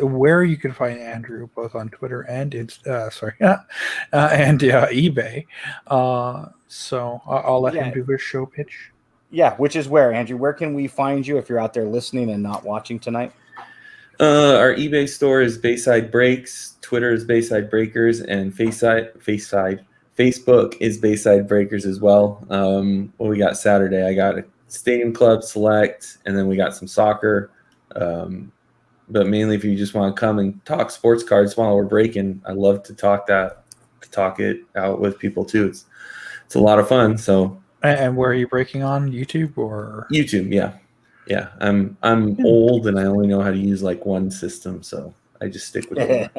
where you can find Andrew both on Twitter and eBay. So I'll let him do his show pitch. Yeah, which is where, Andrew? Where can we find you if you're out there listening and not watching tonight? Our eBay store is Bayside Breaks, Twitter is Bayside Breakers, and Facebook is Bayside Breakers as well. What we got Saturday? I got a Stadium Club Select, and then we got some soccer. But mainly, if you just want to come and talk sports cards while we're breaking, I love to talk it out with people too. It's a lot of fun. So. And where are you breaking on? YouTube or YouTube? Yeah. I'm old and I only know how to use like one system, so I just stick with it.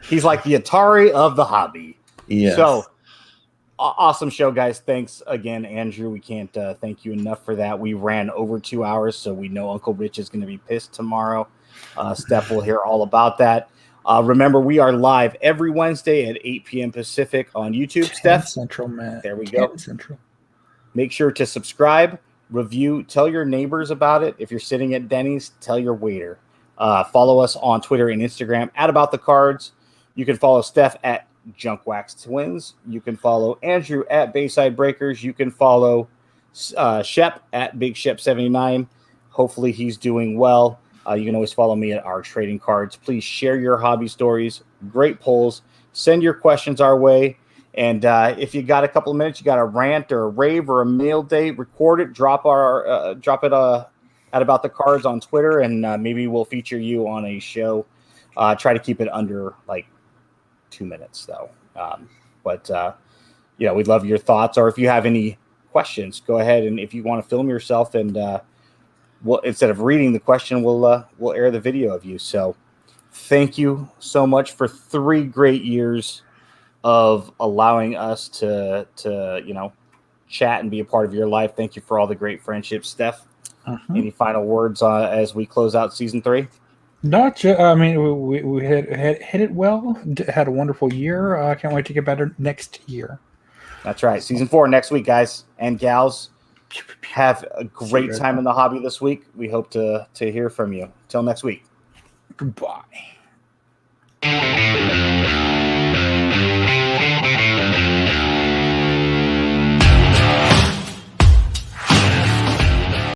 He's like the Atari of the hobby. Yeah. So awesome show, guys. Thanks again, Andrew. We can't thank you enough for that. We ran over 2 hours, so we know Uncle Rich is going to be pissed tomorrow. Steph will hear all about that. Remember, we are live every Wednesday at 8 p.m. Pacific on YouTube. Steph Central, man. There we go. Central. Make sure to subscribe, review, tell your neighbors about it. If you're sitting at Denny's, tell your waiter. Follow us on Twitter and Instagram at About the Cards. You can follow Steph at Junkwax Twins. You can follow Andrew at Bayside Breakers. You can follow Shep at Big Shep 79. Hopefully he's doing well. You can always follow me at our trading cards. Please share your hobby stories. Great polls. Send your questions our way. And if you got a couple of minutes, you got a rant or a rave or a mail date, record it, drop it at About the Cards on Twitter, and maybe we'll feature you on a show. Try to keep it under like 2 minutes, though. But we'd love your thoughts, or if you have any questions, go ahead, and if you want to film yourself, and we'll, instead of reading the question, we'll air the video of you. So thank you so much for 3 great years of allowing us to chat and be a part of your life. Thank you for all the great friendships, Steph. Any final words as we close out season 3? Not just, I mean, we hit it well. Had a wonderful year. I can't wait to get better next year. That's right. Season 4 next week, guys and gals. Have a great time in the hobby this week. We hope to hear from you. Till next week. Goodbye.